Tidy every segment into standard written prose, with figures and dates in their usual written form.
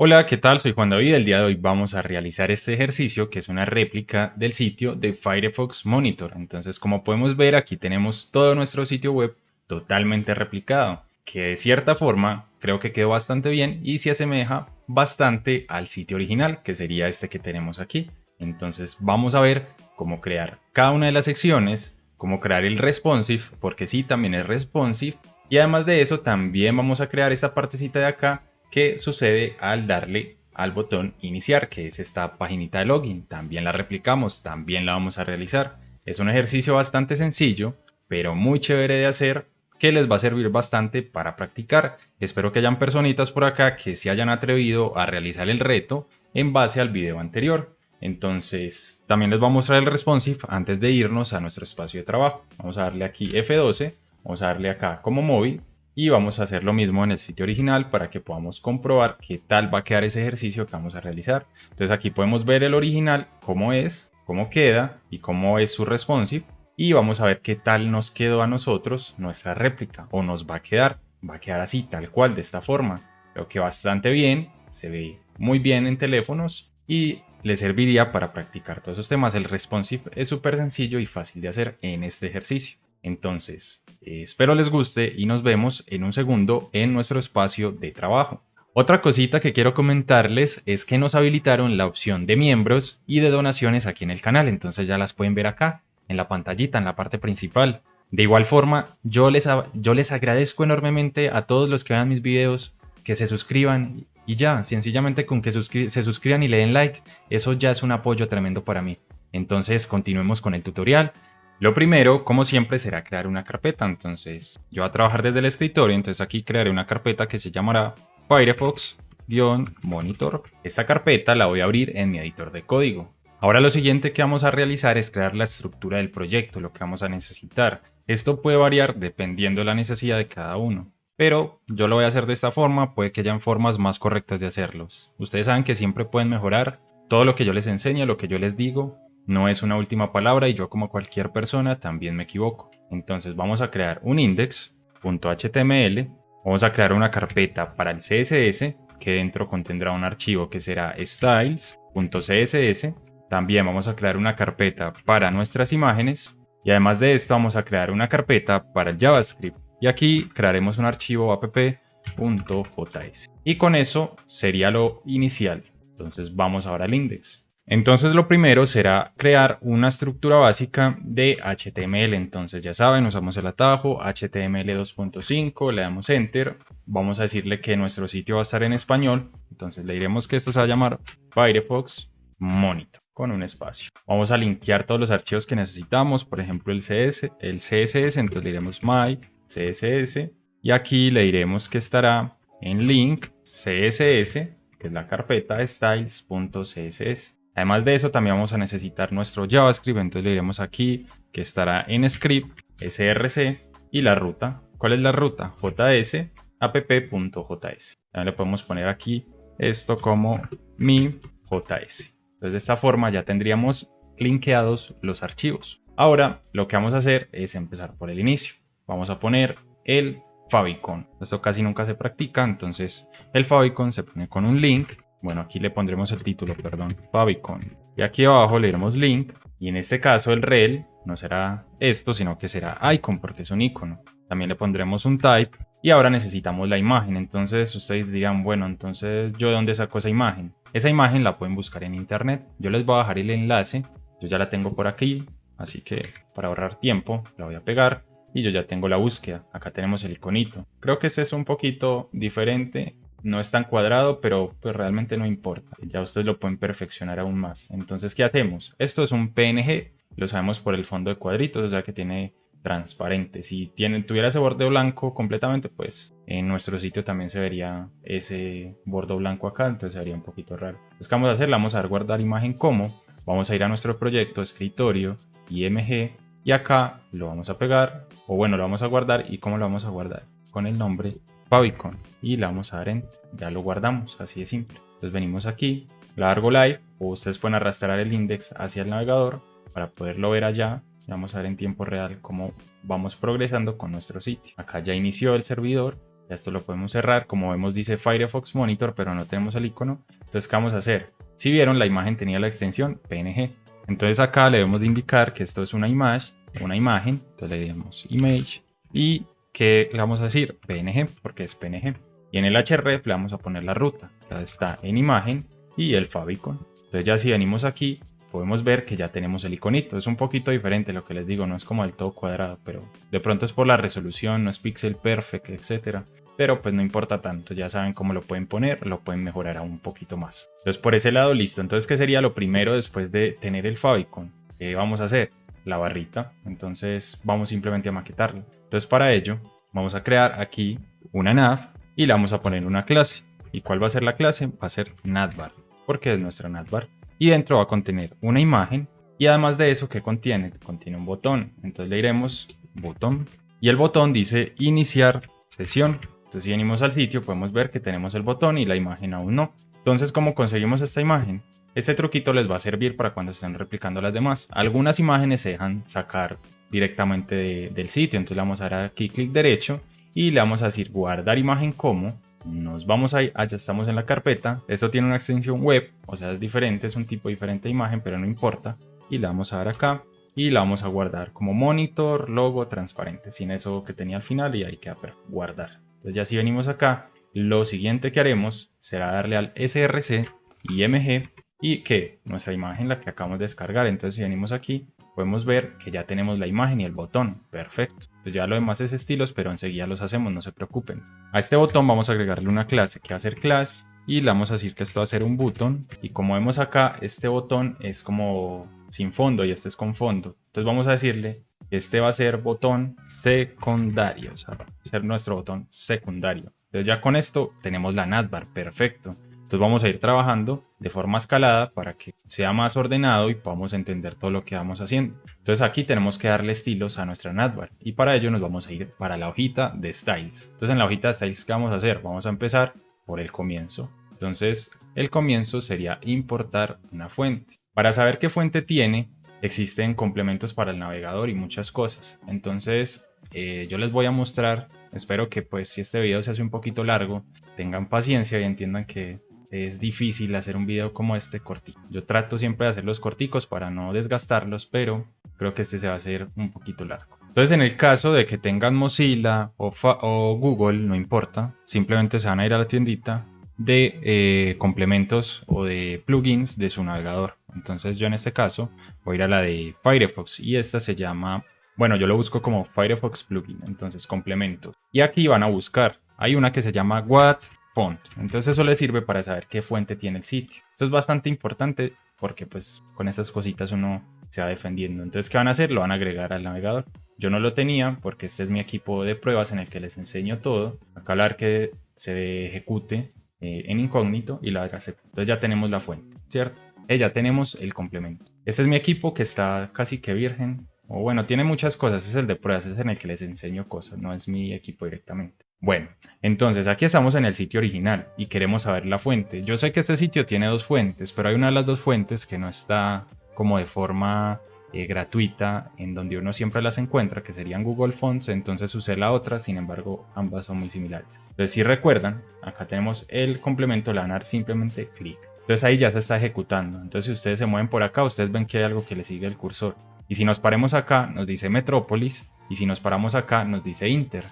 Hola, ¿qué tal? Soy Juan David. El día de hoy vamos a realizar este ejercicio que es una réplica del sitio de Firefox Monitor. Entonces, como podemos ver, aquí tenemos todo nuestro sitio web totalmente replicado, que de cierta forma creo que quedó bastante bien y se asemeja bastante al sitio original, que sería este que tenemos aquí. Entonces, vamos a ver cómo crear cada una de las secciones, cómo crear el responsive, porque sí, también es responsive. Y además de eso, también vamos a crear esta partecita de acá que sucede al darle al botón iniciar, que es esta paginita de login. También la replicamos, también la vamos a realizar. Es un ejercicio bastante sencillo, pero muy chévere de hacer, que les va a servir bastante para practicar. Espero que hayan personitas por acá que se hayan atrevido a realizar el reto en base al video anterior. Entonces, también les voy a mostrar el responsive antes de irnos a nuestro espacio de trabajo. Vamos a darle aquí F12, vamos a darle acá como móvil y vamos a hacer lo mismo en el sitio original para que podamos comprobar qué tal va a quedar ese ejercicio que vamos a realizar. Entonces aquí podemos ver el original, cómo es, cómo queda y cómo es su responsive. Y vamos a ver qué tal nos quedó a nosotros nuestra réplica o nos va a quedar. Va a quedar así, tal cual, de esta forma. Creo que bastante bien, se ve muy bien en teléfonos y le serviría para practicar todos esos temas. El responsive es súper sencillo y fácil de hacer en este ejercicio. Entonces, espero les guste y nos vemos en un segundo en nuestro espacio de trabajo. Otra cosita que quiero comentarles es que nos habilitaron la opción de miembros y de donaciones aquí en el canal, entonces ya las pueden ver acá, en la pantallita, en la parte principal. De igual forma, yo les agradezco enormemente a todos los que vean mis videos, que se suscriban y ya, sencillamente con que se suscriban y le den like, eso ya es un apoyo tremendo para mí. Entonces, continuemos con el tutorial. Lo primero, como siempre, será crear una carpeta. Entonces, yo voy a trabajar desde el escritorio. Entonces, aquí crearé una carpeta que se llamará Firefox-Monitor. Esta carpeta la voy a abrir en mi editor de código. Ahora lo siguiente que vamos a realizar es crear la estructura del proyecto, lo que vamos a necesitar. Esto puede variar dependiendo de la necesidad de cada uno. Pero yo lo voy a hacer de esta forma, puede que hayan formas más correctas de hacerlos. Ustedes saben que siempre pueden mejorar. Todo lo que yo les enseño, lo que yo les digo, no es una última palabra y yo como cualquier persona también me equivoco. Entonces vamos a crear un index.html, vamos a crear una carpeta para el CSS que dentro contendrá un archivo que será styles.css. También vamos a crear una carpeta para nuestras imágenes y además de esto vamos a crear una carpeta para el JavaScript y aquí crearemos un archivo app.js. Y con eso sería lo inicial. Entonces vamos ahora al index. Entonces lo primero será crear una estructura básica de HTML. Entonces ya saben, usamos el atajo HTML 2.5, le damos Enter. Vamos a decirle que nuestro sitio va a estar en español. Entonces le diremos que esto se va a llamar Firefox Monitor con un espacio. Vamos a linkear todos los archivos que necesitamos, por ejemplo el CSS, entonces le diremos my CSS y aquí le diremos que estará en link CSS, que es la carpeta styles.css. Además de eso, también vamos a necesitar nuestro JavaScript, entonces le diremos aquí que estará en script, src y la ruta. ¿Cuál es la ruta? js app.js. También le podemos poner aquí esto como mi js. Entonces de esta forma ya tendríamos linkeados los archivos. Ahora lo que vamos a hacer es empezar por el inicio. Vamos a poner el favicon. Esto casi nunca se practica, entonces el favicon se pone con un link. Bueno, aquí le pondremos el título, perdón, favicon. Y aquí abajo le diremos link. Y en este caso el rel no será esto, sino que será icon porque es un icono. También le pondremos un type. Y ahora necesitamos la imagen. Entonces ustedes dirán, bueno, entonces ¿yo de dónde saco esa imagen? Esa imagen la pueden buscar en internet. Yo les voy a dejar el enlace. Yo ya la tengo por aquí. Así que para ahorrar tiempo la voy a pegar. Y yo ya tengo la búsqueda. Acá tenemos el iconito. Creo que este es un poquito diferente. No es tan cuadrado, pero pues realmente no importa. Ya ustedes lo pueden perfeccionar aún más. Entonces, ¿qué hacemos? Esto es un PNG. Lo sabemos por el fondo de cuadritos, o sea que tiene transparente. Si tuviera ese borde blanco completamente, pues en nuestro sitio también se vería ese borde blanco acá, entonces sería un poquito raro. Entonces, ¿qué vamos a hacer? Le vamos a dar guardar imagen como. Vamos a ir a nuestro proyecto, escritorio, IMG, y acá lo vamos a pegar, o bueno, lo vamos a guardar. ¿Y cómo lo vamos a guardar? Con el nombre favicon y le vamos a dar en, ya lo guardamos, así de simple. Entonces venimos aquí, largo live, o ustedes pueden arrastrar el index hacia el navegador para poderlo ver allá. Vamos a ver en tiempo real cómo vamos progresando con nuestro sitio. Acá ya inició el servidor, Ya esto lo podemos cerrar. Como vemos dice Firefox Monitor, pero no tenemos el icono. Entonces, ¿qué vamos a hacer? Si vieron, la imagen tenía la extensión PNG. Entonces acá le debemos de indicar que esto es una imagen. Entonces le damos image y que le vamos a decir PNG porque es PNG. Y en el href le vamos a poner la ruta. Ya está en imagen y el favicon. Entonces ya si venimos aquí, podemos ver que ya tenemos el iconito. Es un poquito diferente, lo que les digo, no es como del todo cuadrado, pero de pronto es por la resolución, no es pixel perfect, etcétera. Pero pues no importa tanto, ya saben cómo lo pueden poner, lo pueden mejorar aún un poquito más. Entonces por ese lado listo. Entonces, ¿qué sería lo primero después de tener el favicon? ¿Qué vamos a hacer? La barrita. Entonces vamos simplemente a maquetarla. Entonces para ello vamos a crear aquí una nav y le vamos a poner una clase. ¿Y cuál va a ser la clase? Va a ser navbar, porque es nuestra navbar. Y dentro va a contener una imagen. Y además de eso, ¿qué contiene? Contiene un botón. Entonces le diremos botón. Y el botón dice iniciar sesión. Entonces si venimos al sitio podemos ver que tenemos el botón y la imagen aún no. Entonces, ¿cómo conseguimos esta imagen? Este truquito les va a servir para cuando estén replicando las demás. Algunas imágenes se dejan sacar directamente del sitio. Entonces le vamos a dar aquí clic derecho y le vamos a decir guardar imagen como. Nos vamos a ir, ya estamos en la carpeta. Esto tiene una extensión web, o sea es diferente, es un tipo diferente de imagen, pero no importa. Y le vamos a dar acá y la vamos a guardar como monitor, logo, transparente, sin eso que tenía al final y ahí queda para guardar. Entonces ya si venimos acá, lo siguiente que haremos será darle al src img y que nuestra imagen la que acabamos de descargar. Entonces si venimos aquí podemos ver que ya tenemos la imagen y el botón. Perfecto. Pues ya lo demás es estilos, pero enseguida los hacemos, no se preocupen. A este botón vamos a agregarle una clase que va a ser class y le vamos a decir que esto va a ser un button. Y como vemos acá, este botón es como sin fondo y este es con fondo. Entonces vamos a decirle que este va a ser botón secundario, o sea, va a ser nuestro botón secundario. Entonces ya con esto tenemos la navbar, perfecto. Entonces vamos a ir trabajando de forma escalada para que sea más ordenado y podamos entender todo lo que vamos haciendo. Entonces aquí tenemos que darle estilos a nuestra navbar y para ello nos vamos a ir para la hojita de styles. Entonces en la hojita de styles, ¿qué vamos a hacer? Vamos a empezar por el comienzo. Entonces el comienzo sería importar una fuente. Para saber qué fuente tiene, existen complementos para el navegador y muchas cosas. Entonces yo les voy a mostrar, espero que pues si este video se hace un poquito largo, tengan paciencia y entiendan que es difícil hacer un video como este cortito. Yo trato siempre de hacerlos corticos para no desgastarlos, pero creo que este se va a hacer un poquito largo. Entonces en el caso de que tengan Mozilla o Google, no importa, simplemente se van a ir a la tiendita de complementos o de plugins de su navegador. Entonces yo en este caso voy a ir a la de Firefox y esta se llama, bueno, yo lo busco como Firefox Plugin, entonces complementos. Y aquí van a buscar, hay una que se llama What Font. Entonces eso les sirve para saber qué fuente tiene el sitio. Esto es bastante importante porque pues con estas cositas uno se va defendiendo. Entonces, ¿qué van a hacer? Lo van a agregar al navegador. Yo no lo tenía porque este es mi equipo de pruebas en el que les enseño todo. Acá hablar que se ejecute en incógnito y la acepto. Entonces ya tenemos la fuente, ¿cierto? Ya tenemos el complemento. Este es mi equipo que está casi que virgen. O bueno, tiene muchas cosas. Es el de pruebas, es en el que les enseño cosas. No es mi equipo directamente. Bueno, entonces aquí estamos en el sitio original y queremos saber la fuente. Yo sé que este sitio tiene dos fuentes, pero hay una de las dos fuentes que no está como de forma gratuita en donde uno siempre las encuentra, que serían Google Fonts. Entonces usé la otra, sin embargo ambas son muy similares. Entonces si recuerdan, acá tenemos el complemento, le van a dar simplemente clic. Entonces ahí ya se está ejecutando. Entonces si ustedes se mueven por acá, ustedes ven que hay algo que le sigue el cursor. Y si nos paramos acá, nos dice Metrópolis, y si nos paramos acá, nos dice Inter,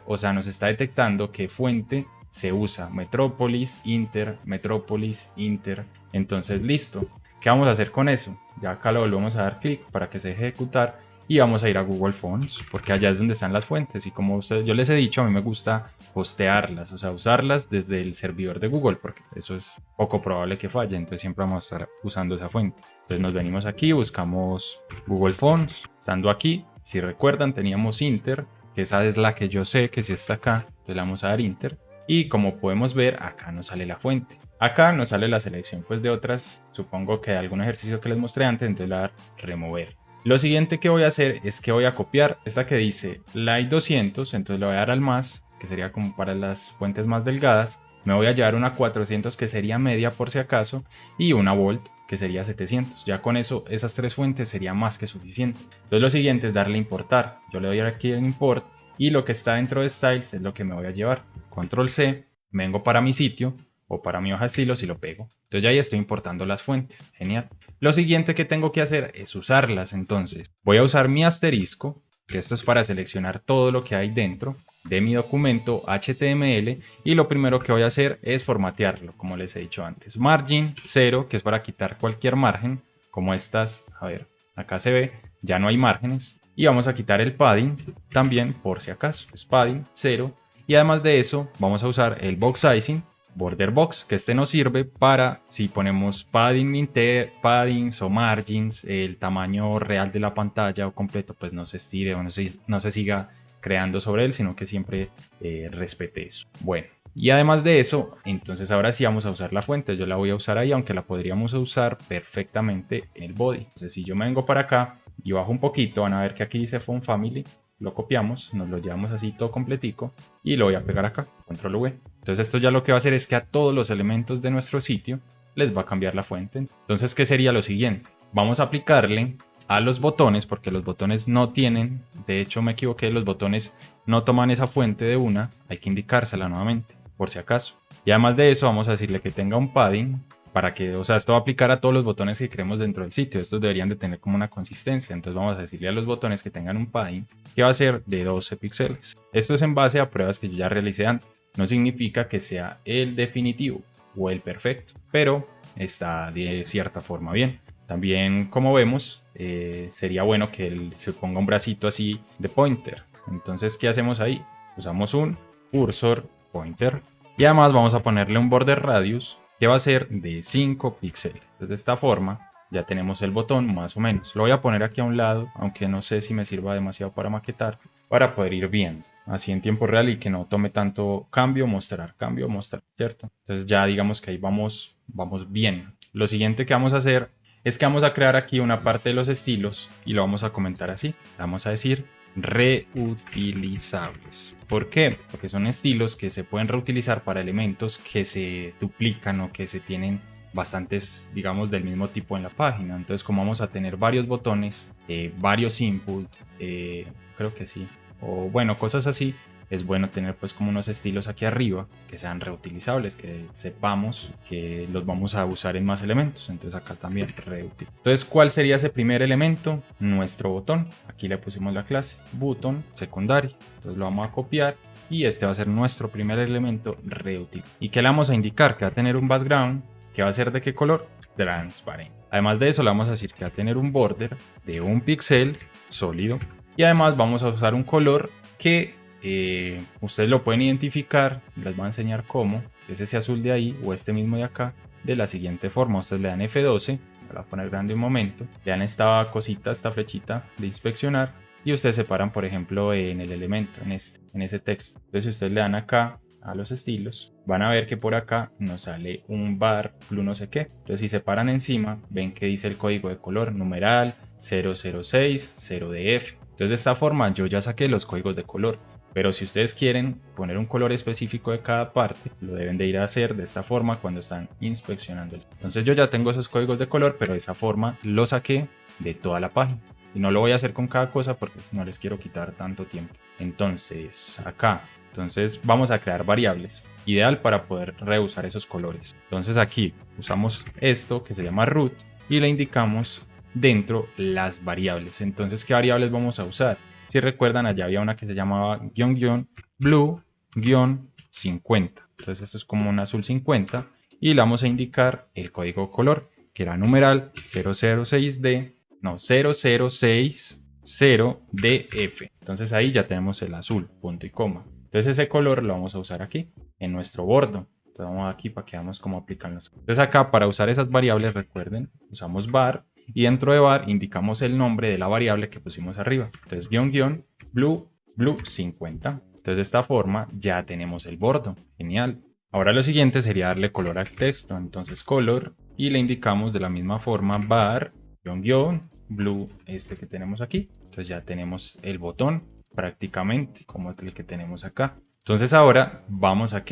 o sea, nos está detectando qué fuente se usa. Metrópolis, Inter. Entonces, listo. ¿Qué vamos a hacer con eso? Ya acá lo volvemos a dar clic para que se deje ejecutar y vamos a ir a Google Fonts, porque allá es donde están las fuentes. Y como yo les he dicho, a mí me gusta hostearlas, o sea, usarlas desde el servidor de Google, porque eso es poco probable que falle. Entonces siempre vamos a estar usando esa fuente. Entonces nos venimos aquí, buscamos Google Fonts. Estando aquí, si recuerdan, teníamos Inter, que esa es la que yo sé que si está acá. Entonces le vamos a dar Inter. Y como podemos ver, acá nos sale la fuente. Acá nos sale la selección pues de otras, supongo que de algún ejercicio que les mostré antes, entonces le voy a dar remover. Lo siguiente que voy a hacer es que voy a copiar esta que dice Light 200, entonces le voy a dar al más, que sería como para las fuentes más delgadas. Me voy a llevar una 400 que sería media por si acaso y una volt que sería 700. Ya con eso, esas tres fuentes sería más que suficiente. Entonces lo siguiente es darle a importar. Yo le doy aquí en import y lo que está dentro de styles es lo que me voy a llevar. Control C, vengo para mi sitio o para mi hoja de estilos y lo pego. Entonces ya ahí estoy importando las fuentes. Genial. Lo siguiente que tengo que hacer es usarlas. Entonces voy a usar mi asterisco, que esto es para seleccionar todo lo que hay dentro de mi documento HTML, y lo primero que voy a hacer es formatearlo, como les he dicho antes. Margin 0, que es para quitar cualquier margen, como estas, a ver, acá se ve, ya no hay márgenes. Y vamos a quitar el padding también por si acaso, es padding 0. Y además de eso vamos a usar el box sizing, border box, que este nos sirve para si ponemos paddings o margins, el tamaño real de la pantalla o completo pues no se estire o no se siga creando sobre él, sino que siempre respete eso. Bueno, y además de eso, entonces ahora sí vamos a usar la fuente. Yo la voy a usar ahí, aunque la podríamos usar perfectamente en el body. Entonces si yo me vengo para acá y bajo un poquito, van a ver que aquí dice Font Family. Lo copiamos, nos lo llevamos así todo completico y lo voy a pegar acá, control V. Entonces esto ya lo que va a hacer es que a todos los elementos de nuestro sitio les va a cambiar la fuente. Entonces, ¿qué sería lo siguiente? Vamos a aplicarle a los botones, porque los botones no tienen, de hecho me equivoqué, los botones no toman esa fuente de una, hay que indicársela nuevamente, por si acaso. Y además de eso vamos a decirle que tenga un padding, para que, o sea, esto va a aplicar a todos los botones que queremos dentro del sitio. Estos deberían de tener como una consistencia. Entonces vamos a decirle a los botones que tengan un padding que va a ser de 12 píxeles. Esto es en base a pruebas que yo ya realicé antes. No significa que sea el definitivo o el perfecto, pero está de cierta forma bien. También, como vemos, sería bueno que él se ponga un bracito así de pointer. Entonces, ¿qué hacemos ahí? Usamos un cursor pointer y además vamos a ponerle un border radius que va a ser de 5 píxeles. Entonces, de esta forma ya tenemos el botón más o menos. Lo voy a poner aquí a un lado, aunque no sé si me sirva demasiado para maquetar, para poder ir viendo así en tiempo real y que no tome tanto cambio, mostrar, ¿cierto? Entonces ya digamos que ahí vamos bien. Lo siguiente que vamos a hacer es que vamos a crear aquí una parte de los estilos y lo vamos a comentar así. Vamos a decir reutilizables. ¿Por qué? Porque son estilos que se pueden reutilizar para elementos que se duplican o que se tienen bastantes, digamos, del mismo tipo en la página. Entonces, como vamos a tener varios botones, varios input, creo que sí, o bueno, cosas así, es bueno tener pues como unos estilos aquí arriba que sean reutilizables, que sepamos que los vamos a usar en más elementos. Entonces acá también reutil. Entonces, ¿cuál sería ese primer elemento? Nuestro botón. Aquí le pusimos la clase button secundario. Entonces lo vamos a copiar y este va a ser nuestro primer elemento reutil. ¿Y qué le vamos a indicar? Que va a tener un background que va a ser de qué color? Transparente. Además de eso le vamos a decir que va a tener un border de un píxel sólido. Y además vamos a usar un color que ustedes lo pueden identificar, les voy a enseñar cómo, es ese azul de ahí o este mismo de acá, de la siguiente forma. Ustedes le dan F12, voy a poner grande un momento, le dan esta cosita, esta flechita de inspeccionar y ustedes separan, por ejemplo, en el elemento, en ese texto. Entonces si ustedes le dan acá a los estilos, van a ver que por acá nos sale un bar blue no sé qué. Entonces si separan encima, ven que dice el código de color, numeral 006 0DF. Entonces de esta forma yo ya saqué los códigos de color. Pero si ustedes quieren poner un color específico de cada parte, lo deben de ir a hacer de esta forma cuando están inspeccionando. Entonces yo ya tengo esos códigos de color, pero de esa forma lo saqué de toda la página. Y no lo voy a hacer con cada cosa porque no les quiero quitar tanto tiempo. Entonces acá, vamos a crear variables. Ideal para poder reusar esos colores. Entonces aquí usamos esto que se llama root y le indicamos dentro las variables. Entonces, ¿qué variables vamos a usar? Si recuerdan, allá había una que se llamaba blue-50. Entonces esto es como un azul 50 y le vamos a indicar el código color, que era numeral 006D, no, 0060DF. Entonces ahí ya tenemos el azul, punto y coma. Entonces ese color lo vamos a usar aquí, en nuestro bordo. Entonces vamos aquí para que veamos cómo aplican los. Entonces acá para usar esas variables, recuerden, usamos var. Y dentro de var indicamos el nombre de la variable que pusimos arriba. Entonces blue 50. Entonces de esta forma ya tenemos el bordo. Genial. Ahora lo siguiente sería darle color al texto. Entonces color y le indicamos de la misma forma var blue este que tenemos aquí. Entonces ya tenemos el botón prácticamente como el que tenemos acá. Entonces ahora vamos a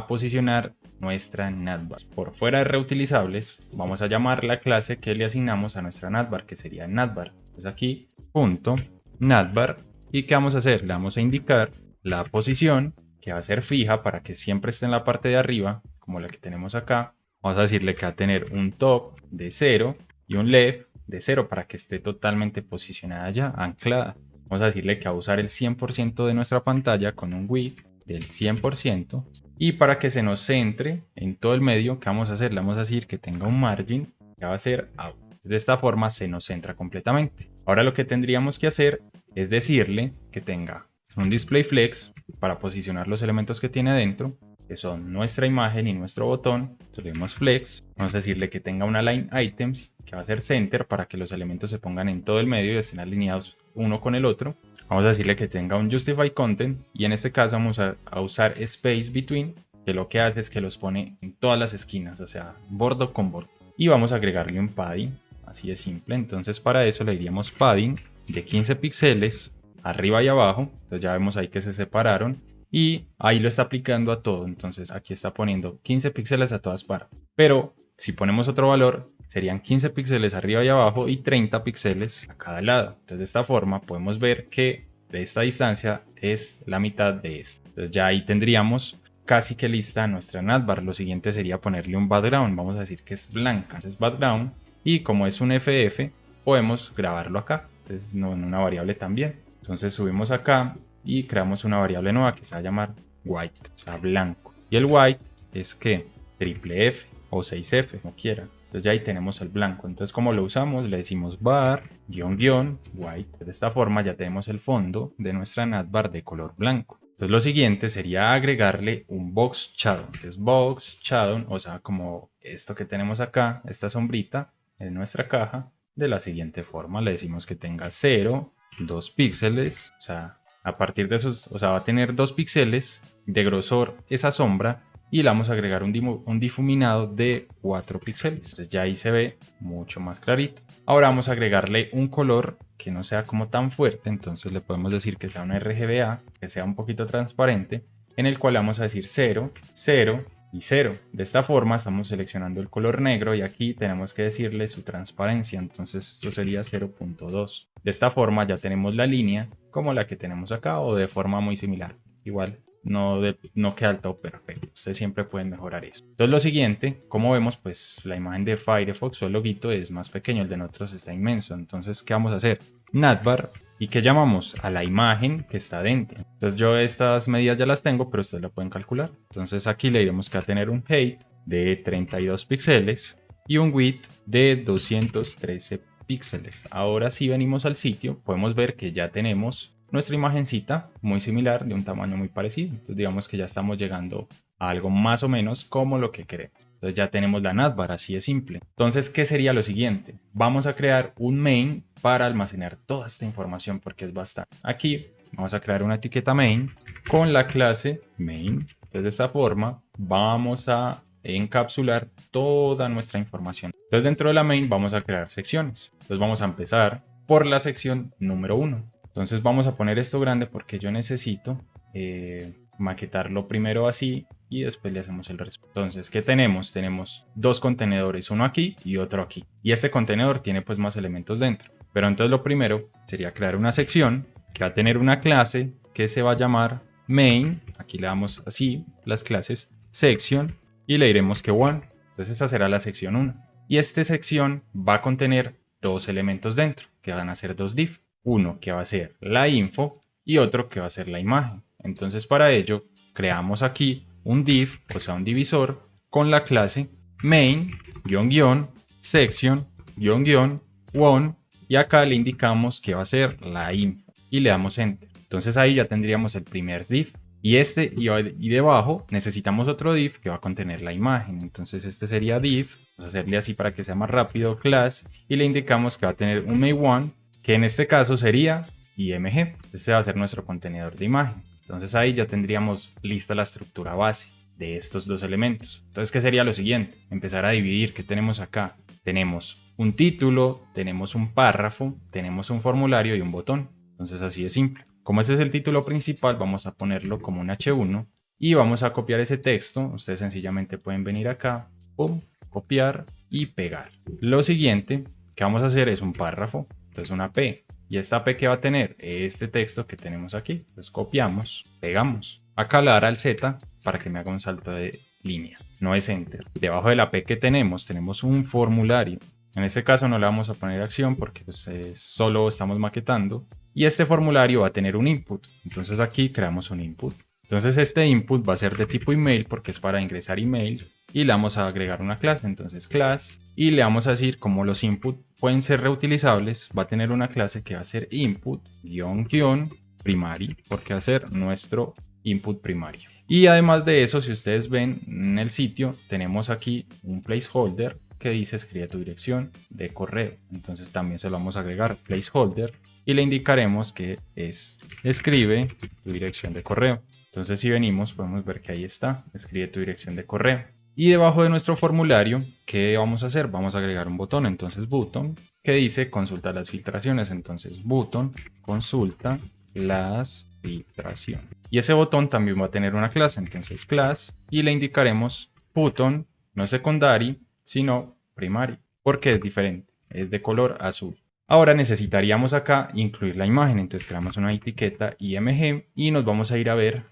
posicionar nuestra navbar. Por fuera de reutilizables, vamos a llamar la clase que le asignamos a nuestra navbar, que sería navbar. Entonces aquí, punto navbar, ¿Y qué vamos a hacer? Le vamos a indicar la posición, que va a ser fija para que siempre esté en la parte de arriba, como la que tenemos acá. Vamos a decirle que va a tener un top de 0 y un left de 0 para que esté totalmente posicionada ya, anclada. Vamos a decirle que va a usar el 100% de nuestra pantalla con un width del 100%. Y para que se nos centre en todo el medio, ¿qué vamos a hacer? Le vamos a decir que tenga un margin que va a ser out. De esta forma se nos centra completamente. Ahora lo que tendríamos que hacer es decirle que tenga un display flex para posicionar los elementos que tiene dentro, que son nuestra imagen y nuestro botón. Entonces le damos flex. Vamos a decirle que tenga una line items que va a ser center para que los elementos se pongan en todo el medio y estén alineados uno con el otro. Vamos a decirle que tenga un justify content y en este caso vamos a usar space between, que lo que hace es que los pone en todas las esquinas, o sea, bordo con bordo. Y vamos a agregarle un padding, así de simple. Entonces para eso le diríamos padding de 15 píxeles arriba y abajo. Entonces ya vemos ahí que se separaron y ahí lo está aplicando a todo. Entonces aquí está poniendo 15 píxeles a todas partes. Pero si ponemos otro valor, serían 15 píxeles arriba y abajo y 30 píxeles a cada lado. Entonces de esta forma podemos ver que de esta distancia es la mitad de esta. Entonces ya ahí tendríamos casi que lista nuestra navbar. Lo siguiente sería ponerle un background. Vamos a decir que es blanca. Entonces background, y como es un FF, podemos grabarlo acá. Entonces no en una variable también. Entonces subimos acá y creamos una variable nueva que se va a llamar white, o sea blanco. Y el white es que triple F o 6F, como quiera. Entonces ya ahí tenemos el blanco. Entonces como lo usamos, le decimos bar, guión, white. De esta forma ya tenemos el fondo de nuestra navbar de color blanco. Entonces lo siguiente sería agregarle un box shadow. Que es box shadow, o sea, como esto que tenemos acá, esta sombrita en nuestra caja, de la siguiente forma. Le decimos que tenga 0, 2 píxeles, o sea, a partir de esos, o sea, va a tener 2 píxeles de grosor esa sombra y le vamos a agregar un difuminado de 4 píxeles. Entonces ya ahí se ve mucho más clarito. Ahora vamos a agregarle un color que no sea como tan fuerte, entonces le podemos decir que sea una RGBA, que sea un poquito transparente, en el cual le vamos a decir 0, 0 y 0. De esta forma estamos seleccionando el color negro y aquí tenemos que decirle su transparencia, entonces esto sería 0.2. De esta forma ya tenemos la línea como la que tenemos acá o de forma muy similar. Igual no queda del todo perfecto. Ustedes siempre pueden mejorar eso. Entonces lo siguiente, como vemos, pues la imagen de Firefox o el loguito es más pequeño, el de nosotros está inmenso. Entonces, ¿qué vamos a hacer? Navbar. ¿Y qué llamamos? A la imagen que está dentro. Entonces yo estas medidas ya las tengo, pero ustedes la pueden calcular. Entonces aquí le diremos que va a tener un height de 32 píxeles y un width de 213 píxeles. Ahora si venimos al sitio, podemos ver que ya tenemos nuestra imagencita muy similar, de un tamaño muy parecido. Entonces digamos que ya estamos llegando a algo más o menos como lo que queremos. Entonces ya tenemos la navbar, así de simple. Entonces, ¿qué sería lo siguiente? Vamos a crear un main para almacenar toda esta información porque es bastante. Aquí vamos a crear una etiqueta main con la clase main. Entonces de esta forma vamos a encapsular toda nuestra información. Entonces dentro de la main vamos a crear secciones. Entonces vamos a empezar por la sección número 1. Entonces vamos a poner esto grande porque yo necesito maquetarlo primero así y después le hacemos el resto. Entonces, ¿qué tenemos? Tenemos dos contenedores, uno aquí y otro aquí. Y este contenedor tiene pues más elementos dentro. Pero entonces lo primero sería crear una sección que va a tener una clase que se va a llamar main. Aquí le damos así las clases section y le diremos que one. Entonces esta será la sección 1. Y esta sección va a contener dos elementos dentro que van a ser dos div. Uno que va a ser la info y otro que va a ser la imagen. Entonces para ello creamos aquí un div, o sea un divisor, con la clase main, section, one, y acá le indicamos que va a ser la info y le damos enter. Entonces ahí ya tendríamos el primer div. Y debajo necesitamos otro div que va a contener la imagen. Entonces este sería div, vamos a hacerle así para que sea más rápido, class, y le indicamos que va a tener un main1, que en este caso sería img. Este va a ser nuestro contenedor de imagen. Entonces ahí ya tendríamos lista la estructura base de estos dos elementos. Entonces, ¿qué sería lo siguiente? Empezar a dividir. ¿Qué tenemos acá? Tenemos un título, tenemos un párrafo, tenemos un formulario y un botón. Entonces así de simple. Como este es el título principal, vamos a ponerlo como un H1 y vamos a copiar ese texto. Ustedes sencillamente pueden venir acá, pum, copiar y pegar. Lo siguiente que vamos a hacer es un párrafo, entonces una P. ¿Y esta API qué va a tener? Este texto que tenemos aquí. Entonces copiamos, pegamos. Acá le daré al Z para que me haga un salto de línea. No es Enter. Debajo de la API que tenemos un formulario. En este caso no le vamos a poner acción porque pues, solo estamos maquetando. Y este formulario va a tener un input. Entonces aquí creamos un input. Entonces este input va a ser de tipo email porque es para ingresar email. Y le vamos a agregar una clase. Entonces class. Y le vamos a decir como los input pueden ser reutilizables. Va a tener una clase que va a ser input primary. Porque va a ser nuestro input primario. Y además de eso, si ustedes ven en el sitio, tenemos aquí un placeholder que dice escribe tu dirección de correo. Entonces también se lo vamos a agregar placeholder y le indicaremos que es escribe tu dirección de correo. Entonces si venimos podemos ver que ahí está, escribe tu dirección de correo. Y debajo de nuestro formulario, ¿qué vamos a hacer? Vamos a agregar un botón, entonces button, que dice consulta las filtraciones. Entonces button, consulta las filtraciones. Y ese botón también va a tener una clase, entonces class, y le indicaremos button, no secondary, sino primary, porque es diferente, es de color azul. Ahora necesitaríamos acá incluir la imagen, entonces creamos una etiqueta img y nos vamos a ir a ver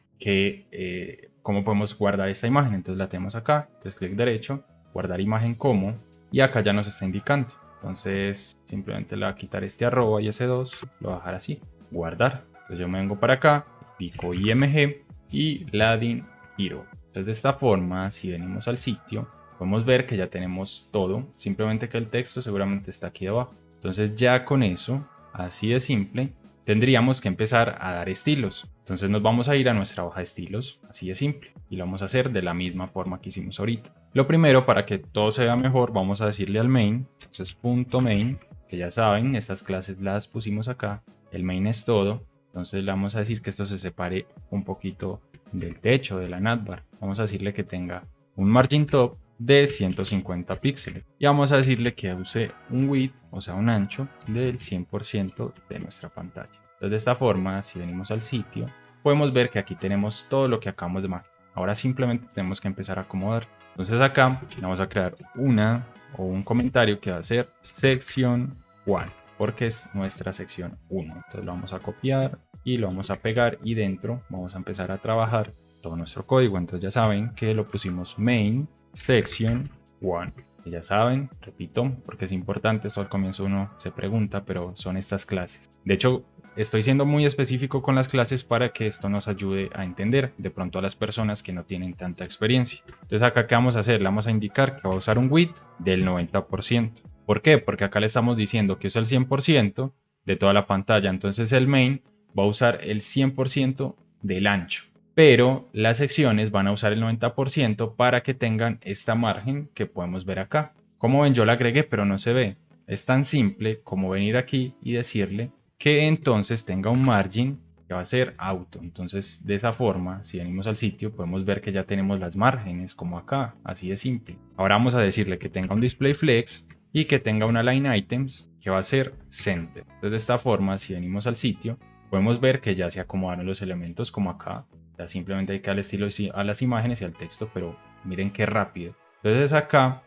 cómo podemos guardar esta imagen. Entonces la tenemos acá, entonces clic derecho, guardar imagen como, y acá ya nos está indicando. Entonces simplemente le voy a quitar este arroba y ese 2, lo voy a dejar así, guardar. Entonces yo me vengo para acá, pico img y Ladin Hero. Entonces de esta forma, si venimos al sitio, podemos ver que ya tenemos todo, simplemente que el texto seguramente está aquí abajo. Entonces ya con eso, así de simple, tendríamos que empezar a dar estilos. Entonces nos vamos a ir a nuestra hoja de estilos, así de simple, y lo vamos a hacer de la misma forma que hicimos ahorita. Lo primero, para que todo se vea mejor, vamos a decirle al main, entonces .main, que ya saben, estas clases las pusimos acá, el main es todo. Entonces le vamos a decir que esto se separe un poquito del techo de la navbar. Vamos a decirle que tenga un margin top de 150 píxeles. Y vamos a decirle que use un width, o sea un ancho, del 100% de nuestra pantalla. Entonces de esta forma, si venimos al sitio, podemos ver que aquí tenemos todo lo que acabamos de marcar. Ahora simplemente tenemos que empezar a acomodar. Entonces acá vamos a crear un comentario que va a ser sección 1. Porque es nuestra sección 1. Entonces lo vamos a copiar y lo vamos a pegar y dentro vamos a empezar a trabajar todo nuestro código. Entonces ya saben que lo pusimos main section 1. Y ya saben, repito, porque es importante, esto al comienzo uno se pregunta, pero son estas clases. De hecho, estoy siendo muy específico con las clases para que esto nos ayude a entender de pronto a las personas que no tienen tanta experiencia. Entonces acá, ¿qué vamos a hacer? Le vamos a indicar que va a usar un width del 90%. ¿Por qué? Porque acá le estamos diciendo que usa el 100% de toda la pantalla. Entonces el main va a usar el 100% del ancho. Pero las secciones van a usar el 90% para que tengan esta margen que podemos ver acá. Como ven, yo la agregué, pero no se ve. Es tan simple como venir aquí y decirle que entonces tenga un margin que va a ser auto. Entonces, de esa forma, si venimos al sitio, podemos ver que ya tenemos las márgenes como acá. Así de simple. Ahora vamos a decirle que tenga un display flex y que tenga una line items que va a ser center. Entonces, de esta forma, si venimos al sitio, podemos ver que ya se acomodaron los elementos como acá. Ya simplemente hay que darle estilo a las imágenes y al texto, pero miren qué rápido. Entonces acá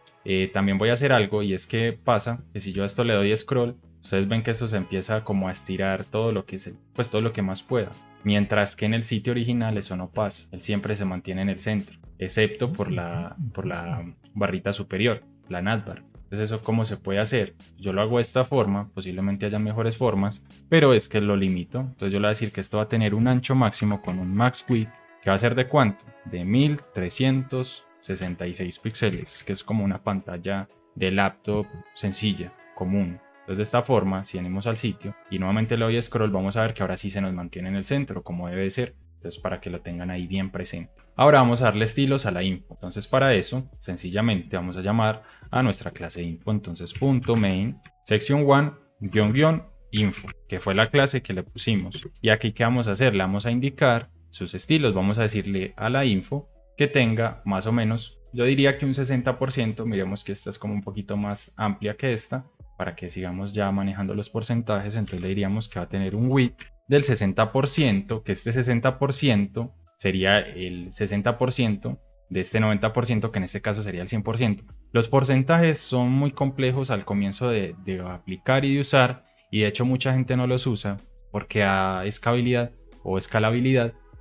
también voy a hacer algo, y es que pasa que si yo a esto le doy scroll, ustedes ven que esto se empieza como a estirar todo lo que pues todo lo que más pueda. Mientras que en el sitio original eso no pasa, él siempre se mantiene en el centro, excepto por la barrita superior, la navbar. Entonces eso cómo se puede hacer. Yo lo hago de esta forma, posiblemente haya mejores formas, pero es que lo limito. Entonces yo le voy a decir que esto va a tener un ancho máximo con un max width, que va a ser de ¿cuánto? De 1366 píxeles, que es como una pantalla de laptop sencilla, común. Entonces de esta forma, si venimos al sitio y nuevamente le doy scroll, vamos a ver que ahora sí se nos mantiene en el centro, como debe ser. Entonces para que lo tengan ahí bien presente. Ahora vamos a darle estilos a la info. Entonces para eso, sencillamente vamos a llamar a nuestra clase info. Entonces .main section 1 info, que fue la clase que le pusimos. Y aquí ¿qué vamos a hacer? Le vamos a indicar sus estilos. Vamos a decirle a la info que tenga más o menos, yo diría que un 60%. Miremos que esta es como un poquito más amplia que esta, para que sigamos ya manejando los porcentajes. Entonces le diríamos que va a tener un width del 60%, que este 60% sería el 60% de este 90%, que en este caso sería el 100%. Los porcentajes son muy complejos al comienzo de aplicar y de usar, y de hecho mucha gente no los usa porque a escalabilidad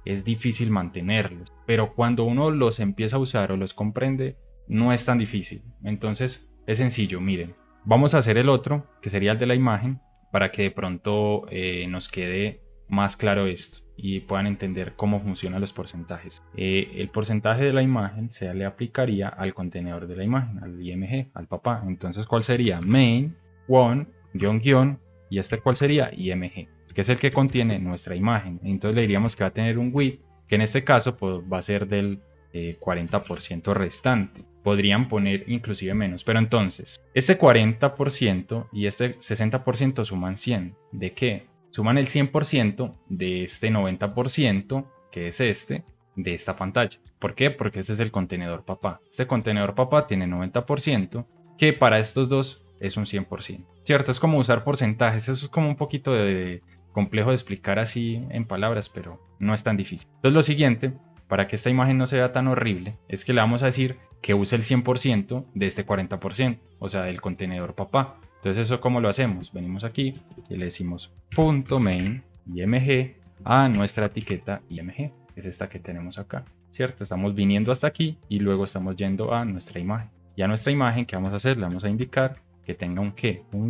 es difícil mantenerlos, pero cuando uno los empieza a usar o los comprende, no es tan difícil. Entonces es sencillo, miren, vamos a hacer el otro, que sería el de la imagen, para que de pronto nos quede más claro esto y puedan entender cómo funcionan los porcentajes. El porcentaje de la imagen se le aplicaría al contenedor de la imagen, al IMG, al papá. Entonces, ¿cuál sería? Main, one, guión, y este cuál sería? IMG, que es el que contiene nuestra imagen. Entonces le diríamos que va a tener un width, que en este caso pues, va a ser del 40% restante. Podrían poner inclusive menos, pero entonces este 40% y este 60% suman 100. ¿De qué? Suman el 100% de este 90%, que es este, de esta pantalla. ¿Por qué? Porque este es el contenedor papá. Este contenedor papá tiene 90%, que para estos dos es un 100%. ¿Cierto? Es como usar porcentajes. Eso es como un poquito de complejo de explicar así en palabras, pero no es tan difícil. Entonces lo siguiente, para que esta imagen no se vea tan horrible, es que le vamos a decir que use el 100% de este 40%, o sea, del contenedor papá. Entonces eso cómo lo hacemos, venimos aquí y le decimos .main img a nuestra etiqueta img, que es esta que tenemos acá, ¿cierto? Estamos viniendo hasta aquí y luego estamos yendo a nuestra imagen. Y a nuestra imagen, ¿qué vamos a hacer? Le vamos a indicar que tenga un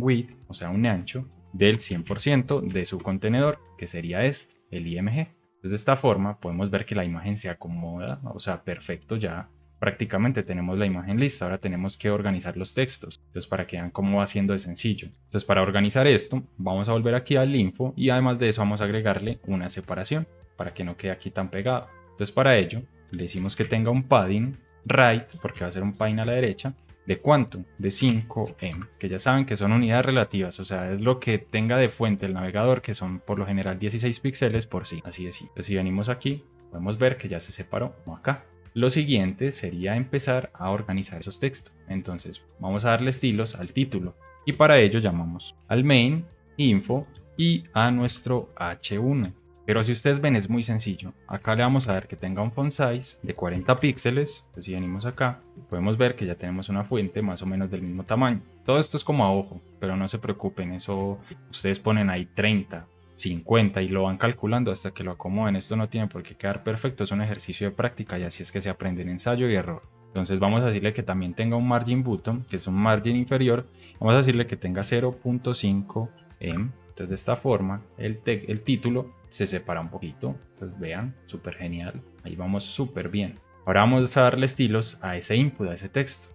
width, o sea, un ancho del 100% de su contenedor, que sería este, el img. Entonces de esta forma podemos ver que la imagen se acomoda, o sea, perfecto ya. Prácticamente tenemos la imagen lista, ahora tenemos que organizar los textos. Entonces para que vean cómo va siendo de sencillo. Entonces para organizar esto, vamos a volver aquí al info y además de eso vamos a agregarle una separación para que no quede aquí tan pegado. Entonces para ello le decimos que tenga un padding right, porque va a ser un padding a la derecha. ¿De cuánto? De 5M, que ya saben que son unidades relativas, o sea, es lo que tenga de fuente el navegador, que son por lo general 16 píxeles por sí, así de sí. Entonces si venimos aquí, podemos ver que ya se separó, como acá. Lo siguiente sería empezar a organizar esos textos. Entonces vamos a darle estilos al título y para ello llamamos al main, info y a nuestro h1. Pero si ustedes ven es muy sencillo. Acá le vamos a dar que tenga un font size de 40 píxeles. Entonces si venimos acá podemos ver que ya tenemos una fuente más o menos del mismo tamaño. Todo esto es como a ojo, pero no se preocupen, eso ustedes ponen ahí 30, 50 y lo van calculando hasta que lo acomoden. Esto no tiene por qué quedar perfecto, es un ejercicio de práctica y así es que se aprende en ensayo y error. Entonces vamos a decirle que también tenga un margin button, que es un margin inferior. Vamos a decirle que tenga 0.5 em. Entonces de esta forma el título se separa un poquito. Entonces vean, súper genial. Ahí vamos súper bien. Ahora vamos a darle estilos a ese input, a ese texto.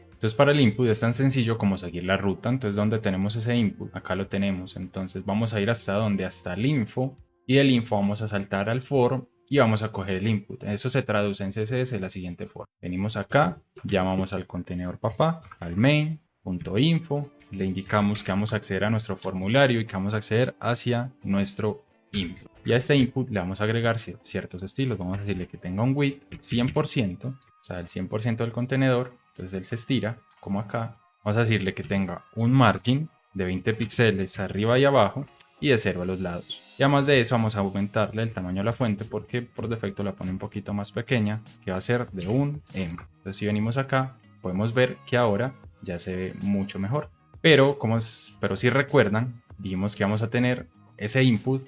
Entonces para el input es tan sencillo como seguir la ruta. Entonces donde tenemos ese input, acá lo tenemos. Entonces vamos a ir hasta donde, hasta el info. Y del info vamos a saltar al for y vamos a coger el input. Eso se traduce en CSS de la siguiente forma. Venimos acá, llamamos al contenedor papá, al main.info. Le indicamos que vamos a acceder a nuestro formulario y que vamos a acceder hacia nuestro input. Y a este input le vamos a agregar ciertos estilos. Vamos a decirle que tenga un width 100%, o sea, el 100% del contenedor. Entonces él se estira, como acá. Vamos a decirle que tenga un margin de 20 píxeles arriba y abajo y de 0 a los lados. Y además de eso vamos a aumentarle el tamaño de la fuente porque por defecto la pone un poquito más pequeña, que va a ser de 1 em. Entonces si venimos acá, podemos ver que ahora ya se ve mucho mejor. Pero si recuerdan, dijimos que vamos a tener ese input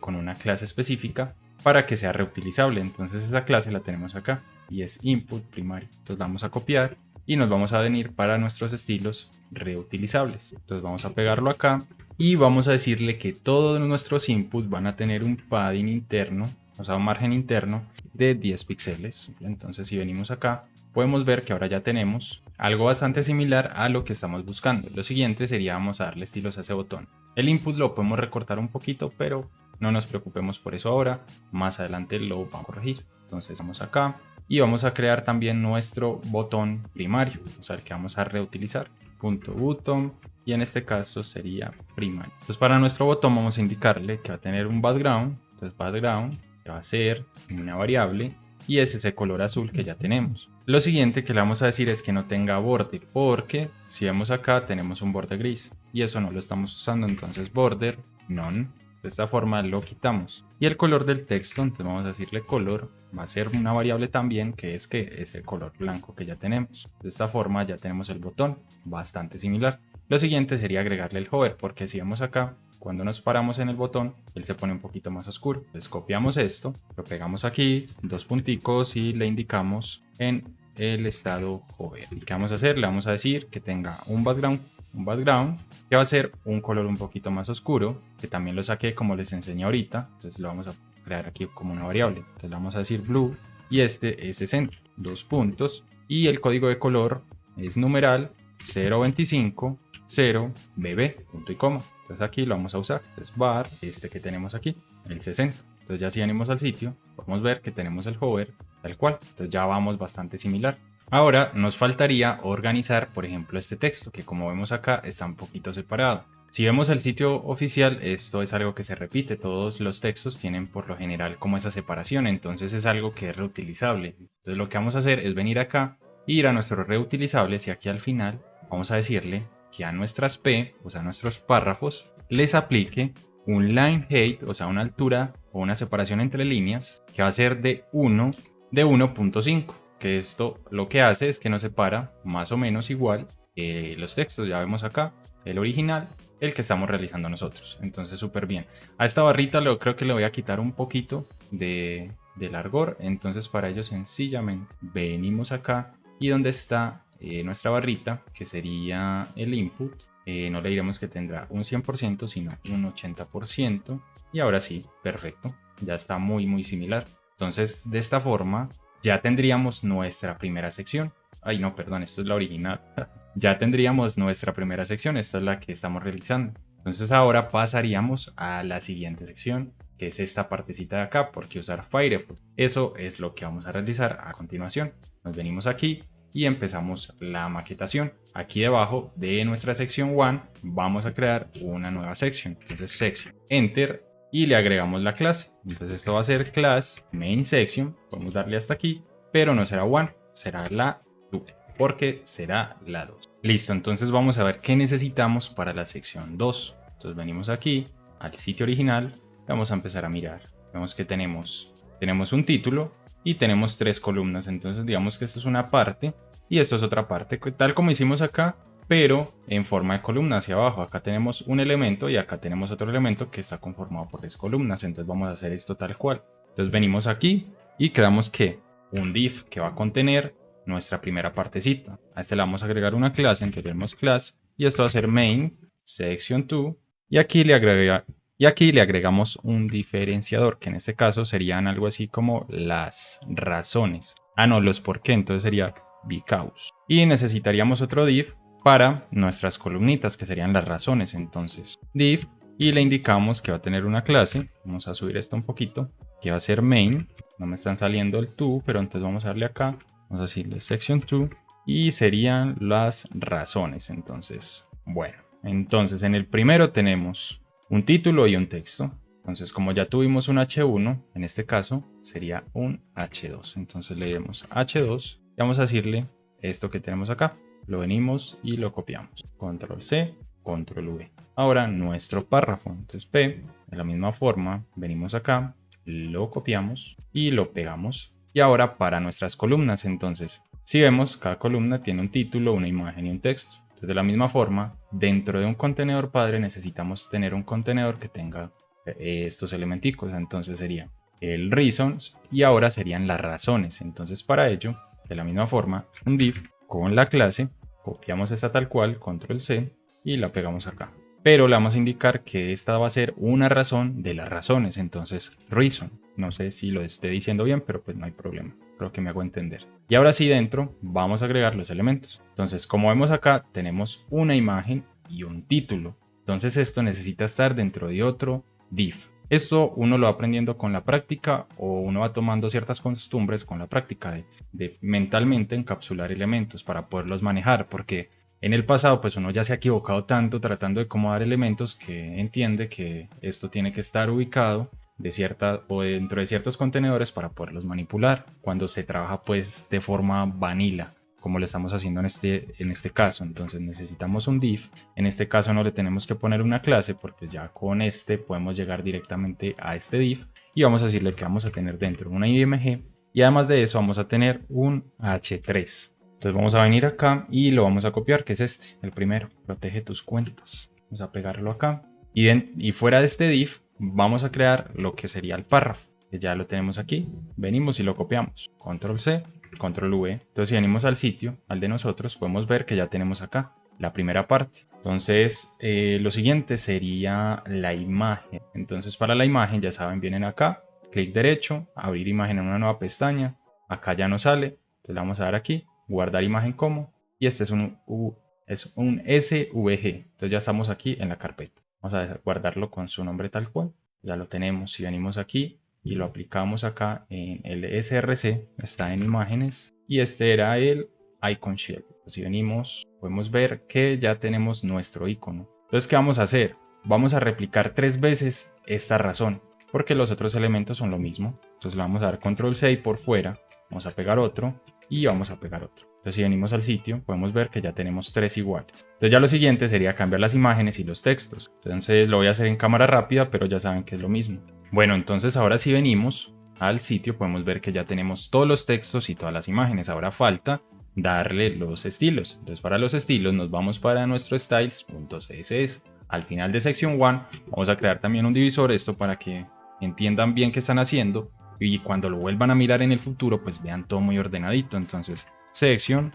con una clase específica para que sea reutilizable. Entonces esa clase la tenemos acá y es input primario. Entonces vamos a copiar y nos vamos a venir para nuestros estilos reutilizables. Entonces vamos a pegarlo acá y vamos a decirle que todos nuestros inputs van a tener un padding interno, o sea, un margen interno de 10 píxeles. Entonces si venimos acá, podemos ver que ahora ya tenemos algo bastante similar a lo que estamos buscando. Lo siguiente sería vamos a darle estilos a ese botón. El input lo podemos recortar un poquito, pero no nos preocupemos por eso ahora. Más adelante lo vamos a corregir. Entonces vamos acá y vamos a crear también nuestro botón primario, o sea, el que vamos a reutilizar. .button y en este caso sería primario. Entonces para nuestro botón vamos a indicarle que va a tener un background. Entonces background que va a ser una variable y es ese color azul que ya tenemos. Lo siguiente que le vamos a decir es que no tenga borde, porque si vemos acá tenemos un borde gris y eso no lo estamos usando, entonces border none. De esta forma lo quitamos. Y el color del texto, entonces vamos a decirle color, va a ser una variable también que es el color blanco que ya tenemos. De esta forma ya tenemos el botón, bastante similar. Lo siguiente sería agregarle el hover, porque si vemos acá, cuando nos paramos en el botón, él se pone un poquito más oscuro. Entonces copiamos esto, lo pegamos aquí, dos punticos y le indicamos en el estado hover. ¿Y qué vamos a hacer? Le vamos a decir que tenga un background que va a ser un color un poquito más oscuro, que también lo saqué como les enseñé ahorita. Entonces lo vamos a crear aquí como una variable. Entonces le vamos a decir blue y este es 60, dos puntos. Y el código de color es numeral 025 0 bb, punto y coma. Entonces aquí lo vamos a usar. Entonces var, este que tenemos aquí, el 60. Entonces ya si venimos al sitio, podemos ver que tenemos el hover tal cual. Entonces ya vamos bastante similar. Ahora nos faltaría organizar, por ejemplo, este texto, que como vemos acá está un poquito separado. Si vemos el sitio oficial, esto es algo que se repite. Todos los textos tienen por lo general como esa separación, entonces es algo que es reutilizable. Entonces lo que vamos a hacer es venir acá, ir a nuestros reutilizables y aquí al final vamos a decirle que a nuestras P, o sea, a nuestros párrafos, les aplique un line height, o sea, una altura o una separación entre líneas, que va a ser de 1.5, que esto lo que hace es que nos separa más o menos igual los textos. Ya vemos acá el original, el que estamos realizando nosotros. Entonces, súper bien. A esta barrita creo que le voy a quitar un poquito de largor. Entonces, para ello, sencillamente venimos acá y donde está nuestra barrita, que sería el input, no le diremos que tendrá un 100%, sino un 80%. Y ahora sí, perfecto. Ya está muy similar. Entonces, de esta forma, ya tendríamos nuestra primera sección. Ay, no, perdón, esto es la original. Ya tendríamos nuestra primera sección, esta es la que estamos realizando. Entonces ahora pasaríamos a la siguiente sección, que es esta partecita de acá, porque usar Firefox. Eso es lo que vamos a realizar a continuación. Nos venimos aquí y empezamos la maquetación. Aquí debajo de nuestra sección 1 vamos a crear una nueva sección. Entonces section, enter y le agregamos la clase. Entonces esto va a ser class main section. Podemos darle hasta aquí, pero no será 1, será la 2, porque será la 2. Listo, entonces vamos a ver qué necesitamos para la sección 2. Entonces venimos aquí al sitio original, vamos a empezar a mirar. Vemos que tenemos un título y tenemos 3 columnas. Entonces digamos que esto es una parte y esto es otra parte, tal como hicimos acá, pero en forma de columna hacia abajo. Acá tenemos un elemento y acá tenemos otro elemento que está conformado por 3 columnas. Entonces vamos a hacer esto tal cual. Entonces venimos aquí y creamos que un div que va a contener nuestra primera partecita. A este le vamos a agregar una clase, entonces tenemos class y esto va a ser main section 2 y aquí le agregamos un diferenciador, que en este caso serían algo así como las razones. No, los por qué, entonces sería because. Y necesitaríamos otro div para nuestras columnitas, que serían las razones. Entonces div, y le indicamos que va a tener una clase. Vamos a subir esto un poquito, que va a ser main. No me están saliendo el to, pero entonces vamos a darle acá, vamos a decirle section 2 y serían las razones. Entonces, bueno, entonces en el primero tenemos un título y un texto. Entonces, como ya tuvimos un H1, en este caso sería un H2. Entonces le damos H2 y vamos a decirle esto que tenemos acá. Lo venimos y lo copiamos. Control C, Control V. Ahora nuestro párrafo. Entonces P, de la misma forma, venimos acá, lo copiamos y lo pegamos. Y ahora para nuestras columnas, entonces, si vemos, cada columna tiene un título, una imagen y un texto. Entonces, de la misma forma, dentro de un contenedor padre necesitamos tener un contenedor que tenga estos elementicos. Entonces sería el reasons y ahora serían las razones. Entonces para ello, de la misma forma, un div con la clase, copiamos esta tal cual, control C y la pegamos acá. Pero le vamos a indicar que esta va a ser una razón de las razones. Entonces reason, no sé si lo esté diciendo bien, pero pues no hay problema, creo que me hago entender. Y ahora sí, dentro vamos a agregar los elementos. Entonces, como vemos acá, tenemos una imagen y un título. Entonces esto necesita estar dentro de otro div. Esto uno lo va aprendiendo con la práctica o uno va tomando ciertas costumbres con la práctica de mentalmente encapsular elementos para poderlos manejar, porque en el pasado pues uno ya se ha equivocado tanto tratando de acomodar elementos que entiende que esto tiene que estar ubicado dentro de ciertos contenedores para poderlos manipular cuando se trabaja pues de forma vanilla, como lo estamos haciendo en este caso. Entonces necesitamos un div. En este caso no le tenemos que poner una clase porque ya con este podemos llegar directamente a este div y vamos a decirle que vamos a tener dentro una IMG y además de eso vamos a tener un H3. Entonces vamos a venir acá y lo vamos a copiar, que es este, el primero, protege tus cuentas. Vamos a pegarlo acá. Y fuera de este div vamos a crear lo que sería el párrafo, que ya lo tenemos aquí. Venimos y lo copiamos. Control C, Control V. Entonces si venimos al sitio, al de nosotros, podemos ver que ya tenemos acá la primera parte. Entonces lo siguiente sería la imagen. Entonces para la imagen, ya saben, vienen acá, clic derecho, abrir imagen en una nueva pestaña. Acá ya no sale, entonces le vamos a dar aquí, guardar imagen como, y este es un SVG. Entonces ya estamos aquí en la carpeta. Vamos a guardarlo con su nombre tal cual. Ya lo tenemos. Si venimos aquí y lo aplicamos acá en el SRC, está en imágenes, y este era el icon shell. Si venimos, podemos ver que ya tenemos nuestro icono. Entonces, ¿qué vamos a hacer? Vamos a replicar 3 veces esta razón, porque los otros elementos son lo mismo. Entonces le vamos a dar control C y por fuera vamos a pegar otro y vamos a pegar otro. Entonces si venimos al sitio podemos ver que ya tenemos 3 iguales. Entonces ya lo siguiente sería cambiar las imágenes y los textos. Entonces lo voy a hacer en cámara rápida, pero ya saben que es lo mismo. Bueno, entonces ahora si venimos al sitio podemos ver que ya tenemos todos los textos y todas las imágenes. Ahora falta darle los estilos. Entonces para los estilos nos vamos para nuestro styles.css. Al final de sección 1 vamos a crear también un divisor, esto para que entiendan bien qué están haciendo y cuando lo vuelvan a mirar en el futuro pues vean todo muy ordenadito. Entonces sección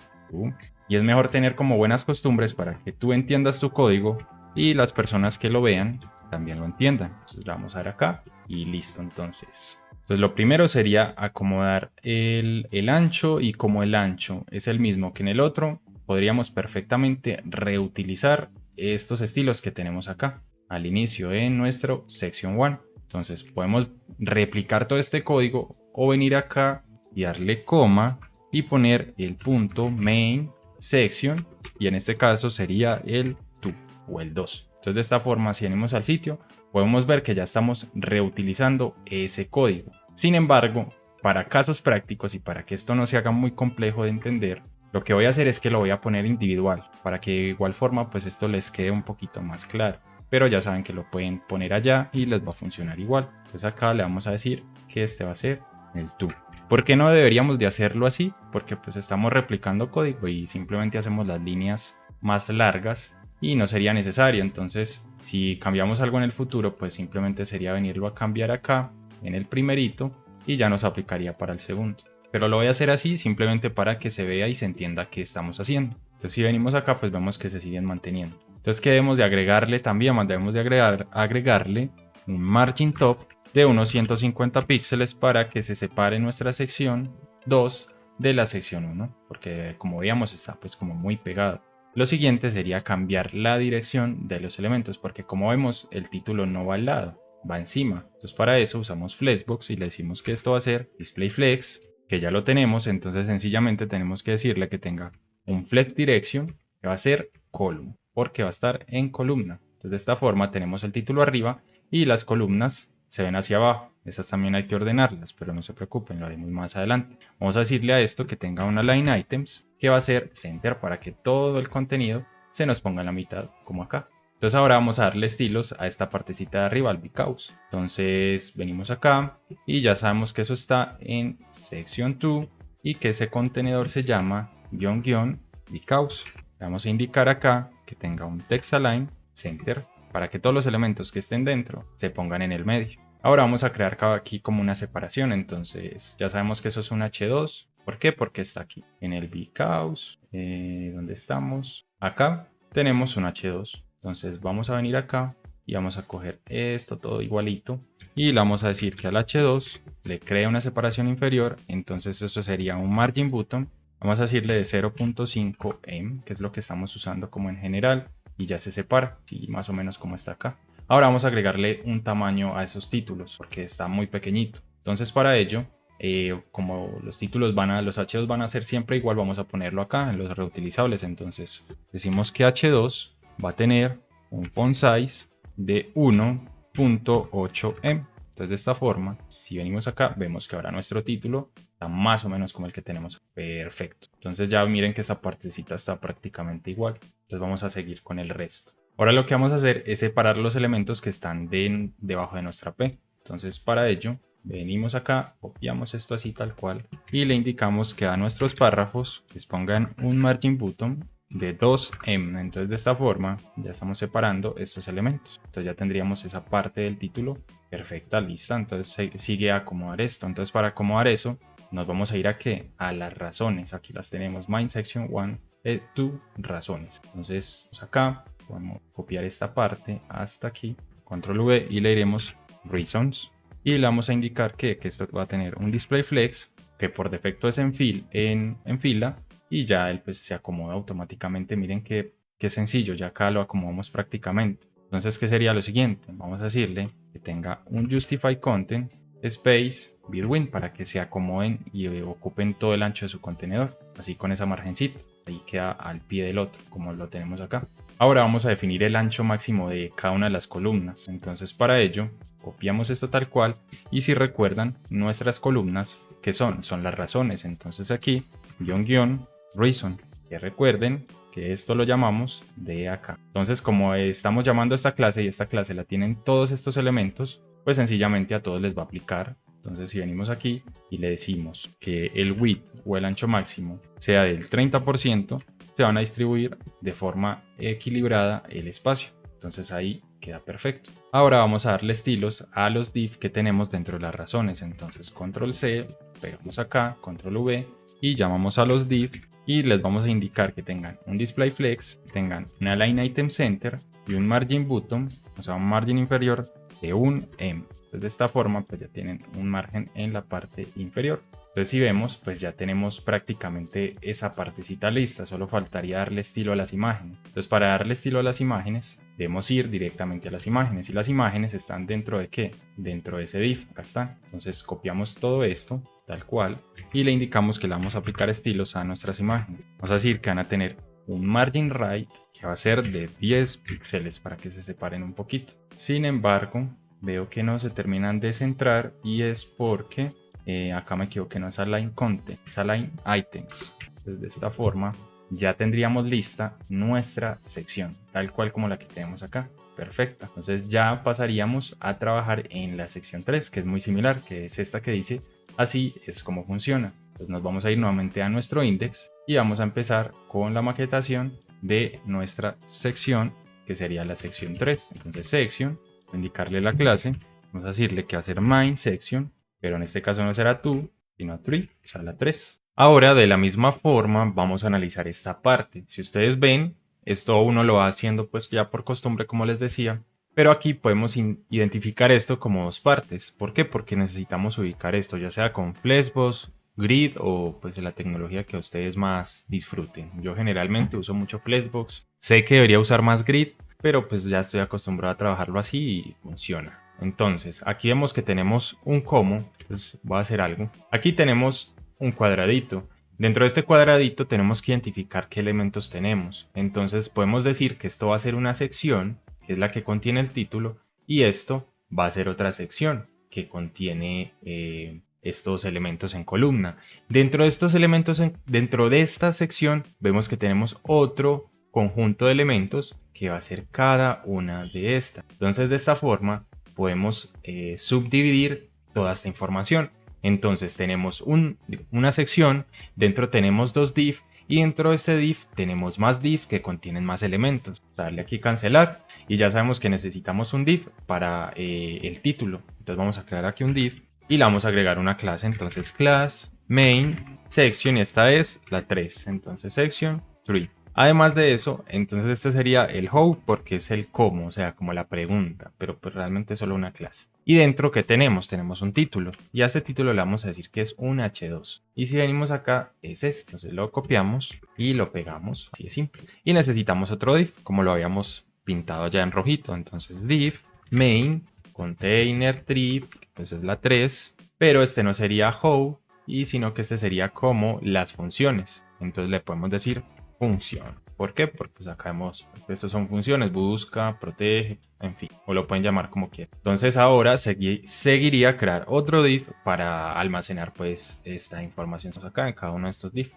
y es mejor tener como buenas costumbres para que tú entiendas tu código y las personas que lo vean también lo entiendan. Entonces le vamos a dar acá y listo. Entonces lo primero sería acomodar el ancho, y como el ancho es el mismo que en el otro, podríamos perfectamente reutilizar estos estilos que tenemos acá al inicio en nuestro section 1. Entonces podemos replicar todo este código o venir acá y darle coma y poner el punto main section, y en este caso sería el 2 o el 2. Entonces de esta forma, si venimos al sitio, podemos ver que ya estamos reutilizando ese código. Sin embargo, para casos prácticos y para que esto no se haga muy complejo de entender, lo que voy a hacer es que lo voy a poner individual, para que de igual forma pues esto les quede un poquito más claro. Pero ya saben que lo pueden poner allá y les va a funcionar igual. Entonces acá le vamos a decir que este va a ser el to. ¿Por qué no deberíamos de hacerlo así? Porque pues estamos replicando código y simplemente hacemos las líneas más largas y no sería necesario. Entonces si cambiamos algo en el futuro, pues simplemente sería venirlo a cambiar acá en el primerito y ya nos aplicaría para el segundo. Pero lo voy a hacer así simplemente para que se vea y se entienda qué estamos haciendo. Entonces si venimos acá pues vemos que se siguen manteniendo. Entonces que debemos de agregarle también, debemos de agregarle un margin top de unos 150 píxeles para que se separe nuestra sección 2 de la sección 1, porque como veíamos está pues como muy pegado. Lo siguiente sería cambiar la dirección de los elementos, porque como vemos el título no va al lado, va encima. Entonces para eso usamos Flexbox y le decimos que esto va a ser display flex, que ya lo tenemos. Entonces sencillamente tenemos que decirle que tenga un flex direction que va a ser column, porque va a estar en columna. Entonces de esta forma tenemos el título arriba y las columnas se ven hacia abajo. Esas también hay que ordenarlas, pero no se preocupen, lo haremos más adelante. Vamos a decirle a esto que tenga una line items que va a ser center para que todo el contenido se nos ponga en la mitad, como acá. Entonces ahora vamos a darle estilos a esta partecita de arriba, al because. Entonces venimos acá y ya sabemos que eso está en section 2 y que ese contenedor se llama because. Vamos a indicar acá que tenga un text align center para que todos los elementos que estén dentro se pongan en el medio. Ahora vamos a crear aquí como una separación. Entonces ya sabemos que eso es un H2. ¿Por qué? Porque está aquí en el because. ¿Dónde estamos? Acá tenemos un H2. Entonces vamos a venir acá y vamos a coger esto todo igualito y le vamos a decir que al H2 le crea una separación inferior. Entonces eso sería un margin button. Vamos a decirle de 0.5 em, que es lo que estamos usando como en general, y ya se separa, y más o menos como está acá. Ahora vamos a agregarle un tamaño a esos títulos porque está muy pequeñito. Entonces para ello, como los títulos los H2 van a ser siempre igual, vamos a ponerlo acá en los reutilizables. Entonces decimos que H2 va a tener un font size de 1.8 em. Entonces de esta forma, si venimos acá, vemos que ahora nuestro título está más o menos como el que tenemos. Perfecto. Entonces ya miren que esta partecita está prácticamente igual. Entonces vamos a seguir con el resto. Ahora lo que vamos a hacer es separar los elementos que están debajo de nuestra P. Entonces para ello venimos acá, copiamos esto así tal cual y le indicamos que a nuestros párrafos les pongan un margin button de 2M. Entonces de esta forma ya estamos separando estos elementos. Entonces ya tendríamos esa parte del título perfecta, lista. Entonces sigue a acomodar esto. Entonces para acomodar eso nos vamos a ir a ¿qué? A las razones. Aquí las tenemos, main section 1, 2 razones. Entonces acá podemos copiar esta parte hasta aquí, control V, y le iremos reasons. Y le vamos a indicar que esto va a tener un display flex que por defecto es en fila, y ya él pues se acomoda automáticamente. Miren qué sencillo, ya acá lo acomodamos prácticamente. Entonces, ¿qué sería lo siguiente? Vamos a decirle que tenga un justify content space between para que se acomoden y ocupen todo el ancho de su contenedor, así con esa margencita. Ahí queda al pie del otro, como lo tenemos acá. Ahora vamos a definir el ancho máximo de cada una de las columnas. Entonces para ello copiamos esto tal cual, y si recuerdan nuestras columnas, ¿qué son? Son las razones. Entonces aquí reason, que recuerden que esto lo llamamos de acá. Entonces como estamos llamando a esta clase y esta clase la tienen todos estos elementos, pues sencillamente a todos les va a aplicar. Entonces si venimos aquí y le decimos que el width o el ancho máximo sea del 30%, se van a distribuir de forma equilibrada el espacio. Entonces ahí queda perfecto. Ahora vamos a darle estilos a los div que tenemos dentro de las razones. Entonces control C, pegamos acá, control V y llamamos a los div y les vamos a indicar que tengan un display flex, tengan un align item center y un margin button, o sea un margen inferior de un M. Entonces de esta forma pues ya tienen un margen en la parte inferior. Entonces si vemos pues ya tenemos prácticamente esa partecita lista, solo faltaría darle estilo a las imágenes. Entonces para darle estilo a las imágenes debemos ir directamente a las imágenes, y las imágenes están dentro de ¿qué? Dentro de ese div, acá están. Entonces copiamos todo esto tal cual y le indicamos que le vamos a aplicar estilos a nuestras imágenes. Vamos a decir que van a tener un margin right que va a ser de 10 píxeles para que se separen un poquito. Sin embargo, veo que no se terminan de centrar y es porque acá me equivoqué, no es align content, es align items. Entonces de esta forma ya tendríamos lista nuestra sección, tal cual como la que tenemos acá. Perfecta. Entonces ya pasaríamos a trabajar en la sección 3, que es muy similar, que es esta que dice así es como funciona. Entonces nos vamos a ir nuevamente a nuestro index y vamos a empezar con la maquetación de nuestra sección, que sería la sección 3. Entonces section, indicarle la clase, vamos a decirle que va a ser main section, pero en este caso no será 2, sino 3, o sea la 3. Ahora de la misma forma vamos a analizar esta parte. Si ustedes ven, esto uno lo va haciendo pues ya por costumbre, como les decía, pero aquí podemos identificar esto como dos partes. ¿Por qué? Porque necesitamos ubicar esto ya sea con Flexbox, Grid o pues la tecnología que ustedes más disfruten. Yo generalmente uso mucho Flexbox. Sé que debería usar más Grid, pero pues ya estoy acostumbrado a trabajarlo así y funciona. Entonces aquí vemos que tenemos un como, entonces voy a hacer algo. Aquí tenemos un cuadradito. Dentro de este cuadradito tenemos que identificar qué elementos tenemos. Entonces podemos decir que esto va a ser una sección, que es la que contiene el título, y esto va a ser otra sección que contiene estos elementos en columna. Dentro de estos elementos, dentro de esta sección, vemos que tenemos otro conjunto de elementos que va a ser cada una de estas. Entonces de esta forma podemos subdividir toda esta información. Entonces tenemos una sección, dentro tenemos dos div y dentro de este div tenemos más div que contienen más elementos. Darle aquí cancelar y ya sabemos que necesitamos un div para el título. Entonces vamos a crear aquí un div y le vamos a agregar una clase. Entonces class main section, y esta es la 3. Entonces section 3. Además de eso, entonces este sería el how porque es el cómo, o sea, como la pregunta, pero pues realmente es solo una clase. Y dentro, ¿qué tenemos? Tenemos un título, y a este título le vamos a decir que es un h2. Y si venimos acá, es este. Entonces lo copiamos y lo pegamos, así de simple. Y necesitamos otro div, como lo habíamos pintado ya en rojito. Entonces div main container tree, pues es la 3, pero este no sería how, y sino que este sería como las funciones. Entonces le podemos decir función. ¿Por qué? Porque pues acá vemos, estas son funciones, busca, protege, en fin, o lo pueden llamar como quieran. Entonces ahora seguiría crear otro div para almacenar pues esta información. Entonces acá en cada uno de estos div,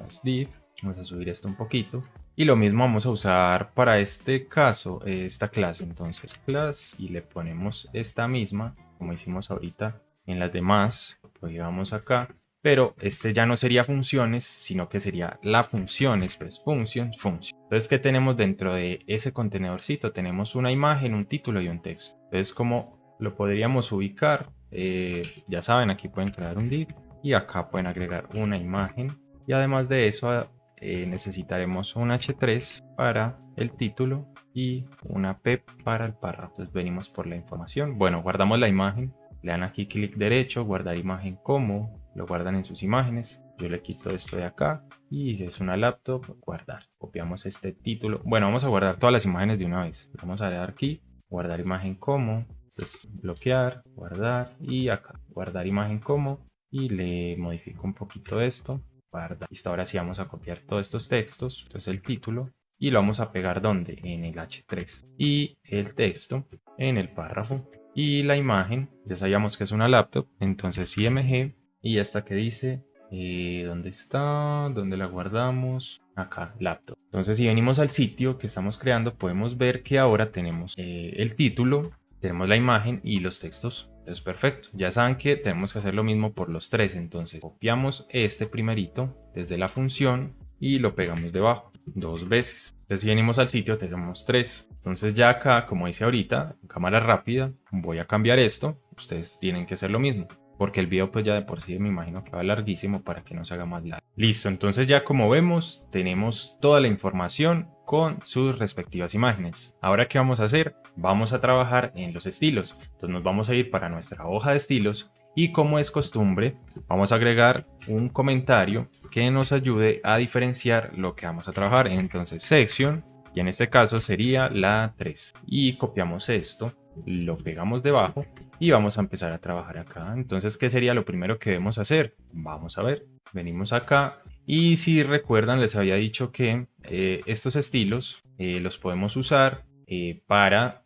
vamos a subir esto un poquito. Y lo mismo vamos a usar para este caso, esta clase. Entonces class, y le ponemos esta misma, como hicimos ahorita En las demás, lo pegamos acá. Pero este ya no sería funciones, sino que sería la función, express functions, function. Entonces, ¿qué tenemos dentro de ese contenedorcito? Tenemos una imagen, un título y un texto. Entonces, ¿cómo lo podríamos ubicar? Ya saben, aquí pueden crear un div y acá pueden agregar una imagen. Y además de eso, necesitaremos un h3 para el título y una p para el párrafo. Entonces, venimos por la información. Bueno, guardamos la imagen. Le dan aquí clic derecho, guardar imagen como, lo guardan en sus imágenes. Yo le quito esto de acá y si es una laptop, guardar. Copiamos este título. Bueno, vamos a guardar todas las imágenes de una vez. Vamos a dar aquí, guardar imagen como, esto es bloquear, guardar y acá, guardar imagen como y le modifico un poquito esto, guardar. Listo, ahora sí vamos a copiar todos estos textos, entonces el título y lo vamos a pegar ¿dónde? En el H3 y el texto en el párrafo. Y la imagen, ya sabíamos que es una laptop, entonces IMG. Y esta que dice, ¿dónde está? ¿Dónde la guardamos? Acá, laptop. Entonces si venimos al sitio que estamos creando, podemos ver que ahora tenemos el título, tenemos la imagen y los textos. Entonces perfecto, ya saben que tenemos que hacer lo mismo por los tres. Entonces copiamos este primerito desde la función y lo pegamos debajo 2 veces. Entonces si venimos al sitio tenemos 3. Entonces ya acá, como dice ahorita, en cámara rápida, voy a cambiar esto. Ustedes tienen que hacer lo mismo, porque el video pues ya de por sí me imagino que va larguísimo para que no se haga más largo. Listo, entonces ya como vemos, tenemos toda la información con sus respectivas imágenes. Ahora, ¿qué vamos a hacer? Vamos a trabajar en los estilos. Entonces nos vamos a ir para nuestra hoja de estilos y, como es costumbre, vamos a agregar un comentario que nos ayude a diferenciar lo que vamos a trabajar. Entonces, section, y en este caso sería la 3. Y copiamos esto, lo pegamos debajo y vamos a empezar a trabajar acá. Entonces, ¿qué sería lo primero que debemos hacer? Vamos a ver, venimos acá y si recuerdan les había dicho que estos estilos los podemos usar para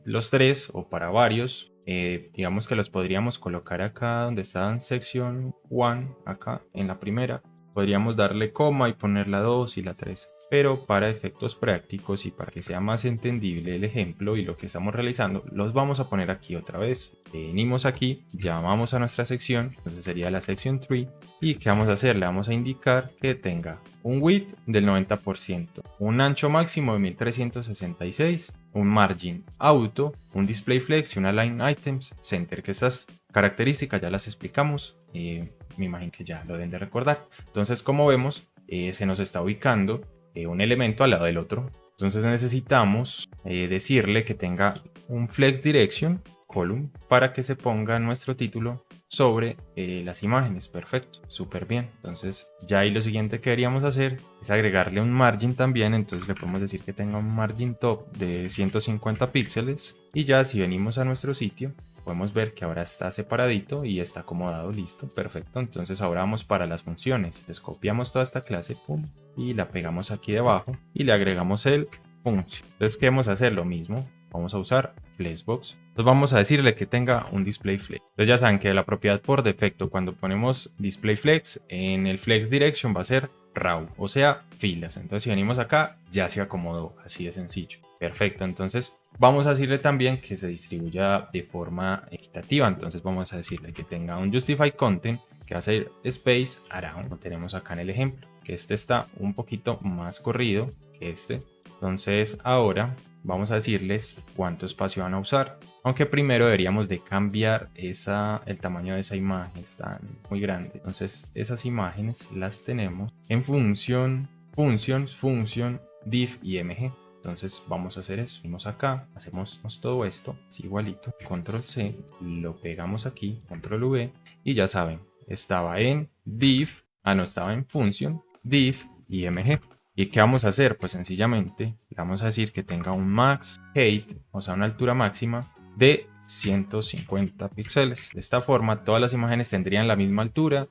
los tres o para varios. Digamos que los podríamos colocar acá donde están sección 1, acá en la primera. Podríamos darle coma y poner la 2 y la 3. Pero para efectos prácticos y para que sea más entendible el ejemplo y lo que estamos realizando, los vamos a poner aquí otra vez. Venimos aquí, llamamos a nuestra sección, entonces sería la sección 3. ¿Y qué vamos a hacer? Le vamos a indicar que tenga un width del 90%, un ancho máximo de 1366, un margin auto, un display flex y una line items center, que estas características ya las explicamos. Me imagino que ya lo deben de recordar. Entonces, como vemos, se nos está ubicando un elemento al lado del otro. Entonces necesitamos decirle que tenga un flex direction column para que se ponga nuestro título sobre las imágenes. Perfecto, súper bien. Entonces ya ahí lo siguiente que deberíamos hacer es agregarle un margin también. Entonces le podemos decir que tenga un margin top de 150 píxeles. Y ya si venimos a nuestro sitio, podemos ver que ahora está separadito y está acomodado, listo, perfecto. Entonces ahora vamos para las funciones. Entonces copiamos toda esta clase, pum, y la pegamos aquí debajo y le agregamos el function. Entonces, ¿qué vamos a hacer? Lo mismo, vamos a usar flexbox. Entonces vamos a decirle que tenga un display flex. Entonces ya saben que la propiedad por defecto cuando ponemos display flex, en el flex direction va a ser raw, o sea, filas. Entonces si venimos acá, ya se acomodó, así de sencillo. Perfecto, entonces vamos a decirle también que se distribuya de forma equitativa. Entonces vamos a decirle que tenga un justify content, que va a ser space around. Lo tenemos acá en el ejemplo, que este está un poquito más corrido que este. Entonces ahora vamos a decirles cuánto espacio van a usar, aunque primero deberíamos de cambiar el tamaño de esa imagen, está muy grande. Entonces esas imágenes las tenemos en función, functions, function, div y mg. Entonces vamos a hacer eso, venimos acá, hacemos todo esto, es igualito, control C, lo pegamos aquí, control V, y ya saben, estaba en div, no estaba en function, div y mg. ¿Y qué vamos a hacer? Pues sencillamente le vamos a decir que tenga un max height, o sea, una altura máxima de 150 píxeles. De esta forma, todas las imágenes tendrían la misma altura,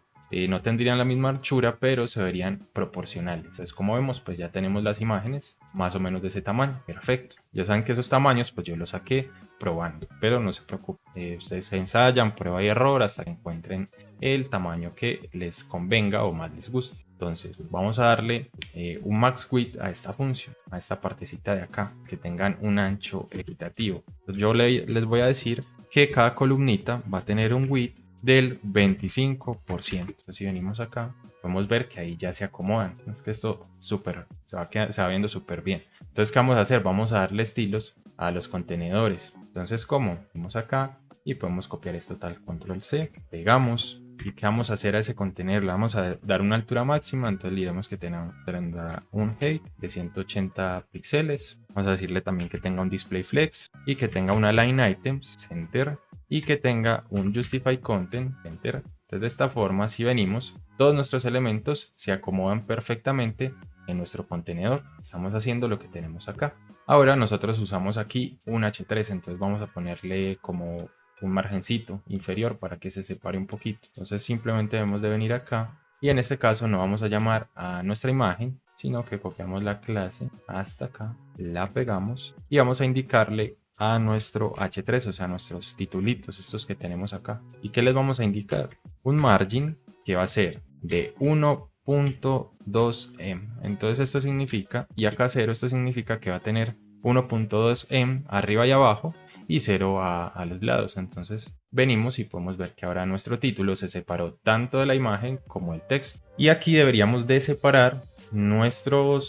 no tendrían la misma anchura, pero se verían proporcionales. Entonces, como vemos, pues ya tenemos las imágenes más o menos de ese tamaño. Perfecto. Ya saben que esos tamaños, pues yo los saqué probando, pero no se preocupen. Ustedes se ensayan, prueba y error hasta que encuentren el tamaño que les convenga o más les guste. Entonces, vamos a darle un max width a esta función, a esta partecita de acá, que tengan un ancho equitativo. Entonces, yo les voy a decir que cada columnita va a tener un width del 25%. Entonces, si venimos acá, podemos ver que ahí ya se acomodan. Es que esto se va viendo súper bien. Entonces, ¿qué vamos a hacer? Vamos a darle estilos a los contenedores. Entonces, ¿cómo? Venimos acá y podemos copiar esto tal, control C, pegamos. ¿Y qué vamos a hacer a ese contenedor? Le vamos a dar una altura máxima, entonces le diremos que tendrá un height de 180 píxeles. Vamos a decirle también que tenga un display flex y que tenga una line items, center, y que tenga un justify content, enter. Entonces de esta forma, si venimos, todos nuestros elementos se acomodan perfectamente en nuestro contenedor. Estamos haciendo lo que tenemos acá. Ahora nosotros usamos aquí un H3, entonces vamos a ponerle como un margencito inferior para que se separe un poquito. Entonces simplemente debemos de venir acá y en este caso no vamos a llamar a nuestra imagen, sino que copiamos la clase hasta acá, la pegamos y vamos a indicarle a nuestro H3, o sea, nuestros titulitos, estos que tenemos acá. ¿Y qué les vamos a indicar? Un margin que va a ser de 1.2em. Entonces esto significa, y acá 0, esto significa que va a tener 1.2em arriba y abajo y 0 a los lados. Entonces venimos y podemos ver que ahora nuestro título se separó tanto de la imagen como el texto. Y aquí deberíamos de separar nuestro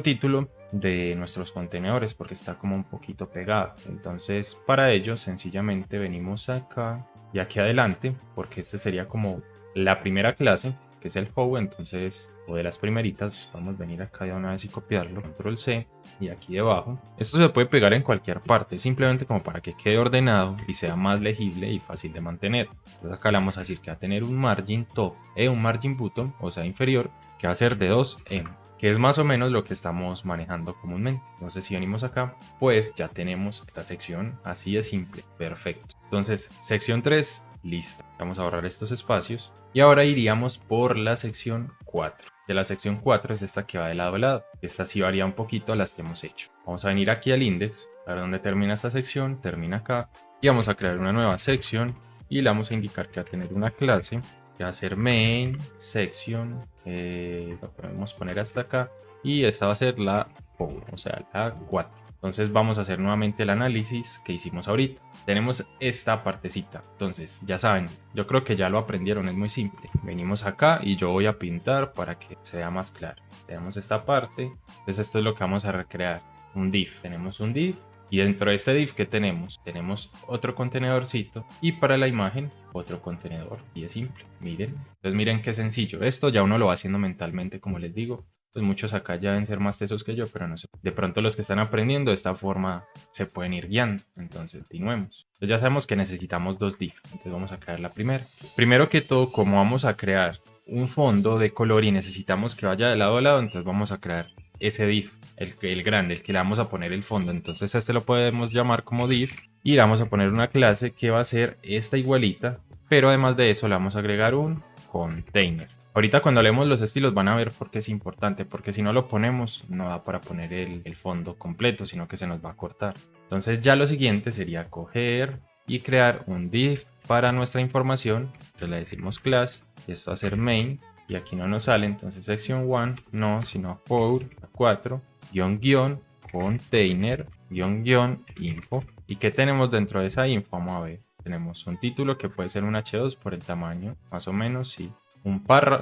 título de nuestros contenedores porque está como un poquito pegado. Entonces para ello sencillamente venimos acá y aquí adelante, porque este sería como la primera clase, que es el how. Entonces, o de las primeritas, vamos a venir acá de una vez y copiarlo, control C, y aquí debajo. Esto se puede pegar en cualquier parte, simplemente como para que quede ordenado y sea más legible y fácil de mantener. Entonces acá le vamos a decir que va a tener un margin top y un margin bottom, o sea inferior, que va a ser de 2em, que es más o menos lo que estamos manejando comúnmente. Entonces si venimos acá, pues ya tenemos esta sección así de simple. Perfecto. Entonces, sección 3, lista. Vamos a ahorrar estos espacios. Y ahora iríamos por la sección 4. De la sección 4 es esta que va de lado a lado. Esta sí varía un poquito a las que hemos hecho. Vamos a venir aquí al index, a ver dónde termina esta sección, termina acá. Y vamos a crear una nueva sección y le vamos a indicar que va a tener una clase que va a ser main section. Lo podemos poner hasta acá. Y esta va a ser la 4, o sea, la 4. Entonces vamos a hacer nuevamente el análisis que hicimos ahorita. Tenemos esta partecita. Entonces ya saben, yo creo que ya lo aprendieron, es muy simple. Venimos acá y yo voy a pintar para que sea más claro. Tenemos esta parte. Entonces esto es lo que vamos a recrear. Un div. Tenemos un div. Y dentro de este div, ¿qué tenemos? Tenemos otro contenedorcito y para la imagen otro contenedor. Y es simple, miren. Entonces miren qué sencillo. Esto ya uno lo va haciendo mentalmente, como les digo. Pues muchos acá ya deben ser más tesos que yo, pero no sé. De pronto los que están aprendiendo de esta forma se pueden ir guiando. Entonces continuemos. Entonces ya sabemos que necesitamos dos div. Entonces vamos a crear la primera. Primero que todo, como vamos a crear un fondo de color y necesitamos que vaya de lado a lado, entonces vamos a crear ese div, el grande, el que le vamos a poner el fondo. Entonces este lo podemos llamar como div y le vamos a poner una clase que va a ser esta igualita, pero además de eso le vamos a agregar un container. Ahorita cuando leemos los estilos van a ver por qué es importante, porque si no lo ponemos no da para poner el fondo completo, sino que se nos va a cortar. Entonces ya lo siguiente sería coger y crear un div para nuestra información. Entonces le decimos class y esto va a ser main. Y aquí no nos sale, entonces sección 1 no, sino 4 guión container info. ¿Y qué tenemos dentro de esa info? Vamos a ver. Tenemos un título que puede ser un H2 por el tamaño, más o menos, sí.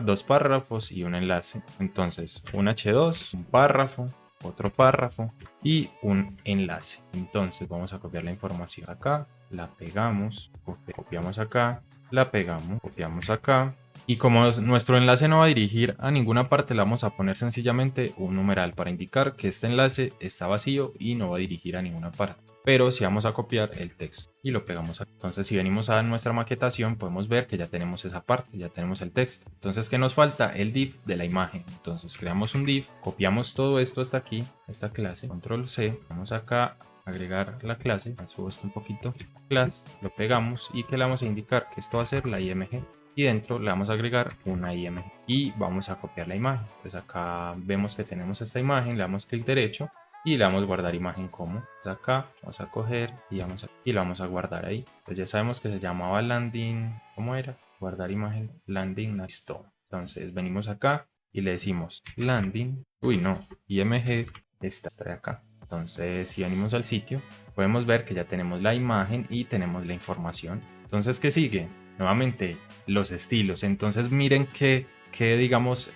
Dos párrafos y un enlace. Entonces, un H2, un párrafo, otro párrafo y un enlace. Entonces, vamos a copiar la información acá, la pegamos, copiamos acá, la pegamos, copiamos acá. Y como nuestro enlace no va a dirigir a ninguna parte, le vamos a poner sencillamente un numeral para indicar que este enlace está vacío y no va a dirigir a ninguna parte. Pero si vamos a copiar el texto y lo pegamos aquí. Entonces si venimos a nuestra maquetación podemos ver que ya tenemos esa parte, ya tenemos el texto. Entonces ¿qué nos falta? El div de la imagen. Entonces creamos un div, copiamos todo esto hasta aquí, esta clase, control C, vamos acá, agregar la clase, subo esto un poquito, class, lo pegamos y que le vamos a indicar que esto va a ser la img. y dentro le vamos a agregar una imagen y vamos a copiar la imagen. Entonces acá vemos que tenemos esta imagen, le damos clic derecho y le damos guardar imagen como. Entonces acá vamos a coger y lo vamos a guardar ahí. Entonces ya sabemos que se llamaba landing, ¿cómo era? Guardar imagen, landing, listo. Entonces venimos acá y le decimos landing, img, esta de acá. Entonces si venimos al sitio, podemos ver que ya tenemos la imagen y tenemos la información. Entonces, ¿qué sigue? Nuevamente, los estilos. Entonces miren que digamos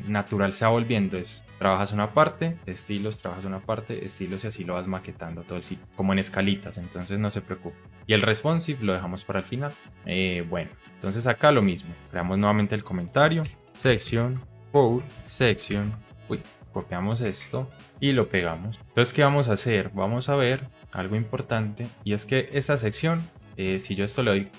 natural se va volviendo es trabajas una parte, estilos, trabajas una parte, estilos y así lo vas maquetando todo el sitio, como en escalitas, entonces no se preocupe. Y el responsive lo dejamos para el final. Bueno, entonces acá lo mismo, creamos nuevamente el comentario, sección, code, sección, copiamos esto y lo pegamos. Entonces, ¿qué vamos a hacer? Vamos a ver algo importante y es que esta sección, si yo esto le doy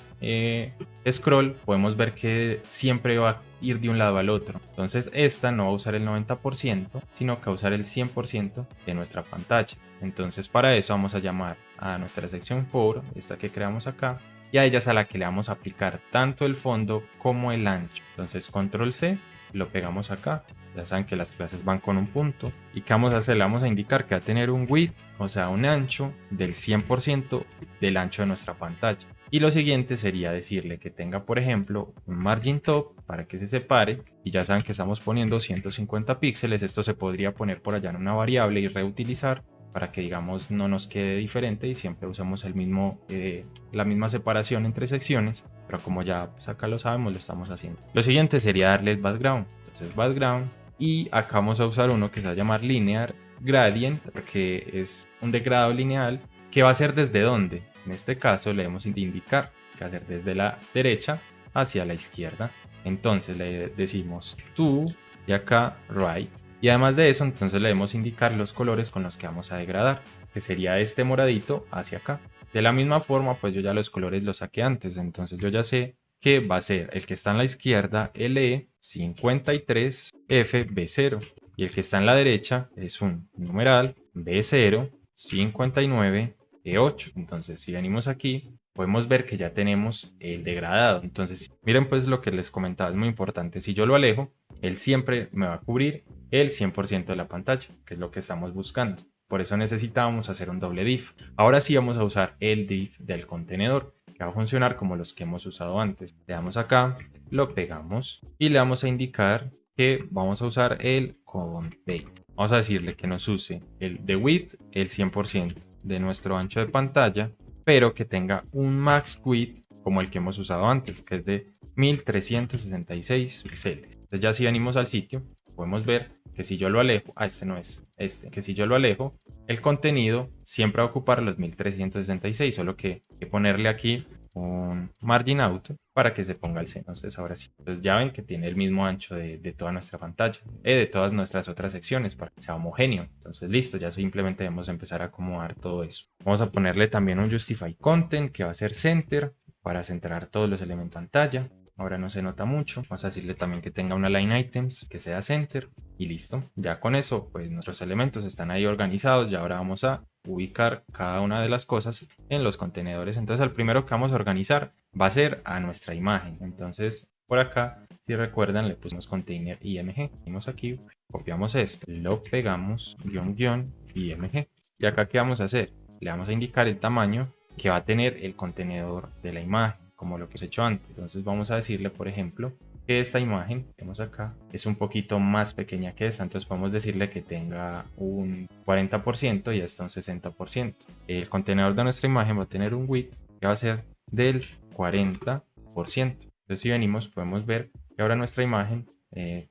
scroll, podemos ver que siempre va a ir de un lado al otro. Entonces esta no va a usar el 90%, sino que va a usar el 100% de nuestra pantalla. Entonces para eso vamos a llamar a nuestra sección for, esta que creamos acá, y a ella es a la que le vamos a aplicar tanto el fondo como el ancho. Entonces control C, lo pegamos acá. Ya saben que las clases van con un punto. ¿Y qué vamos a hacer? Le vamos a indicar que va a tener un width, o sea, un ancho del 100% del ancho de nuestra pantalla. Y lo siguiente sería decirle que tenga, por ejemplo, un margin top para que se separe. Y ya saben que estamos poniendo 150 píxeles. Esto se podría poner por allá en una variable y reutilizar para que, digamos, no nos quede diferente y siempre usamos la misma separación entre secciones. Pero como ya pues acá lo sabemos, lo estamos haciendo. Lo siguiente sería darle el background. Entonces background. Y acá vamos a usar uno que se va a llamar linear gradient, porque es un degradado lineal que va a ser desde dónde. En este caso le debemos indicar que va a ser desde la derecha hacia la izquierda. Entonces le decimos to y acá right. Y además de eso, entonces le debemos indicar los colores con los que vamos a degradar, que sería este moradito hacia acá. De la misma forma, pues yo ya los colores los saqué antes, entonces yo ya sé que va a ser el que está en la izquierda LE53FB0 y el que está en la derecha es un numeral B0 59E8. Entonces si venimos aquí podemos ver que ya tenemos el degradado. Entonces miren pues lo que les comentaba, es muy importante. Si yo lo alejo, él siempre me va a cubrir el 100% de la pantalla, que es lo que estamos buscando. Por eso necesitábamos hacer un doble div. Ahora sí vamos a usar el div del contenedor, que va a funcionar como los que hemos usado antes. Le damos acá, lo pegamos y le vamos a indicar que vamos a usar el contain. Vamos a decirle que nos use el de width, el 100% de nuestro ancho de pantalla, pero que tenga un max width como el que hemos usado antes, que es de 1366 píxeles. Entonces ya si venimos al sitio, podemos ver que si yo lo alejo, este no es, que si yo lo alejo, el contenido siempre va a ocupar los 1366, solo que hay que ponerle aquí un margin out para que se ponga el seno. Entonces ahora sí, entonces ya ven que tiene el mismo ancho de toda nuestra pantalla, de todas nuestras otras secciones para que sea homogéneo. Entonces listo, ya simplemente debemos empezar a acomodar todo eso. Vamos a ponerle también un justify content que va a ser center para centrar todos los elementos en pantalla. Ahora no se nota mucho. Vamos a decirle también que tenga una line items que sea center y listo. Ya con eso pues nuestros elementos están ahí organizados. Y ahora vamos a ubicar cada una de las cosas en los contenedores. Entonces el primero que vamos a organizar va a ser a nuestra imagen. Entonces por acá, si recuerdan, le pusimos container img. Venimos aquí, copiamos esto, lo pegamos, img. Y acá ¿qué vamos a hacer? Le vamos a indicar el tamaño que va a tener el contenedor de la imagen, como lo que hemos hecho antes. Entonces vamos a decirle, por ejemplo, que esta imagen que vemos acá es un poquito más pequeña que esta. Entonces podemos decirle que tenga un 40% y esta un 60%. El contenedor de nuestra imagen va a tener un width que va a ser del 40%. Entonces si venimos podemos ver que ahora nuestra imagen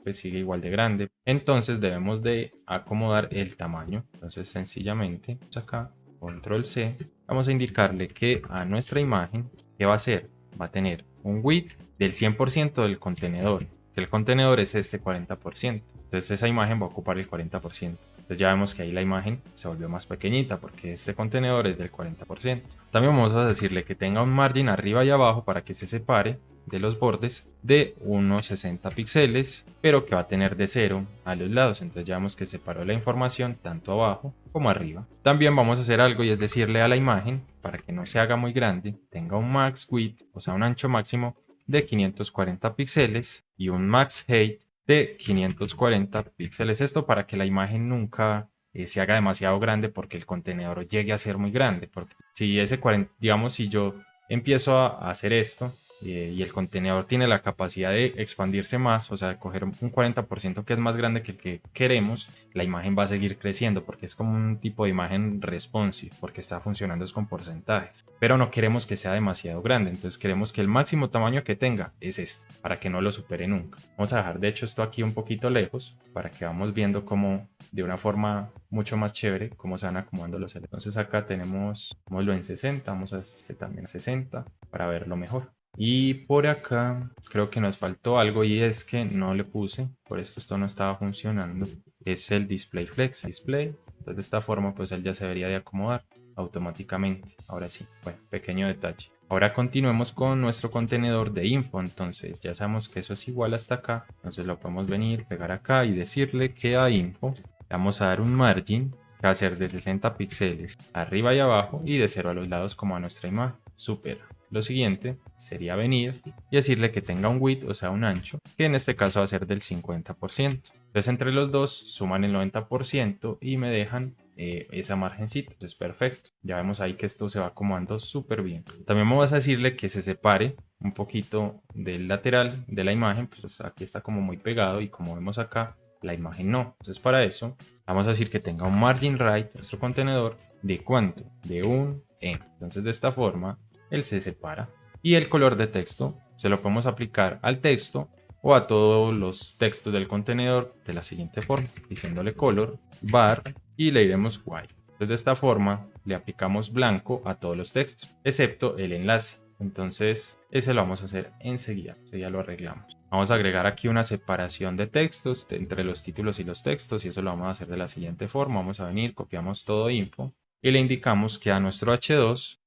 pues sigue igual de grande. Entonces debemos de acomodar el tamaño. Entonces sencillamente acá control C, vamos a indicarle que a nuestra imagen, ¿qué va a hacer? Va a tener un width del 100% del contenedor, que el contenedor es este 40%. Entonces esa imagen va a ocupar el 40%. Entonces ya vemos que ahí la imagen se volvió más pequeñita porque este contenedor es del 40%. También vamos a decirle que tenga un margin arriba y abajo para que se separe de los bordes de unos 60 píxeles, pero que va a tener de 0 a los lados. Entonces ya vemos que separó la información tanto abajo como arriba. También vamos a hacer algo y es decirle a la imagen, para que no se haga muy grande, tenga un max width, o sea un ancho máximo de 540 píxeles y un max height de 540 píxeles. Esto para que la imagen nunca se haga demasiado grande porque el contenedor llegue a ser muy grande. Porque si ese 40, digamos, si yo empiezo a hacer esto y el contenedor tiene la capacidad de expandirse más, o sea, de coger un 40% que es más grande que el que queremos, la imagen va a seguir creciendo porque es como un tipo de imagen responsive, porque está funcionando es con porcentajes. Pero no queremos que sea demasiado grande, entonces queremos que el máximo tamaño que tenga es este, para que no lo supere nunca. Vamos a dejar de hecho esto aquí un poquito lejos, para que vamos viendo cómo de una forma mucho más chévere cómo se van acomodando los elementos. Entonces acá tenemos, lo en 60, vamos a este también a 60 para verlo mejor. Y por acá creo que nos faltó algo y es que no le puse, por esto no estaba funcionando, es el display flex, display. Entonces de esta forma pues él ya se debería de acomodar automáticamente. Ahora sí, bueno, pequeño detalle. Ahora continuemos con nuestro contenedor de info. Entonces ya sabemos que eso es igual hasta acá. Entonces lo podemos venir, pegar acá y decirle que a info le vamos a dar un margin que va a ser de 60 píxeles arriba y abajo y de 0 a los lados como a nuestra imagen. Super. Lo siguiente sería venir y decirle que tenga un width, o sea un ancho, que en este caso va a ser del 50%. Entonces entre los dos suman el 90% y me dejan esa margencita. Entonces perfecto. Ya vemos ahí que esto se va acomodando súper bien. También vamos a decirle que se separe un poquito del lateral de la imagen. Pues aquí está como muy pegado y como vemos acá, la imagen no. Entonces para eso vamos a decir que tenga un margin right, nuestro contenedor, ¿de cuánto? De 1 en. Entonces de esta forma él se separa. Y el color de texto se lo podemos aplicar al texto o a todos los textos del contenedor de la siguiente forma, diciéndole color, bar y le iremos white. Entonces de esta forma le aplicamos blanco a todos los textos, excepto el enlace. Entonces ese lo vamos a hacer enseguida, ya lo arreglamos. Vamos a agregar aquí una separación de textos entre los títulos y los textos y eso lo vamos a hacer de la siguiente forma. Vamos a venir, copiamos todo info y le indicamos que a nuestro H2,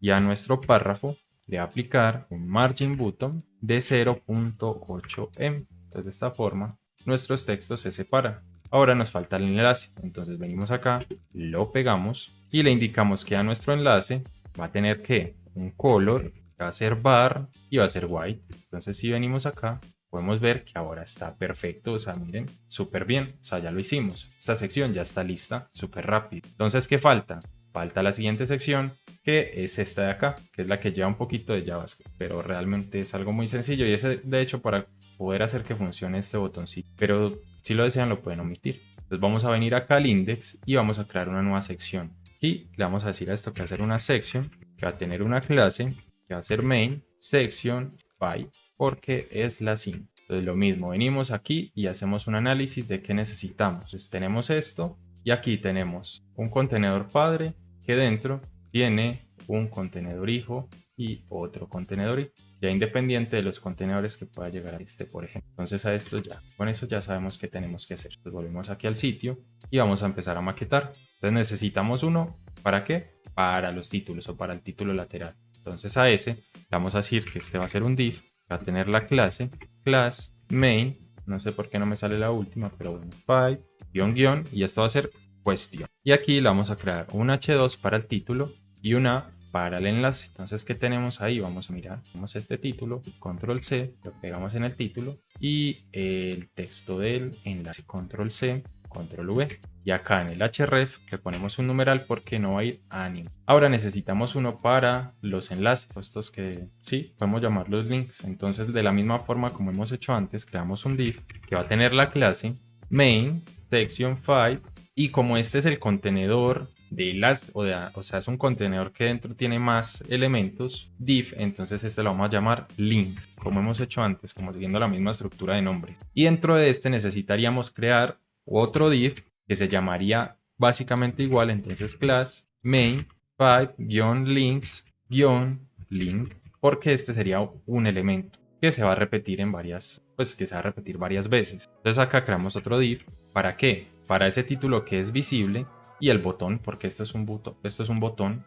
y a nuestro párrafo le va a aplicar un margin button de 0.8 em. Entonces de esta forma nuestros textos se separan. Ahora nos falta el enlace, entonces venimos acá, lo pegamos y le indicamos que a nuestro enlace va a tener que un color, va a ser bar y va a ser white. Entonces si venimos acá, podemos ver que ahora está perfecto, o sea, miren, súper bien, o sea, ya lo hicimos. Esta sección ya está lista, súper rápido. Entonces, ¿qué falta? Falta la siguiente sección, que es esta de acá, que es la que lleva un poquito de JavaScript, pero realmente es algo muy sencillo y es de hecho para poder hacer que funcione este botoncito. Pero si lo desean lo pueden omitir. Entonces vamos a venir acá al index y vamos a crear una nueva sección. Y le vamos a decir a esto que va a ser una section, que va a tener una clase, que va a ser main, section, by, porque es la sim. Entonces lo mismo, venimos aquí y hacemos un análisis de qué necesitamos. Entonces tenemos esto y aquí tenemos un contenedor padre que dentro tiene un contenedor hijo y otro contenedor hijo, ya independiente de los contenedores que pueda llegar a este, por ejemplo. Entonces a esto ya, con eso ya sabemos qué tenemos que hacer. Entonces volvemos aquí al sitio y vamos a empezar a maquetar. Entonces necesitamos uno, ¿para qué? Para los títulos o para el título lateral. Entonces a ese vamos a decir que este va a ser un div, va a tener la clase, class, main, no sé por qué no me sale la última, pero bueno, pipe, guión, y esto va a ser cuestión. Y aquí le vamos a crear un h2 para el título y una para el enlace. Entonces, ¿qué tenemos ahí? Vamos a mirar. Tenemos este título, control C, lo pegamos en el título y el texto del enlace, control C, control V. Y acá en el href le ponemos un numeral porque no va a ir a ningún. Ahora necesitamos uno para los enlaces, estos que sí, podemos llamarlos links. Entonces, de la misma forma como hemos hecho antes, creamos un div que va a tener la clase main, section 5, y como este es el contenedor de las, o sea, es un contenedor que dentro tiene más elementos, div, entonces este lo vamos a llamar link, como hemos hecho antes, como siguiendo la misma estructura de nombre. Y dentro de este necesitaríamos crear otro div que se llamaría básicamente igual, entonces class main pipe-links-link, porque este sería un elemento que se va a repetir en varias, pues que se va a repetir varias veces. Entonces acá creamos otro div, ¿para qué? Para ese título que es visible y el botón, porque esto es un botón,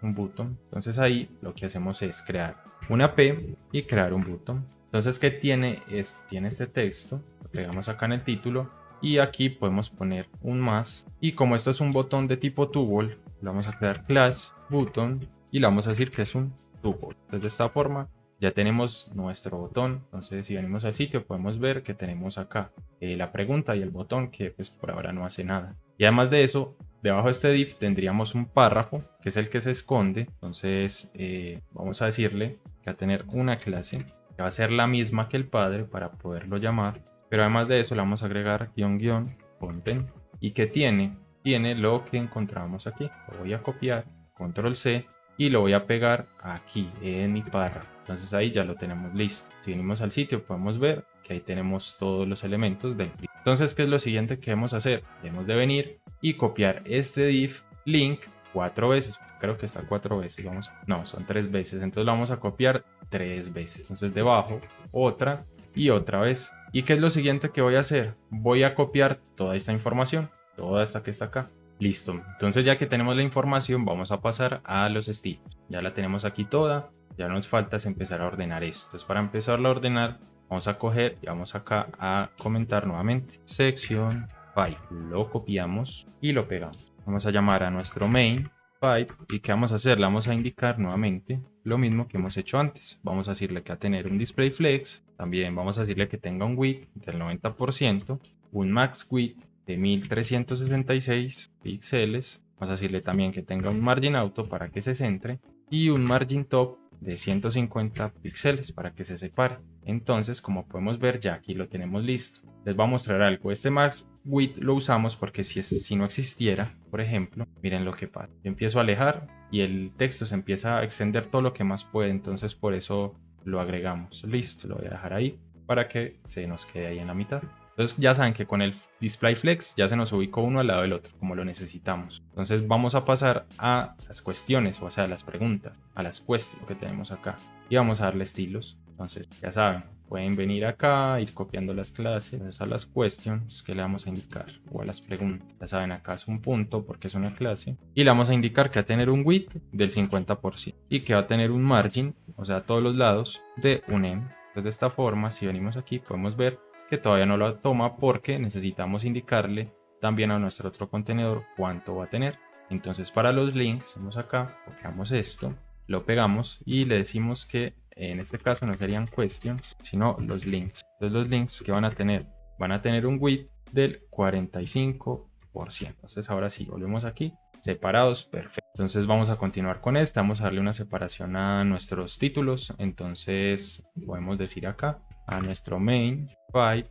un botón. Entonces ahí lo que hacemos es crear una P y crear un botón. Entonces, ¿qué tiene esto? Tiene este texto, lo pegamos acá en el título y aquí podemos poner un más. Y como esto es un botón de tipo toggle, le vamos a crear class button y le vamos a decir que es un toggle. Entonces de esta forma ya tenemos nuestro botón. Entonces si venimos al sitio podemos ver que tenemos acá la pregunta y el botón que pues por ahora no hace nada. Y además de eso, debajo de este div tendríamos un párrafo que es el que se esconde. Entonces vamos a decirle que va a tener una clase que va a ser la misma que el padre para poderlo llamar. Pero además de eso le vamos a agregar guión content. ¿Y que tiene lo que encontramos aquí? Lo voy a copiar, control C, y lo voy a pegar aquí en mi párrafo. Entonces ahí ya lo tenemos listo. Si venimos al sitio podemos ver que ahí tenemos todos los elementos del div. Entonces, ¿qué es lo siguiente que debemos hacer? Debemos de venir y copiar este div link 4 veces. Creo que está 4 veces. No, son 3 veces. Entonces lo vamos a copiar 3 veces. Entonces debajo, otra y otra vez. ¿Y qué es lo siguiente que voy a hacer? Voy a copiar toda esta información, toda esta que está acá. Listo. Entonces ya que tenemos la información, vamos a pasar a los estilos. Ya la tenemos aquí toda. Ya nos falta es empezar a ordenar esto. Entonces para empezar a ordenar, vamos a coger y vamos acá a comentar nuevamente. Sección pipe. Lo copiamos y lo pegamos. Vamos a llamar a nuestro main pipe. ¿Y qué vamos a hacer? Le vamos a indicar nuevamente lo mismo que hemos hecho antes. Vamos a decirle que va a tener un display flex. También vamos a decirle que tenga un width del 90%, un max width de 1366 píxeles. Vamos a decirle también que tenga un margin auto para que se centre y un margin top de 150 píxeles para que se separe. Entonces, como podemos ver, ya aquí lo tenemos listo. Les voy a mostrar algo. Este max width lo usamos porque si no existiera, por ejemplo, miren lo que pasa. Yo empiezo a alejar y el texto se empieza a extender todo lo que más puede. Entonces, por eso lo agregamos. Listo, lo voy a dejar ahí para que se nos quede ahí en la mitad. Entonces ya saben que con el display flex ya se nos ubicó uno al lado del otro como lo necesitamos. Entonces vamos a pasar a las cuestiones, o sea, a las preguntas, a las cuestiones que tenemos acá. Y vamos a darle estilos. Entonces ya saben, pueden venir acá, ir copiando las clases. Entonces a las questions que le vamos a indicar o a las preguntas. Ya saben, acá es un punto porque es una clase. Y le vamos a indicar que va a tener un width del 50% y que va a tener un margin, o sea, a todos los lados, de un m. Entonces de esta forma, si venimos aquí, podemos ver que todavía no lo toma porque necesitamos indicarle también a nuestro otro contenedor cuánto va a tener. Entonces para los links, vamos acá, copiamos esto, lo pegamos y le decimos que en este caso no serían questions, sino los links. Entonces los links que van a tener un width del 45%. Entonces ahora sí, volvemos aquí, separados, perfecto. Entonces vamos a continuar con esta, vamos a darle una separación a nuestros títulos. Entonces podemos decir acá a nuestro main pipe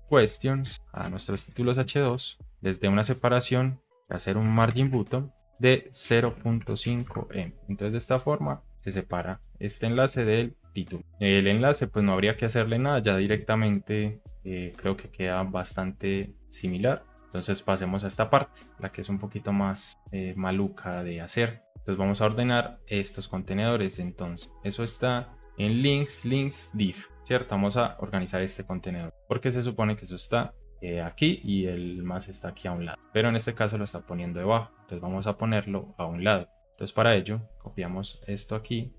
questions, a nuestros títulos H2 desde una separación, hacer un margin button de 0.5 m. Entonces de esta forma se separa este enlace del título. El enlace pues no habría que hacerle nada, ya directamente creo que queda bastante similar. Entonces pasemos a esta parte, la que es un poquito más maluca de hacer. Entonces vamos a ordenar estos contenedores. Entonces eso está en links div, ¿cierto? Vamos a organizar este contenedor porque se supone que eso está aquí y el más está aquí a un lado, pero en este caso lo está poniendo debajo. Entonces vamos a ponerlo a un lado. Entonces para ello copiamos esto aquí,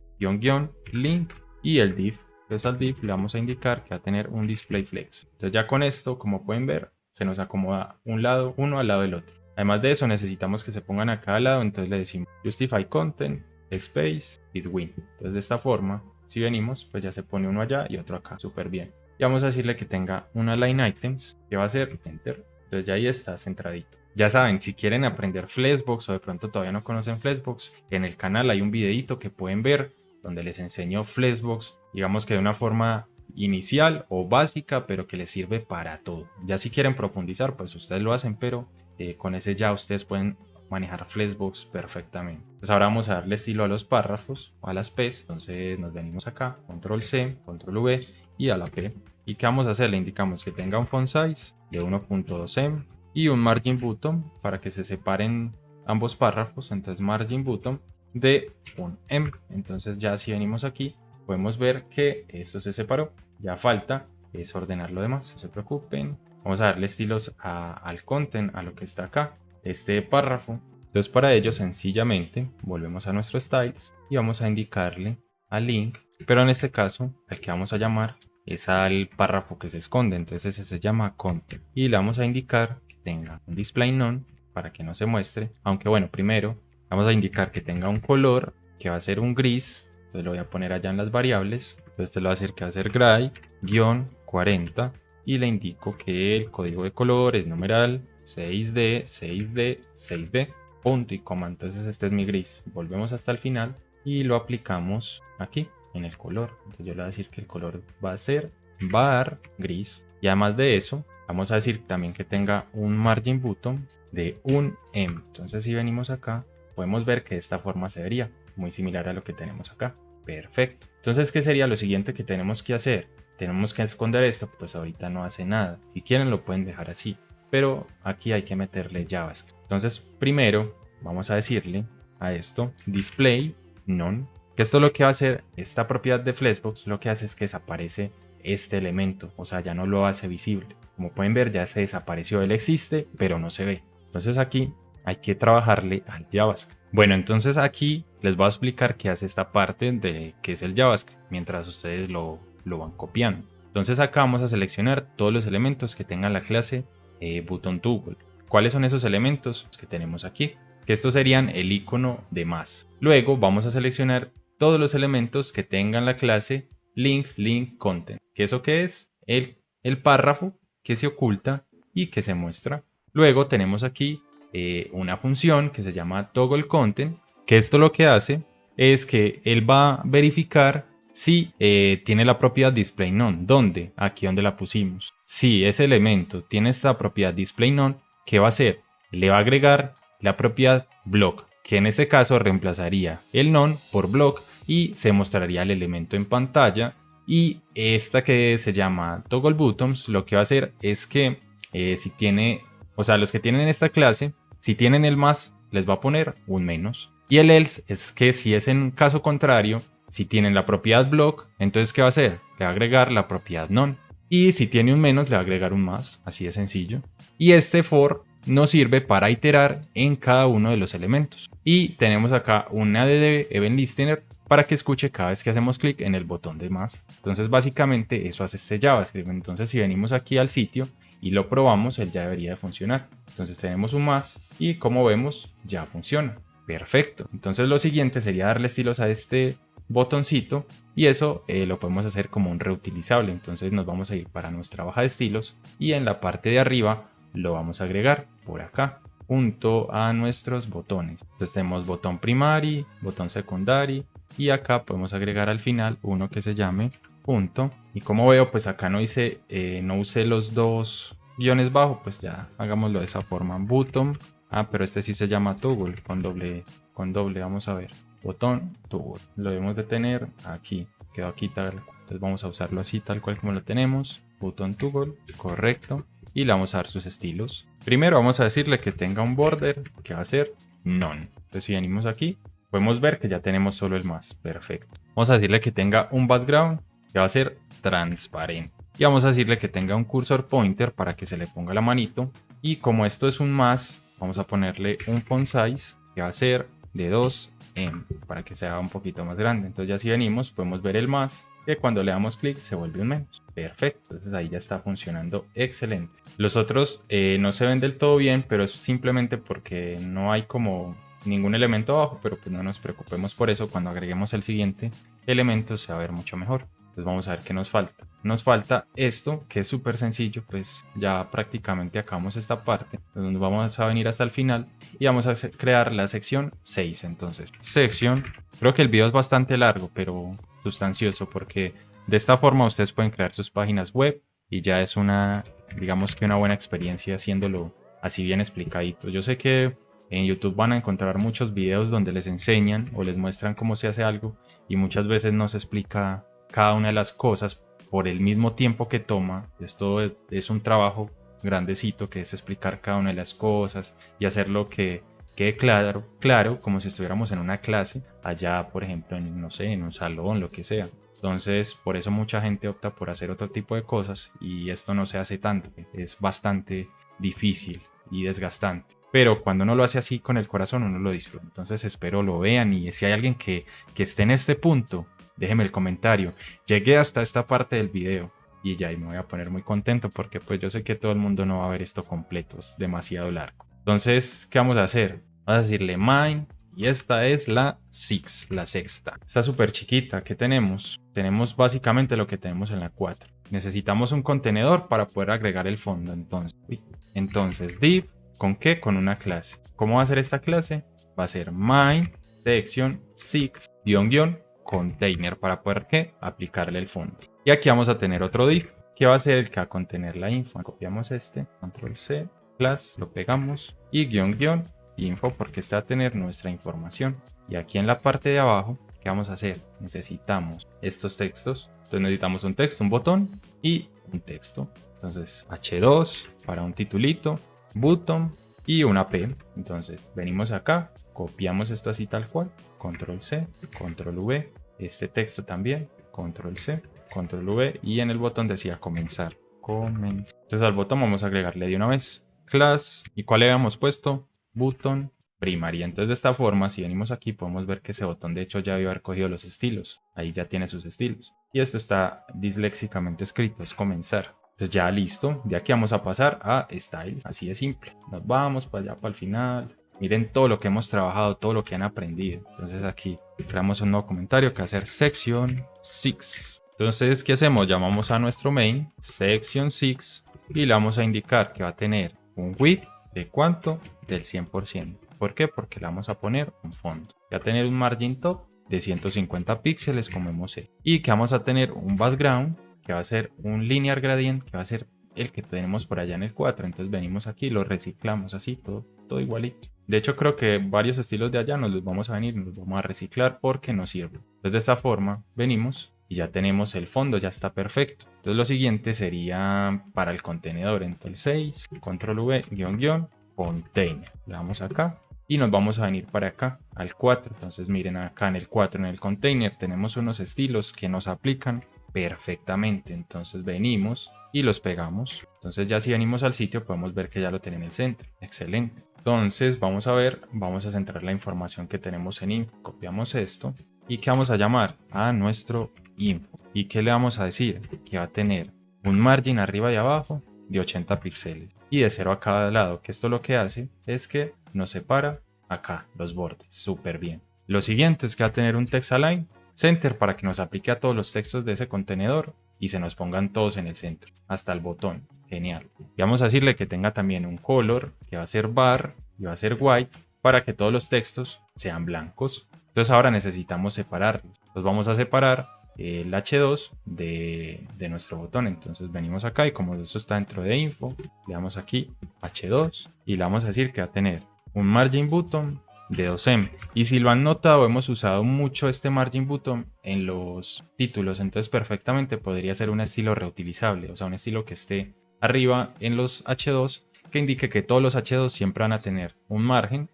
link y el div. Entonces al div le vamos a indicar que va a tener un display flex. Entonces ya con esto, como pueden ver, se nos acomoda uno al lado del otro. Además de eso necesitamos que se pongan a cada lado, entonces le decimos justify content space between. Entonces de esta forma, si venimos, pues ya se pone uno allá y otro acá, súper bien. Y vamos a decirle que tenga una line items, que va a ser enter. Entonces ya ahí está centradito. Ya saben, si quieren aprender Flexbox o de pronto todavía no conocen Flexbox, en el canal hay un videito que pueden ver donde les enseño Flexbox, digamos que de una forma inicial o básica, pero que les sirve para todo. Ya si quieren profundizar, pues ustedes lo hacen, pero con ese ya ustedes pueden manejar Flexbox perfectamente. Entonces ahora vamos a darle estilo a los párrafos o a las P's. Entonces nos venimos acá, control C, control V y a la P. ¿Y qué vamos a hacer? Le indicamos que tenga un font size de 1.2 m y un margin button para que se separen ambos párrafos. Entonces margin button de un m. Entonces ya si venimos aquí podemos ver que esto se separó. Ya falta es ordenar lo demás, no se preocupen. Vamos a darle estilos al content, a lo que está acá, este párrafo. Entonces para ello sencillamente volvemos a nuestro styles y vamos a indicarle al link, pero en este caso el que vamos a llamar es al párrafo que se esconde, entonces ese se llama content y le vamos a indicar que tenga un display none para que no se muestre, aunque bueno, primero vamos a indicar que tenga un color que va a ser un gris Entonces lo voy a poner allá en las variables. Entonces este lo va a decir que va a ser gray-40 y le indico que el código de color es numeral 6D, 6D, 6D, punto y coma. Entonces este es mi gris. Volvemos hasta el final y lo aplicamos aquí en el color. Entonces yo le voy a decir que el color va a ser bar gris. Y además de eso, vamos a decir también que tenga un margin button de 1 em. Entonces si venimos acá, podemos ver que de esta forma se vería muy similar a lo que tenemos acá. Perfecto. Entonces, ¿qué sería lo siguiente que tenemos que hacer? Tenemos que esconder esto, pues ahorita no hace nada. Si quieren lo pueden dejar así, pero aquí hay que meterle JavaScript. Entonces, primero vamos a decirle a esto display none, que esto lo que va a hacer, esta propiedad de Flexbox, lo que hace es que desaparece este elemento, o sea, ya no lo hace visible. Como pueden ver, ya se desapareció, él existe, pero no se ve. Entonces aquí hay que trabajarle al JavaScript. Bueno, entonces aquí les voy a explicar qué hace esta parte de qué es el JavaScript, mientras ustedes lo van copiando. Entonces acá vamos a seleccionar todos los elementos que tengan la clase button toggle. ¿Cuáles son esos elementos que tenemos aquí? Que estos serían el icono de más. Luego vamos a seleccionar todos los elementos que tengan la clase links link content. ¿Qué eso qué es? El párrafo que se oculta y que se muestra. Luego tenemos aquí una función que se llama toggle content, que esto lo que hace es que él va a verificar si tiene la propiedad display none. ¿Dónde? Aquí donde la pusimos. Si ese elemento tiene esta propiedad display none, ¿qué va a hacer? Le va a agregar la propiedad block, que en este caso reemplazaría el none por block y se mostraría el elemento en pantalla. Y esta que se llama toggle buttons, lo que va a hacer es que si tiene, o sea, los que tienen esta clase, si tienen el más, les va a poner un menos. Y el else es que si es en caso contrario, si tienen la propiedad block, entonces ¿qué va a hacer? Le va a agregar la propiedad none. Y si tiene un menos, le va a agregar un más, así de sencillo. Y este for nos sirve para iterar en cada uno de los elementos. Y tenemos acá un add event listener para que escuche cada vez que hacemos clic en el botón de más. Entonces básicamente eso hace este JavaScript. Entonces si venimos aquí al sitio y lo probamos, él ya debería de funcionar. Entonces tenemos un más y como vemos ya funciona. Perfecto. Entonces lo siguiente sería darle estilos a este botoncito y eso lo podemos hacer como un reutilizable. Entonces nos vamos a ir para nuestra hoja de estilos y en la parte de arriba lo vamos a agregar por acá junto a nuestros botones. Entonces tenemos botón primary, botón secondary y acá podemos agregar al final uno que se llame punto. Y como veo, pues acá no hice, no usé los dos guiones bajo, pues ya hagámoslo de esa forma. Button, pero este sí se llama toggle con doble, vamos a ver. Botón toggle, lo debemos de tener aquí, quedó aquí tal cual. Entonces vamos a usarlo así tal cual como lo tenemos. Button toggle, correcto. Y le vamos a dar sus estilos. Primero vamos a decirle que tenga un border que va a ser none. Entonces si venimos aquí, podemos ver que ya tenemos solo el más. Perfecto. Vamos a decirle que tenga un background que va a ser transparente. Y vamos a decirle que tenga un cursor pointer para que se le ponga la manito. Y como esto es un más, vamos a ponerle un font size que va a ser de 2 em para que sea un poquito más grande. Entonces ya si venimos podemos ver el más, que cuando le damos clic se vuelve un menos. Perfecto, entonces ahí ya está funcionando excelente. Los otros no se ven del todo bien, pero es simplemente porque no hay como ningún elemento abajo, pero pues no nos preocupemos por eso. Cuando agreguemos el siguiente elemento se va a ver mucho mejor. Entonces vamos a ver qué nos falta. Nos falta esto, que es súper sencillo, pues ya prácticamente acabamos esta parte. Entonces vamos a venir hasta el final y vamos a crear la sección 6. Entonces, sección, creo que el video es bastante largo, pero sustancioso, porque de esta forma ustedes pueden crear sus páginas web y ya es una, digamos que una buena experiencia haciéndolo así bien explicadito. Yo sé que en YouTube van a encontrar muchos videos donde les enseñan o les muestran cómo se hace algo y muchas veces no se explica cada una de las cosas por el mismo tiempo que toma. Esto es un trabajo grandecito que es explicar cada una de las cosas y hacerlo que quede claro, como si estuviéramos en una clase allá, por ejemplo, en, no sé, en un salón, lo que sea. Entonces, por eso mucha gente opta por hacer otro tipo de cosas y esto no se hace tanto, es bastante difícil y desgastante. Pero cuando uno lo hace así con el corazón, uno lo disfruta. Entonces espero lo vean y si hay alguien que esté en este punto, déjeme el comentario. Llegué hasta esta parte del video y ya y me voy a poner muy contento porque pues yo sé que todo el mundo no va a ver esto completo, es demasiado largo. Entonces, ¿qué vamos a hacer? Vamos a decirle main Y esta es la six, la sexta. Está súper chiquita. ¿Qué tenemos? Tenemos básicamente lo que tenemos en la 4. Necesitamos un contenedor para poder agregar el fondo. Entonces div, ¿con qué? Con una clase. ¿Cómo va a ser esta clase? Va a ser main section 6 container para poder ¿qué? Aplicarle el fondo. Y aquí vamos a tener otro div que va a ser el que va a contener la info. Copiamos este, control C, class, lo pegamos y info porque este va a tener nuestra información. Y aquí en la parte de abajo, ¿qué vamos a hacer? Necesitamos estos textos. Entonces necesitamos un texto, un botón y un texto. Entonces h2 para un titulito, button y una p. Entonces venimos acá, copiamos esto así tal cual, control C, control V, este texto también, control C, control V y en el botón decía comenzar. Entonces al botón vamos a agregarle de una vez class. ¿Y cuál le habíamos puesto? Button primaria. Entonces de esta forma, si venimos aquí, podemos ver que ese botón de hecho ya debe haber cogido los estilos. Ahí ya tiene sus estilos. Y esto está disléxicamente escrito, es comenzar. Entonces ya listo. De aquí vamos a pasar a styles. Así de simple. Nos vamos para allá, para el final. Miren todo lo que hemos trabajado, todo lo que han aprendido. Entonces aquí creamos un nuevo comentario que va a ser section 6. Entonces, ¿qué hacemos? Llamamos a nuestro main, section 6, y le vamos a indicar que va a tener un width de ¿cuánto? Del 100%. ¿Por qué? Porque le vamos a poner un fondo. Va a tener un margin top de 150 píxeles como hemos hecho. Y que vamos a tener un background que va a ser un linear gradient que va a ser el que tenemos por allá en el 4. Entonces venimos aquí, lo reciclamos así, todo igualito. De hecho creo que varios estilos de allá nos los vamos a venir, nos los vamos a reciclar porque nos sirve. Entonces de esta forma venimos y ya tenemos el fondo, ya está perfecto. Entonces lo siguiente sería para el contenedor. Entonces 6, control V, container. Le damos acá y nos vamos a venir para acá al 4. Entonces miren acá en el 4, en el container, tenemos unos estilos que nos aplican perfectamente. Entonces venimos y los pegamos. Entonces ya si venimos al sitio podemos ver que ya lo tiene en el centro. Excelente. Entonces vamos a ver, vamos a centrar la información que tenemos en info. Copiamos esto y que vamos a llamar a nuestro info. ¿Y qué le vamos a decir? Que va a tener un margin arriba y abajo de 80 píxeles y de 0 a cada lado, que esto lo que hace es que nos separa acá los bordes. Súper bien. Lo siguiente es que va a tener un text align center para que nos aplique a todos los textos de ese contenedor y se nos pongan todos en el centro, hasta el botón. Genial. Y vamos a decirle que tenga también un color que va a ser bar y va a ser white para que todos los textos sean blancos. Entonces ahora necesitamos separarlos. Los vamos a separar el H2 de nuestro botón. Entonces venimos acá y como esto está dentro de info, le damos aquí H2 y le vamos a decir que va a tener un margin button de 2em. Y si lo han notado, hemos usado mucho este margin button en los títulos. Entonces perfectamente podría ser un estilo reutilizable, o sea, un estilo que esté arriba en los H2 que indique que todos los H2 siempre van a tener un margen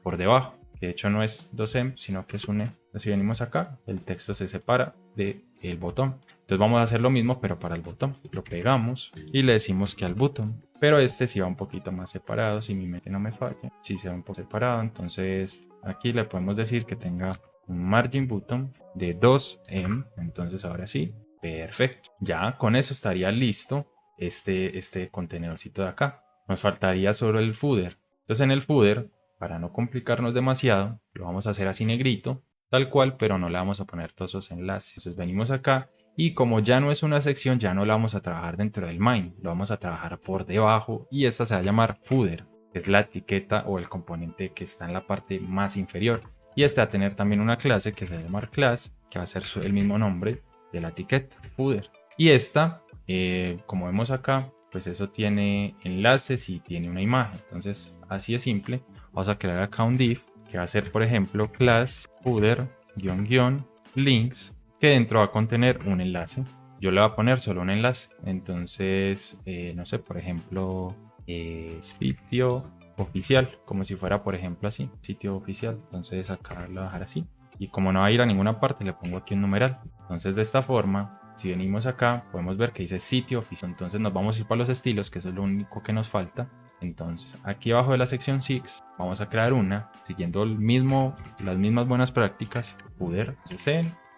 por debajo, que de hecho no es 2em, sino que es un e. Entonces, si venimos acá, el texto se separa del botón. Entonces vamos a hacer lo mismo, pero para el botón. Lo pegamos y le decimos que al botón. Pero este sí va un poquito más separado, si mi mente no me falla. Sí se va un poco separado, entonces aquí le podemos decir que tenga un margin button de 2em. Entonces ahora sí, perfecto. Ya con eso estaría listo este contenedorcito de acá. Nos faltaría solo el footer. Entonces en el footer, para no complicarnos demasiado, lo vamos a hacer así negrito, tal cual, pero no le vamos a poner todos esos enlaces. Entonces venimos acá y como ya no es una sección, ya no la vamos a trabajar dentro del main, lo vamos a trabajar por debajo y esta se va a llamar footer, que es la etiqueta o el componente que está en la parte más inferior. Y este va a tener también una clase que se va a llamar class, que va a ser el mismo nombre de la etiqueta, footer. Y esta, como vemos acá, pues eso tiene enlaces y tiene una imagen. Entonces así de simple, vamos a crear acá un div que va a ser, por ejemplo, class footer links, que dentro va a contener un enlace. Yo le voy a poner solo un enlace. Entonces, no sé, por ejemplo, sitio oficial, como si fuera, por ejemplo, así, sitio oficial. Entonces acá lo voy a dejar así. Y como no va a ir a ninguna parte, le pongo aquí un numeral. Entonces de esta forma, si venimos acá, podemos ver que dice sitio oficial. Entonces nos vamos a ir para los estilos, que eso es lo único que nos falta. Entonces aquí abajo de la sección 6 vamos a crear una, siguiendo las mismas buenas prácticas, footer,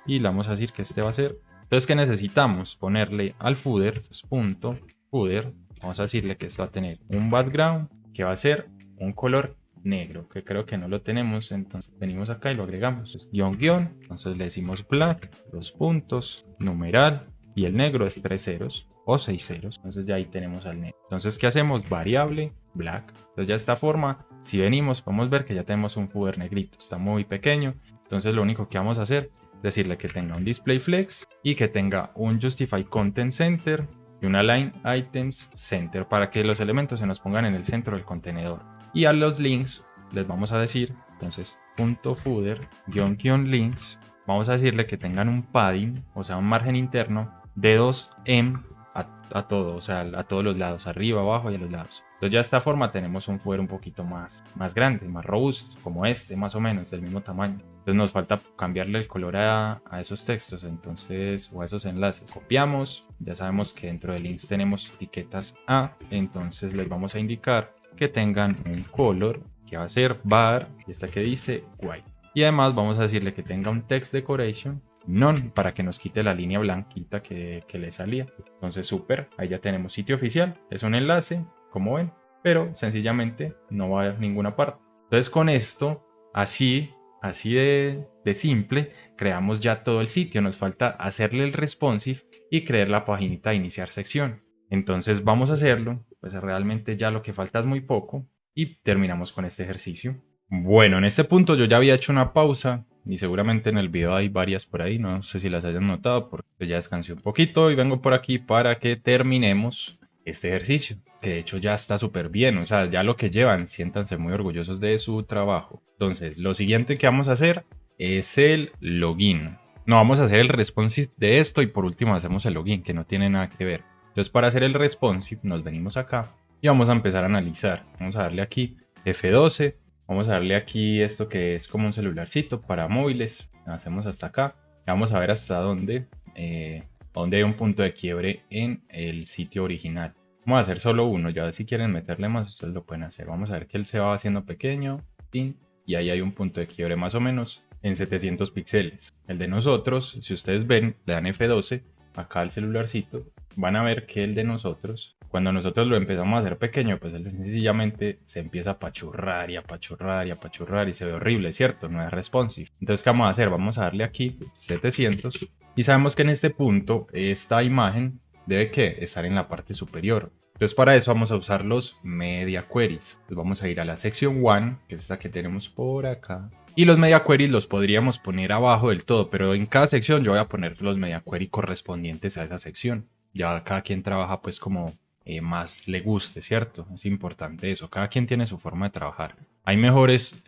y le vamos a decir que este va a ser. Entonces, ¿qué necesitamos? Ponerle al footer, pues, punto footer, vamos a decirle que esto va a tener un background, que va a ser un color negro, que creo que no lo tenemos, entonces venimos acá y lo agregamos. Es guión guión, entonces le decimos black, los puntos, numeral, y el negro es 3 ceros o 6 ceros, entonces ya ahí tenemos al negro. Entonces, ¿qué hacemos? Variable black. Entonces ya de esta forma, si venimos, podemos ver que ya tenemos un footer negrito, está muy pequeño, entonces lo único que vamos a hacer es decirle que tenga un display flex y que tenga un justify content center y una line items center para que los elementos se nos pongan en el centro del contenedor. Y a los links les vamos a decir, entonces, punto footer, guión links, vamos a decirle que tengan un padding, o sea, un margen interno de 2em a todo, o sea, a todos los lados, arriba, abajo y a los lados. Entonces ya de esta forma tenemos un footer un poquito más grande, más robusto, como este, más o menos, del mismo tamaño. Entonces nos falta cambiarle el color a esos textos, entonces, o a esos enlaces. Copiamos, ya sabemos que dentro de links tenemos etiquetas A, entonces les vamos a indicar que tengan un color, que va a ser var, y esta que dice white. Y además vamos a decirle que tenga un text decoration none para que nos quite la línea blanquita que le salía. Entonces súper, ahí ya tenemos sitio oficial, es un enlace, como ven, pero sencillamente no va a ninguna parte. Entonces con esto, así de simple, creamos ya todo el sitio. Nos falta hacerle el responsive y crear la paginita de iniciar sección. Entonces vamos a hacerlo, pues realmente ya lo que falta es muy poco y terminamos con este ejercicio. Bueno, en este punto yo ya había hecho una pausa y seguramente en el video hay varias por ahí, no sé si las hayan notado porque ya descansé un poquito y vengo por aquí para que terminemos este ejercicio, que de hecho ya está súper bien, o sea, ya lo que llevan, siéntanse muy orgullosos de su trabajo. Entonces, lo siguiente que vamos a hacer es el login. No, vamos a hacer el responsive de esto y por último hacemos el login, que no tiene nada que ver. Entonces, para hacer el responsive, nos venimos acá y vamos a empezar a analizar. Vamos a darle aquí F12. Vamos a darle aquí esto que es como un celularcito para móviles. Hacemos hasta acá. Vamos a ver hasta dónde hay un punto de quiebre en el sitio original. Vamos a hacer solo uno. Ya si quieren meterle más, ustedes lo pueden hacer. Vamos a ver que él se va haciendo pequeño. Y ahí hay un punto de quiebre más o menos en 700 píxeles. El de nosotros, si ustedes ven, le dan F12 acá al celularcito. Van a ver que el de nosotros, cuando nosotros lo empezamos a hacer pequeño, pues él sencillamente se empieza a apachurrar y apachurrar y apachurrar y se ve horrible, ¿cierto? No es responsive. Entonces, ¿qué vamos a hacer? Vamos a darle aquí 700 y sabemos que en este punto esta imagen debe que estar en la parte superior. Entonces, para eso vamos a usar los media queries. Entonces, vamos a ir a la sección 1, que es esta que tenemos por acá. Y los media queries los podríamos poner abajo del todo, pero en cada sección yo voy a poner los media queries correspondientes a esa sección. Ya cada quien trabaja pues como más le guste, ¿cierto? Es importante eso. Cada quien tiene su forma de trabajar. Hay mejores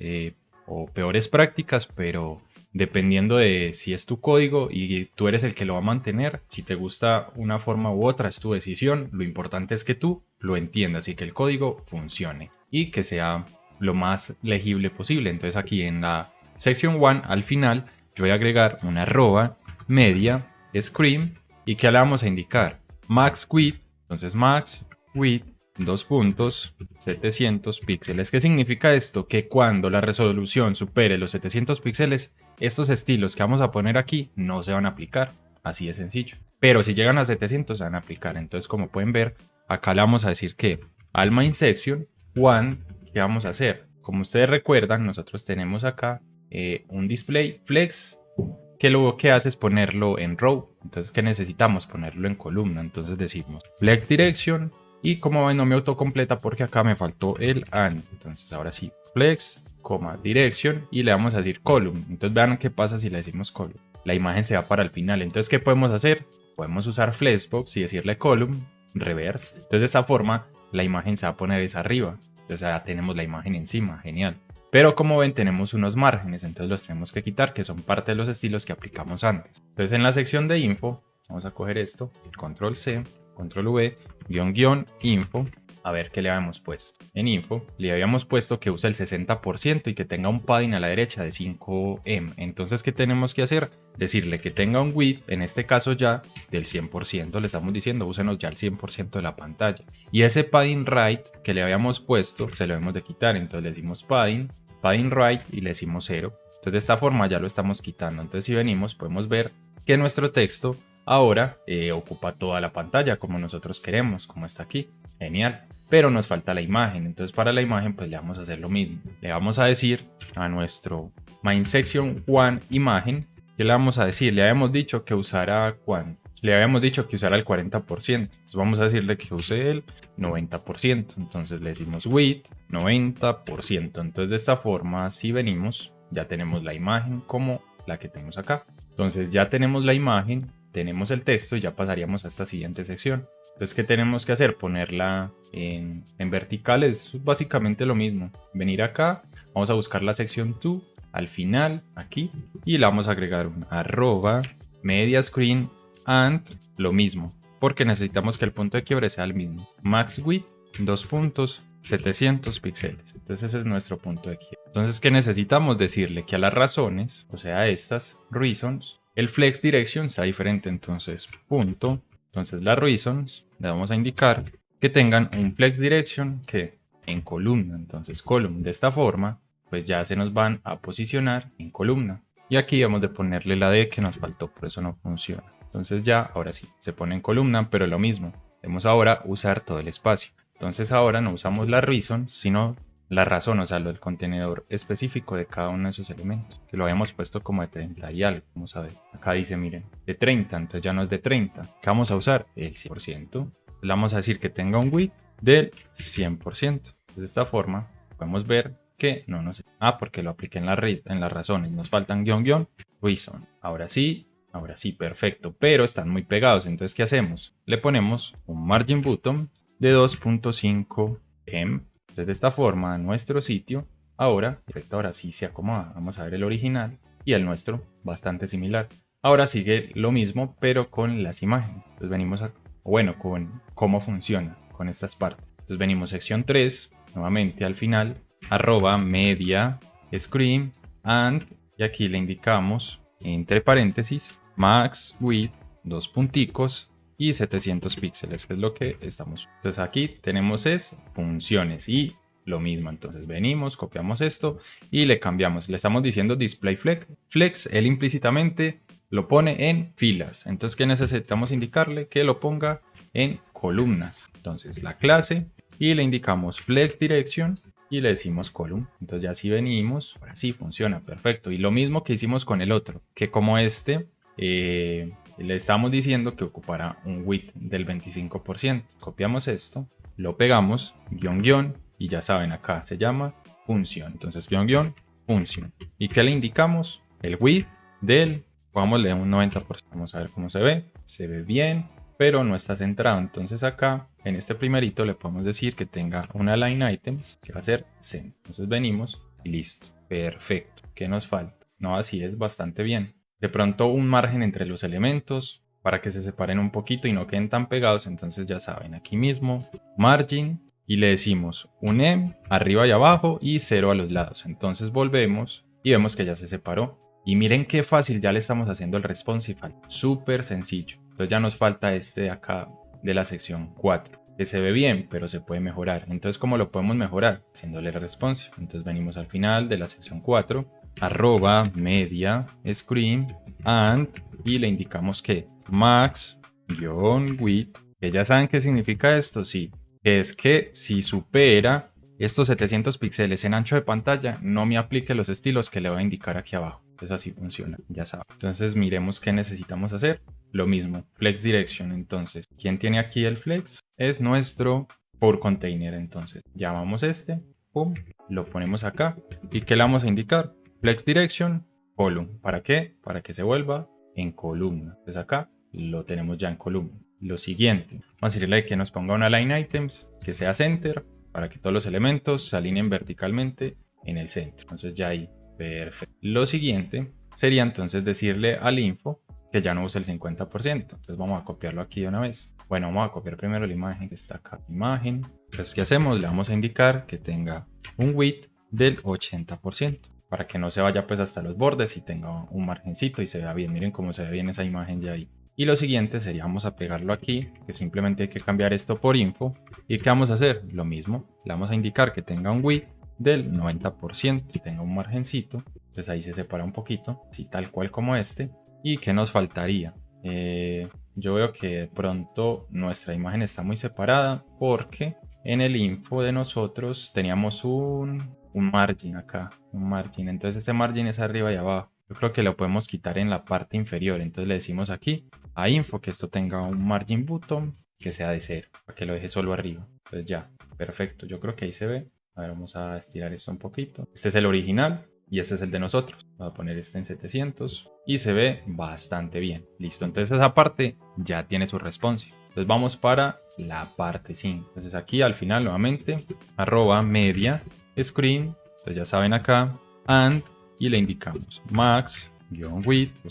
o peores prácticas, pero dependiendo de si es tu código y tú eres el que lo va a mantener, si te gusta una forma u otra es tu decisión. Lo importante es que tú lo entiendas y que el código funcione y que sea lo más legible posible. Entonces aquí en la sección 1 al final yo voy a agregar una arroba media scream y que le vamos a indicar max width. Entonces max width 700 píxeles. ¿Qué significa esto? Que cuando la resolución supere los 700 píxeles, estos estilos que vamos a poner aquí no se van a aplicar. Así de sencillo. Pero si llegan a 700 se van a aplicar. Entonces, como pueden ver, acá le vamos a decir que al main section 1, ¿qué vamos a hacer? Como ustedes recuerdan, nosotros tenemos acá un display flex que lo que hace es ponerlo en row. Entonces, ¿qué necesitamos? Ponerlo en columna. Entonces decimos flex direction. Y como ven, no me autocompleta porque acá me faltó el and. Entonces ahora sí, flex, direction y le vamos a decir column. Entonces vean qué pasa si le decimos column. La imagen se va para el final. Entonces, ¿qué podemos hacer? Podemos usar flexbox y decirle column, reverse. Entonces de esta forma la imagen se va a poner esa arriba. Entonces ya tenemos la imagen encima, genial. Pero como ven tenemos unos márgenes, entonces los tenemos que quitar, que son parte de los estilos que aplicamos antes. Entonces en la sección de info, vamos a coger esto, control C, control V, info, a ver qué le habíamos puesto. En info le habíamos puesto que usa el 60% y que tenga un padding a la derecha de 5em. Entonces, ¿qué tenemos que hacer? Decirle que tenga un width, en este caso ya del 100%, le estamos diciendo, úsenos ya el 100% de la pantalla. Y ese padding right que le habíamos puesto, se lo debemos de quitar. Entonces le decimos padding right y le decimos 0. Entonces de esta forma ya lo estamos quitando. Entonces si venimos podemos ver que nuestro texto Ahora ocupa toda la pantalla como nosotros queremos, como está aquí. Genial. Pero nos falta la imagen. Entonces para la imagen pues le vamos a hacer lo mismo. Le vamos a decir a nuestro main section one imagen. ¿Qué le vamos a decir? Le habíamos dicho que usara ¿cuánto? Le habíamos dicho que usara el 40%. Entonces vamos a decirle que use el 90%. Entonces le decimos width 90%. Entonces de esta forma si venimos ya tenemos la imagen como la que tenemos acá. Entonces ya tenemos la imagen, tenemos el texto y ya pasaríamos a esta siguiente sección. Entonces, ¿qué tenemos que hacer? Ponerla en vertical, es básicamente lo mismo. Venir acá, vamos a buscar la sección to, al final, aquí, y le vamos a agregar un arroba media screen and lo mismo, porque necesitamos que el punto de quiebre sea el mismo. Max width, 2 puntos, 700 píxeles. Entonces ese es nuestro punto de quiebre. Entonces, ¿qué necesitamos? Decirle que a las razones, o sea, a estas reasons, el flex direction sea diferente. Entonces, punto. Entonces, las reasons le vamos a indicar que tengan un flex direction que en columna. Entonces, column de esta forma, pues ya se nos van a posicionar en columna. Y aquí vamos de ponerle la D que nos faltó, por eso no funciona. Entonces ya, ahora sí, se pone en columna, pero lo mismo. Debemos ahora usar todo el espacio. Entonces ahora no usamos la reason, sino la razón, o sea, el contenedor específico de cada uno de esos elementos, que lo habíamos puesto como de 30 y algo. Vamos a ver, acá dice, miren, de 30, entonces ya no es de 30. ¿Qué vamos a usar? El 100%. Le vamos a decir que tenga un width del 100%. Entonces, de esta forma podemos ver que no nos... porque lo apliqué en las razones. Nos faltan guión, reason. Ahora sí, perfecto. Pero están muy pegados. Entonces, ¿qué hacemos? Le ponemos un margin button de 2.5 em. Entonces, de esta forma, nuestro sitio ahora sí se acomoda. Vamos a ver el original y el nuestro, bastante similar. Ahora sigue lo mismo, pero con las imágenes. Entonces, venimos a... Bueno, con cómo funciona con estas partes. Entonces, venimos sección 3, nuevamente al final, arroba media screen and, y aquí le indicamos entre paréntesis max width, 2 punticos y 700 píxeles, que es lo que estamos. Entonces aquí tenemos funciones y lo mismo. Entonces venimos, copiamos esto y le cambiamos. Le estamos diciendo display flex, él implícitamente lo pone en filas. Entonces, ¿qué necesitamos indicarle? Que lo ponga en columnas. Entonces la clase y le indicamos flex direction y le decimos column. Entonces ya si venimos, ahora sí funciona, perfecto. Y lo mismo que hicimos con el otro, que como le estamos diciendo que ocupará un width del 25%. Copiamos esto, lo pegamos, guión, y ya saben, acá se llama función. Entonces guión, función. ¿Y qué le indicamos? El width del, pongámosle un 90%. Vamos a ver cómo se ve bien, pero no está centrado. Entonces acá, en este primerito, le podemos decir que tenga una line items, que va a ser center. Entonces venimos y listo, perfecto. ¿Qué nos falta? No, así es bastante bien. De pronto un margen entre los elementos para que se separen un poquito y no queden tan pegados. Entonces ya saben, aquí mismo margin y le decimos un em arriba y abajo y 0 a los lados. Entonces volvemos y vemos que ya se separó. Y miren qué fácil, ya le estamos haciendo el responsive. Súper sencillo. Entonces ya nos falta este de acá de la sección 4, que se ve bien, pero se puede mejorar. Entonces, ¿cómo lo podemos mejorar? Haciéndole el responsive. Entonces venimos al final de la sección 4, arroba media screen and y le indicamos que max-width, que ya saben qué significa esto, sí, es que si supera estos 700 píxeles en ancho de pantalla, no me aplique los estilos que le voy a indicar aquí abajo. Entonces así funciona, ya saben. Entonces miremos qué necesitamos hacer. Lo mismo, flex direction. Entonces, ¿quién tiene aquí el flex? Es nuestro por container. Entonces, llamamos pum, lo ponemos acá. ¿Y qué le vamos a indicar? Flex direction, column. ¿Para qué? Para que se vuelva en columna. Entonces acá lo tenemos ya en columna. Lo siguiente, vamos a decirle que nos ponga una line items, que sea center, para que todos los elementos se alineen verticalmente en el centro. Entonces ya ahí, perfecto. Lo siguiente sería entonces decirle al info que ya no use el 50%. Entonces vamos a copiarlo aquí de una vez. Bueno, vamos a copiar primero la imagen que está acá. Imagen. Entonces, ¿qué hacemos? Le vamos a indicar que tenga un width del 80%. Para que no se vaya pues hasta los bordes y tenga un margencito y se vea bien. Miren cómo se ve bien esa imagen ya ahí. Y lo siguiente sería vamos a pegarlo aquí, que simplemente hay que cambiar esto por info. ¿Y qué vamos a hacer? Lo mismo, le vamos a indicar que tenga un width del 90% y tenga un margencito. Entonces ahí se separa un poquito, así tal cual como este. ¿Y qué nos faltaría? Yo veo que de pronto nuestra imagen está muy separada porque en el info de nosotros teníamos un margin acá, un margin. Entonces este margin es arriba y abajo. Yo creo que lo podemos quitar en la parte inferior. Entonces le decimos aquí a info que esto tenga un margin button que sea de 0, para que lo deje solo arriba. Entonces ya, perfecto. Yo creo que ahí se ve. A ver, vamos a estirar esto un poquito. Este es el original y este es el de nosotros. Voy a poner este en 700 y se ve bastante bien. Listo, entonces esa parte ya tiene su responsive. Entonces vamos para la parte 5. Entonces aquí al final nuevamente arroba media screen. Entonces ya saben acá and y le indicamos max-width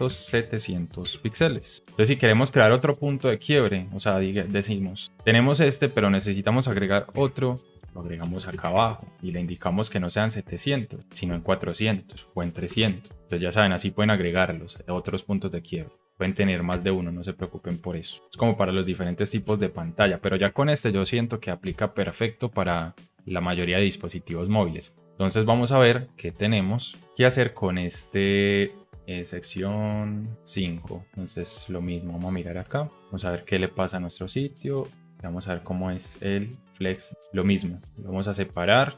700 píxeles. Entonces si queremos crear otro punto de quiebre, o sea, decimos tenemos este pero necesitamos agregar otro, lo agregamos acá abajo y le indicamos que no sean 700, sino en 400 o en 300. Entonces ya saben, así pueden agregarlos a otros puntos de quiebre. Pueden tener más de uno, no se preocupen por eso. Es como para los diferentes tipos de pantalla, pero ya con este yo siento que aplica perfecto para la mayoría de dispositivos móviles. Entonces vamos a ver qué tenemos que hacer con este sección 5. Entonces lo mismo, vamos a mirar acá, vamos a ver qué le pasa a nuestro sitio. Vamos a ver cómo es el flex. Lo mismo, lo vamos a separar.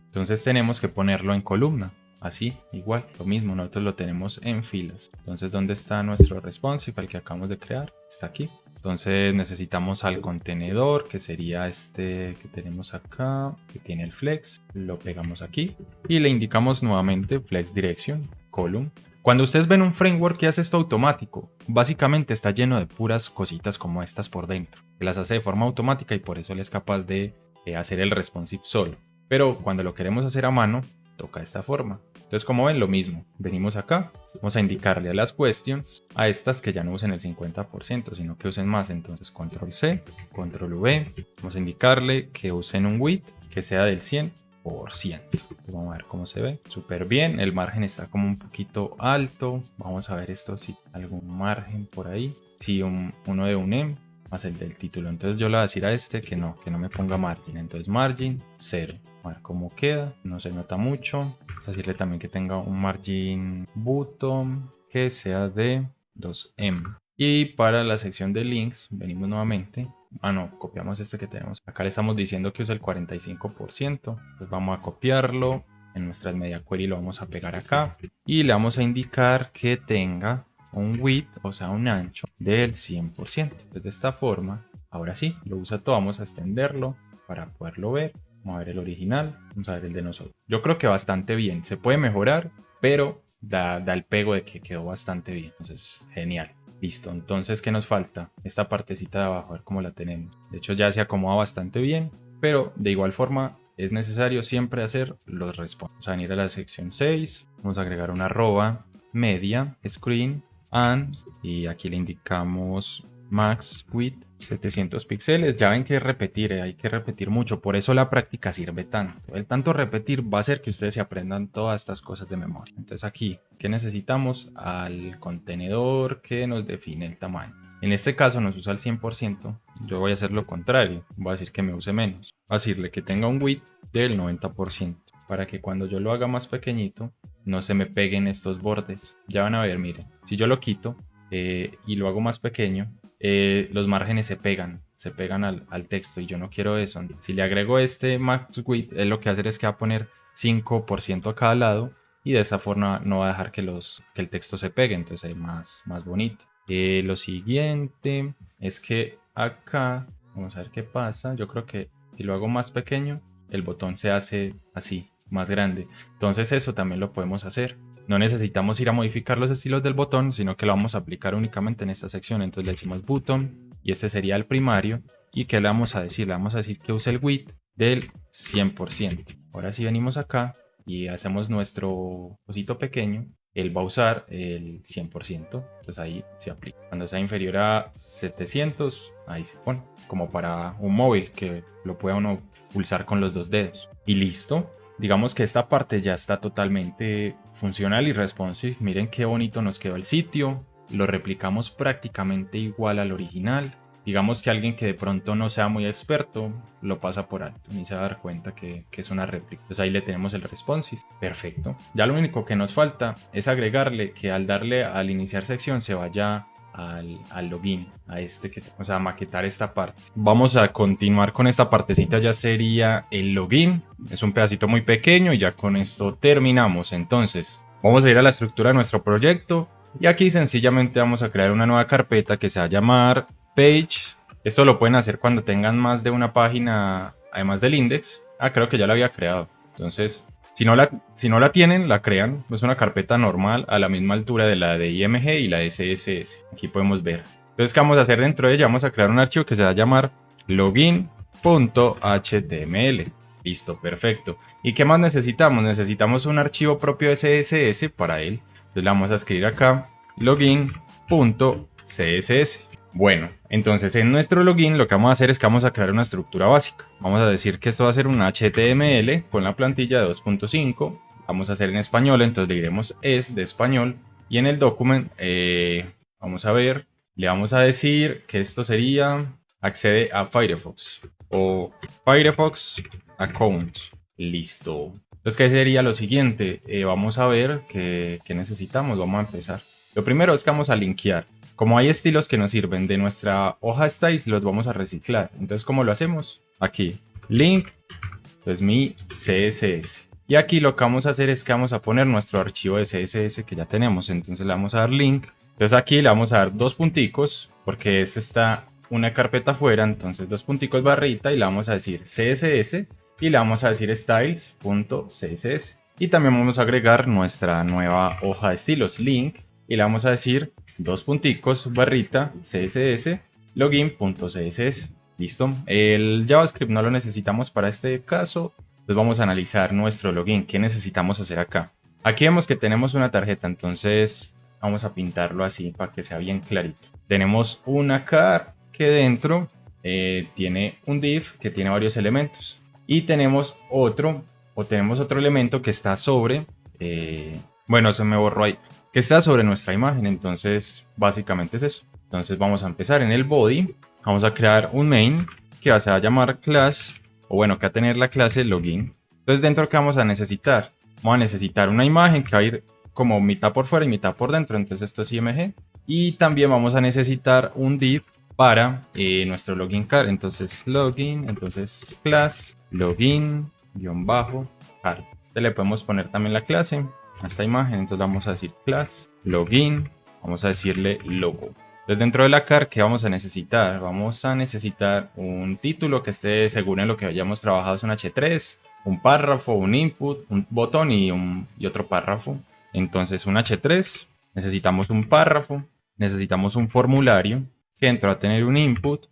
Entonces tenemos que ponerlo en columna. Así, igual, lo mismo, nosotros lo tenemos en filas. Entonces, ¿dónde está nuestro responsive, el que acabamos de crear? Está aquí. Entonces necesitamos al contenedor, que sería este que tenemos acá, que tiene el flex. Lo pegamos aquí y le indicamos nuevamente flex direction, column. Cuando ustedes ven un framework que hace esto automático, básicamente está lleno de puras cositas como estas por dentro, que las hace de forma automática y por eso él es capaz de hacer el responsive solo. Pero cuando lo queremos hacer a mano, toca esta forma. Entonces, como ven, lo mismo. Venimos acá, vamos a indicarle a las questions, a estas que ya no usen el 50%, sino que usen más. Entonces, control C, control V, vamos a indicarle que usen un width que sea del 100%. Vamos a ver cómo se ve. Súper bien. El margen está como un poquito alto. Vamos a ver esto si algún margen por ahí. Sí, uno de un M más el del título. Entonces yo le voy a decir a este que no me ponga margin. Entonces margin 0. A ver cómo queda. No se nota mucho. Decirle también que tenga un margin button que sea de 2M. Y para la sección de links venimos nuevamente. Copiamos este que tenemos. Acá le estamos diciendo que usa el 45%. Entonces vamos a copiarlo. En nuestras media query lo vamos a pegar acá. Y le vamos a indicar que tenga un width, o sea, un ancho del 100%. Entonces de esta forma, ahora sí, lo usa todo. Vamos a extenderlo para poderlo ver. Vamos a ver el original. Vamos a ver el de nosotros. Yo creo que bastante bien. Se puede mejorar, pero da el pego de que quedó bastante bien. Entonces, genial. Listo, entonces, ¿qué nos falta? Esta partecita de abajo, a ver cómo la tenemos. De hecho, ya se acomoda bastante bien, pero de igual forma es necesario siempre hacer los responses. Vamos a venir a la sección 6, vamos a agregar una arroba media screen and y aquí le indicamos max width 700 píxeles. Ya ven que hay que repetir mucho, por eso la práctica sirve tanto. El tanto repetir va a hacer que ustedes se aprendan todas estas cosas de memoria. Entonces aquí, ¿qué necesitamos? Al contenedor que nos define el tamaño. En este caso nos usa el 100%, yo voy a hacer lo contrario, voy a decir que me use menos. Voy a decirle que tenga un width del 90%, para que cuando yo lo haga más pequeñito, no se me peguen estos bordes. Ya van a ver, miren, si yo lo quito y lo hago más pequeño, los márgenes se pegan al texto y yo no quiero eso. Si le agrego este max width, él lo que va a hacer es que va a poner 5% a cada lado y de esa forma no va a dejar que el texto se pegue, entonces es más bonito. Lo siguiente es que acá, vamos a ver qué pasa. Yo creo que si lo hago más pequeño, el botón se hace así, más grande. Entonces eso también lo podemos hacer. No necesitamos ir a modificar los estilos del botón, sino que lo vamos a aplicar únicamente en esta sección. Entonces le decimos button y este sería el primario. ¿Y qué le vamos a decir? Le vamos a decir que use el width del 100%. Ahora sí venimos acá y hacemos nuestro cosito pequeño. Él va a usar el 100%. Entonces ahí se aplica. Cuando sea inferior a 700, ahí se pone. Como para un móvil que lo pueda uno pulsar con los dos dedos. Y listo. Digamos que esta parte ya está totalmente funcional y responsive. Miren qué bonito nos quedó el sitio. Lo replicamos prácticamente igual al original. Digamos que alguien que de pronto no sea muy experto lo pasa por alto, ni se va a dar cuenta que es una réplica. Entonces ahí le tenemos el responsive. Perfecto. Ya lo único que nos falta es agregarle que al darle al iniciar sección se vaya al login, a este que, o sea, a maquetar esta parte. Vamos a continuar con esta partecita, ya sería el login. Es un pedacito muy pequeño y ya con esto terminamos. Entonces, vamos a ir a la estructura de nuestro proyecto y aquí sencillamente vamos a crear una nueva carpeta que se va a llamar Page. Esto lo pueden hacer cuando tengan más de una página, además del index. Ah, creo que ya la había creado. Entonces, si no la tienen, la crean. Es una carpeta normal a la misma altura de la de IMG y la de CSS. Aquí podemos ver. Entonces, ¿qué vamos a hacer dentro de ella? Vamos a crear un archivo que se va a llamar login.html. Listo, perfecto. ¿Y qué más necesitamos? Necesitamos un archivo propio de CSS para él. Entonces le vamos a escribir acá login.css. Bueno, entonces en nuestro login lo que vamos a hacer es que vamos a crear una estructura básica. Vamos a decir que esto va a ser un HTML con la plantilla de 2.5. Vamos a hacer en español, entonces le diremos es de español. Y en el document, vamos a ver, le vamos a decir que esto sería accede a Firefox o Firefox account. Listo. Entonces, ¿qué sería lo siguiente? Vamos a ver qué necesitamos. Vamos a empezar. Lo primero es que vamos a linkear. Como hay estilos que nos sirven de nuestra hoja styles, los vamos a reciclar. Entonces, ¿cómo lo hacemos? Aquí, link, entonces mi CSS. Y aquí lo que vamos a hacer es que vamos a poner nuestro archivo de CSS que ya tenemos. Entonces le vamos a dar link. Entonces aquí le vamos a dar dos punticos, porque este está una carpeta afuera. Entonces dos punticos barrita y le vamos a decir CSS y le vamos a decir styles.css. Y también vamos a agregar nuestra nueva hoja de estilos, link, y le vamos a decir dos punticos, barrita, css, login.css. Listo. El JavaScript no lo necesitamos para este caso. Entonces vamos a analizar nuestro login. ¿Qué necesitamos hacer acá? Aquí vemos que tenemos una tarjeta, entonces vamos a pintarlo así para que sea bien clarito. Tenemos una car que dentro tiene un div que tiene varios elementos. Y tenemos otro elemento que está sobre... bueno, se me borró ahí que está sobre nuestra imagen. Entonces básicamente es eso. Entonces vamos a empezar en el body. Vamos a crear un main que se va a llamar class, o bueno, que va a tener la clase login. Entonces dentro, ¿qué vamos a necesitar? Vamos a necesitar una imagen que va a ir como mitad por fuera y mitad por dentro. Entonces esto es IMG. Y también vamos a necesitar un div para nuestro login car. Entonces login, entonces class login _car. Le podemos poner también la clase a esta imagen. Entonces vamos a decir class login, vamos a decirle logo. Entonces dentro de la car, ¿qué vamos a necesitar? Vamos a necesitar un título que esté según en lo que hayamos trabajado, es un H3, un párrafo, un input, un botón y otro párrafo. Entonces un H3, necesitamos un párrafo, necesitamos un formulario que dentro va a tener un input,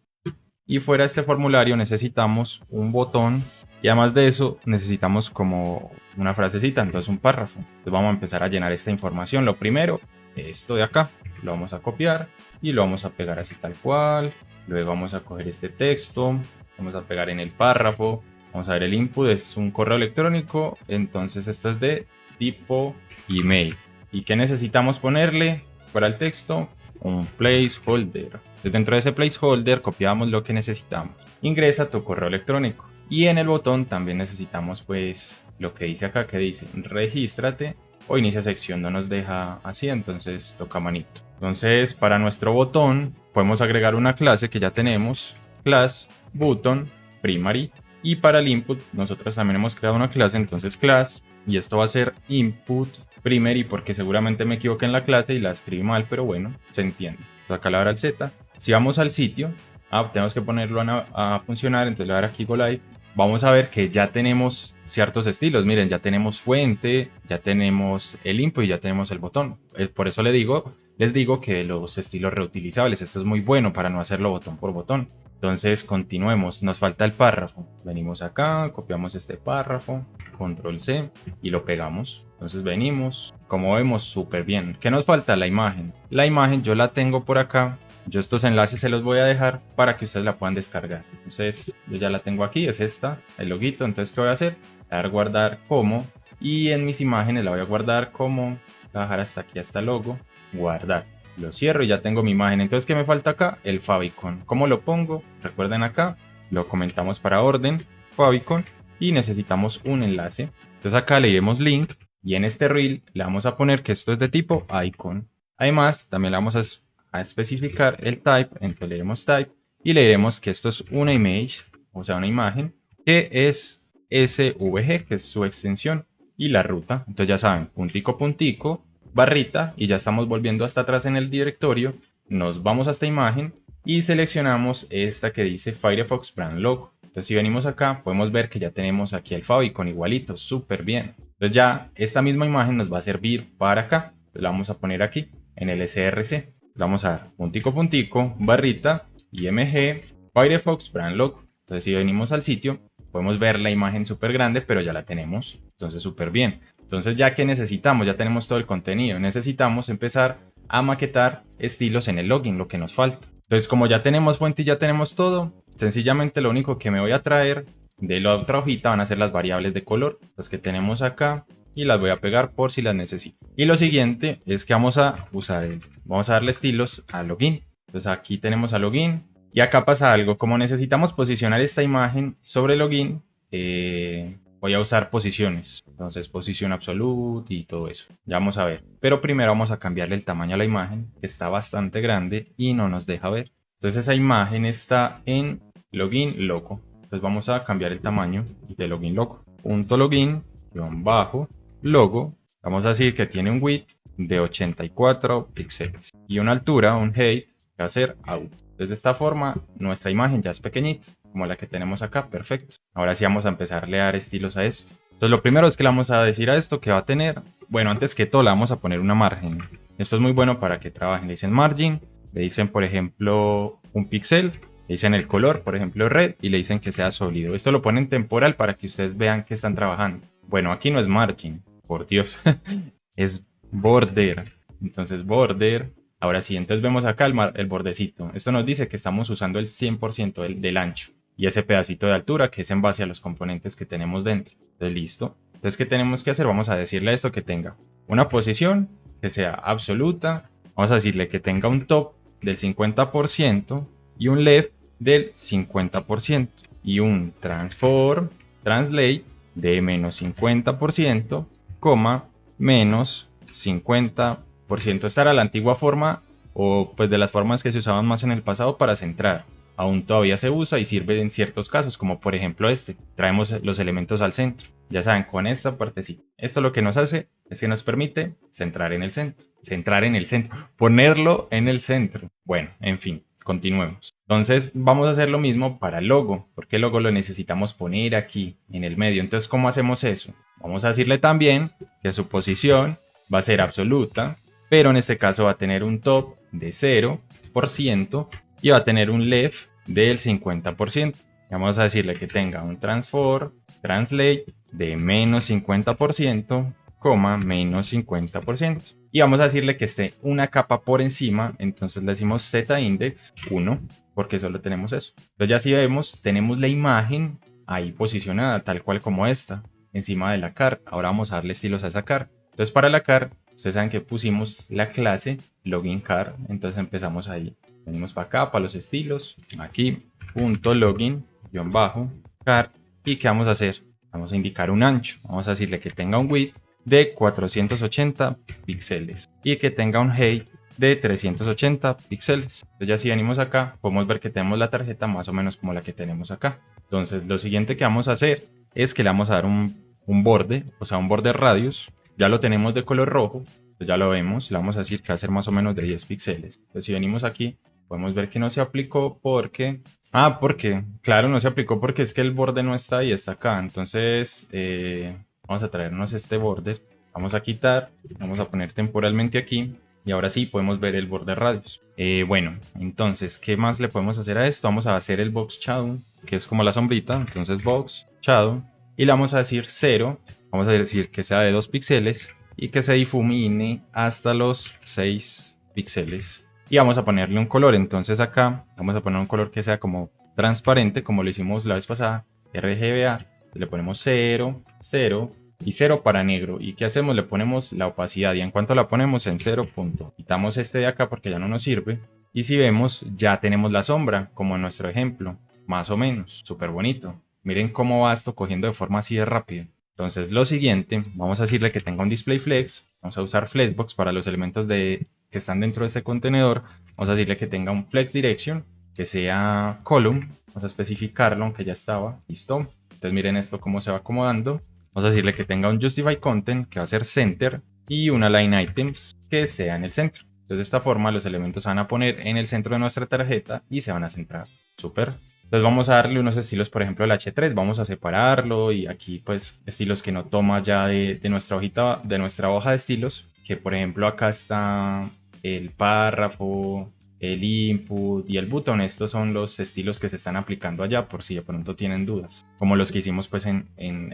y fuera de este formulario necesitamos un botón. Y además de eso necesitamos como una frasecita, entonces un párrafo. Entonces vamos a empezar a llenar esta información. Lo primero, esto de acá, lo vamos a copiar y lo vamos a pegar así tal cual. Luego vamos a coger este texto, vamos a pegar en el párrafo. Vamos a ver el input, es un correo electrónico, entonces esto es de tipo email. ¿Y qué necesitamos ponerle para el texto? Un placeholder. Entonces dentro de ese placeholder copiamos lo que necesitamos. Ingresa tu correo electrónico. Y en el botón también necesitamos pues lo que dice acá, que dice regístrate o inicia sección. No nos deja así, entonces toca manito. Entonces para nuestro botón podemos agregar una clase que ya tenemos, class button primary. Y para el input nosotros también hemos creado una clase, entonces class, y esto va a ser input primary, porque seguramente me equivoqué en la clase y la escribí mal, pero bueno, se entiende. Entonces acá le voy a dar el Z. Si vamos al sitio, tenemos que ponerlo a funcionar, entonces le voy a dar aquí go live. Vamos a ver que ya tenemos ciertos estilos. Miren, ya tenemos fuente, ya tenemos el input y ya tenemos el botón. Por eso les digo que los estilos reutilizables, esto es muy bueno para no hacerlo botón por botón. Entonces continuemos, nos falta el párrafo. Venimos acá, copiamos este párrafo, control C y lo pegamos. Entonces venimos, como vemos, súper bien. ¿Qué nos falta? La imagen. La imagen yo la tengo por acá. Yo estos enlaces se los voy a dejar para que ustedes la puedan descargar. Entonces yo ya la tengo aquí, es esta, el loguito. Entonces ¿qué voy a hacer? Dar guardar como, y en mis imágenes la voy a guardar como, voy a bajar hasta aquí, hasta el logo, guardar. Lo cierro y ya tengo mi imagen. Entonces ¿qué me falta acá? El favicon. ¿Cómo lo pongo? Recuerden acá, lo comentamos para orden, favicon, y necesitamos un enlace. Entonces acá le diremos link y en este reel le vamos a poner que esto es de tipo icon. Además también le vamos a a especificar el type, entonces le diremos type y le diremos que esto es una image, o sea, una imagen, que es SVG, que es su extensión, y la ruta. Entonces ya saben, puntico, puntico, barrita, y ya estamos volviendo hasta atrás en el directorio. Nos vamos a esta imagen y seleccionamos esta que dice Firefox Brand Logo. Entonces si venimos acá, podemos ver que ya tenemos aquí el favicon igualito, súper bien. Entonces ya esta misma imagen nos va a servir para acá. Entonces la vamos a poner aquí en el src. Vamos a dar puntico, puntico, barrita, img, Firefox Brand Logo. Entonces si venimos al sitio, podemos ver la imagen súper grande, pero ya la tenemos. Entonces súper bien. Entonces ya que necesitamos, ya tenemos todo el contenido, necesitamos empezar a maquetar estilos en el login, lo que nos falta. Entonces como ya tenemos fuente y ya tenemos todo, sencillamente lo único que me voy a traer de la otra hojita van a ser las variables de color, las que tenemos acá, y las voy a pegar por si las necesito. Y lo siguiente es que vamos a usar vamos a darle estilos a login. Entonces aquí tenemos a login y acá pasa algo, como necesitamos posicionar esta imagen sobre login, voy a usar posiciones, entonces posición absoluta y todo eso, ya vamos a ver, pero primero vamos a cambiarle el tamaño a la imagen, que está bastante grande y no nos deja ver. Entonces esa imagen está en login loco, entonces vamos a cambiar el tamaño de login loco, punto login bajo logo, vamos a decir que tiene un width de 84 píxeles y una altura, un height, que va a ser out. Entonces de esta forma nuestra imagen ya es pequeñita, como la que tenemos acá, perfecto. Ahora sí vamos a empezar a dar estilos a esto. Entonces lo primero es que le vamos a decir a esto que va a tener, bueno, antes que todo le vamos a poner una margen. Esto es muy bueno para que trabajen. Le dicen margin, le dicen por ejemplo un píxel, le dicen el color, por ejemplo red, y le dicen que sea sólido. Esto lo ponen temporal para que ustedes vean que están trabajando. Bueno, aquí no es margin, por Dios, es border. Entonces border, ahora sí, entonces vemos acá el bordecito. Esto nos dice que estamos usando el 100% del ancho y ese pedacito de altura que es en base a los componentes que tenemos dentro. Entonces listo. Entonces, ¿qué tenemos que hacer? Vamos a decirle a esto que tenga una posición que sea absoluta. Vamos a decirle que tenga un top del 50% y un left del 50% y un transform, translate de menos 50%, menos 50%. Esta era la antigua forma o pues de las formas que se usaban más en el pasado para centrar. Aún todavía se usa y sirve en ciertos casos, como por ejemplo este. Traemos los elementos al centro. Ya saben, con esta partecita. Esto lo que nos hace es que nos permite centrar en el centro. Centrar en el centro. Ponerlo en el centro. Bueno, en fin, continuemos. Entonces vamos a hacer lo mismo para el logo, porque el logo lo necesitamos poner aquí en el medio. Entonces, ¿cómo hacemos eso? Vamos a decirle también que su posición va a ser absoluta, pero en este caso va a tener un top de 0% y va a tener un left del 50%. Vamos a decirle que tenga un transform, translate de menos 50%, menos 50%. Y vamos a decirle que esté una capa por encima, entonces le decimos z-index 1, porque solo tenemos eso. Entonces ya si vemos, tenemos la imagen ahí posicionada, tal cual como esta, encima de la car. Ahora vamos a darle estilos a esa car. Entonces para la car, ustedes saben que pusimos la clase login car, entonces empezamos ahí. Venimos para acá, para los estilos, aquí, punto login, car, y ¿qué vamos a hacer? Vamos a indicar un ancho, vamos a decirle que tenga un width de 480 píxeles y que tenga un height de 380 píxeles. Entonces ya si venimos acá, podemos ver que tenemos la tarjeta más o menos como la que tenemos acá. Entonces lo siguiente que vamos a hacer es que le vamos a dar un borde, o sea un borde radius. Ya lo tenemos de color rojo, entonces ya lo vemos, le vamos a decir que va a ser más o menos de 10 píxeles. Entonces si venimos aquí, podemos ver que no se aplicó porque... porque, claro, no se aplicó porque es que el borde no está ahí, está acá. Entonces, vamos a traernos este border. Vamos a quitar, vamos a poner temporalmente aquí. Y ahora sí podemos ver el border radius. Bueno, entonces, ¿qué más le podemos hacer a esto? Vamos a hacer el box shadow, que es como la sombrita. Entonces, box shadow. Y le vamos a decir 0. Vamos a decir que sea de 2 píxeles y que se difumine hasta los 6 píxeles. Y vamos a ponerle un color, entonces acá vamos a poner un color que sea como transparente, como lo hicimos la vez pasada, RGBA, le ponemos 0, 0 y 0 para negro. ¿Y qué hacemos? Le ponemos la opacidad y en cuanto la ponemos en 0 punto. Quitamos este de acá porque ya no nos sirve. Y si vemos, ya tenemos la sombra, como en nuestro ejemplo, más o menos, súper bonito. Miren cómo va esto cogiendo de forma así de rápido. Entonces lo siguiente, vamos a decirle que tenga un display flex, vamos a usar flexbox para los elementos de que están dentro de este contenedor, vamos a decirle que tenga un flex direction, que sea column, vamos a especificarlo, aunque ya estaba, listo. Entonces miren esto cómo se va acomodando. Vamos a decirle que tenga un justify content, que va a ser center, y una line items, que sea en el centro. Entonces de esta forma los elementos se van a poner en el centro de nuestra tarjeta y se van a centrar. Súper. Entonces vamos a darle unos estilos, por ejemplo, el H3, vamos a separarlo y aquí pues estilos que no toma ya de nuestra hojita, de nuestra hoja de estilos, que por ejemplo acá está el párrafo, el input y el button. Estos son los estilos que se están aplicando allá por si de pronto tienen dudas, como los que hicimos pues en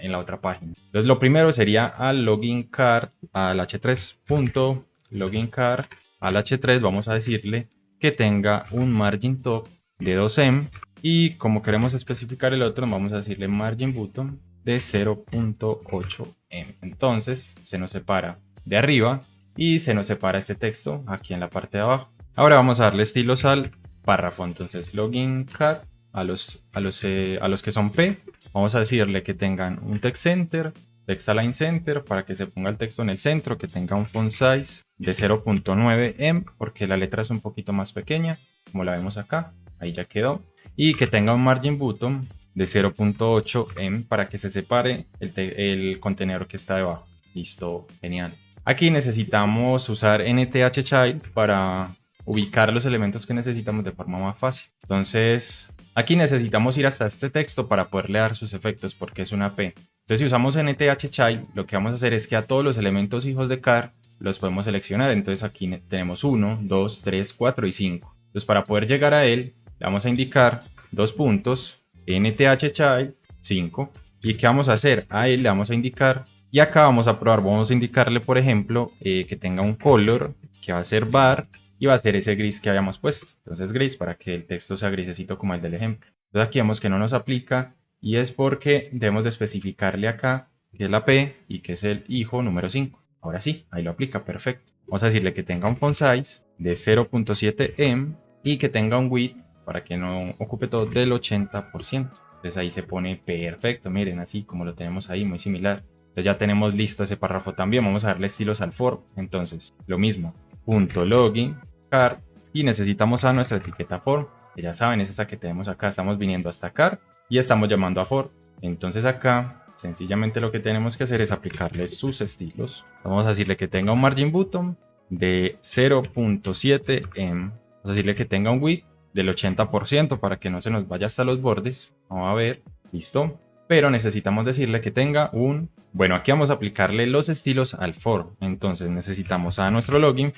la otra página. Entonces lo primero sería al login card, al h3.login card, al h3 vamos a decirle que tenga un margin top de 2em y como queremos especificar el otro vamos a decirle margin button de 0.8em. Entonces se nos separa de arriba y se nos separa este texto aquí en la parte de abajo. Ahora vamos a darle estilos al párrafo. Entonces login card a los que son P, vamos a decirle que tengan un text center, text align center para que se ponga el texto en el centro, que tenga un font size de 0.9em porque la letra es un poquito más pequeña, como la vemos acá, ahí ya quedó, y que tenga un margin button de 0.8em para que se separe el contenedor que está debajo. Listo, genial. Aquí necesitamos usar nthchild para ubicar los elementos que necesitamos de forma más fácil. Entonces, aquí necesitamos ir hasta este texto para poderle dar sus efectos porque es una P. Entonces, si usamos nthchild, lo que vamos a hacer es que a todos los elementos hijos de car los podemos seleccionar. Entonces, aquí tenemos 1, 2, 3, 4 y 5. Entonces, para poder llegar a él, le vamos a indicar dos puntos, nthchild 5. ¿Y qué vamos a hacer? A él le vamos a indicar, y acá vamos a probar, vamos a indicarle, por ejemplo, que tenga un color, que va a ser bar, y va a ser ese gris que habíamos puesto. Entonces gris para que el texto sea grisecito como el del ejemplo. Entonces aquí vemos que no nos aplica y es porque debemos de especificarle acá que es la P y que es el hijo número 5. Ahora sí, ahí lo aplica, perfecto. Vamos a decirle que tenga un font size de 0.7em y que tenga un width para que no ocupe todo del 80%. Entonces ahí se pone perfecto, miren, así como lo tenemos ahí, muy similar. Entonces ya tenemos listo ese párrafo también. Vamos a darle estilos al form. Entonces, lo mismo, punto login card y necesitamos a nuestra etiqueta form, que ya saben, es esta que tenemos acá. Estamos viniendo hasta card y estamos llamando a form. Entonces acá, sencillamente lo que tenemos que hacer es aplicarle sus estilos. Vamos a decirle que tenga un margin button de 0.7em. Vamos a decirle que tenga un width del 80% para que no se nos vaya hasta los bordes. Vamos a ver, listo. Pero necesitamos decirle que tenga un... Bueno, aquí vamos a aplicarle los estilos al form. Entonces necesitamos a nuestro login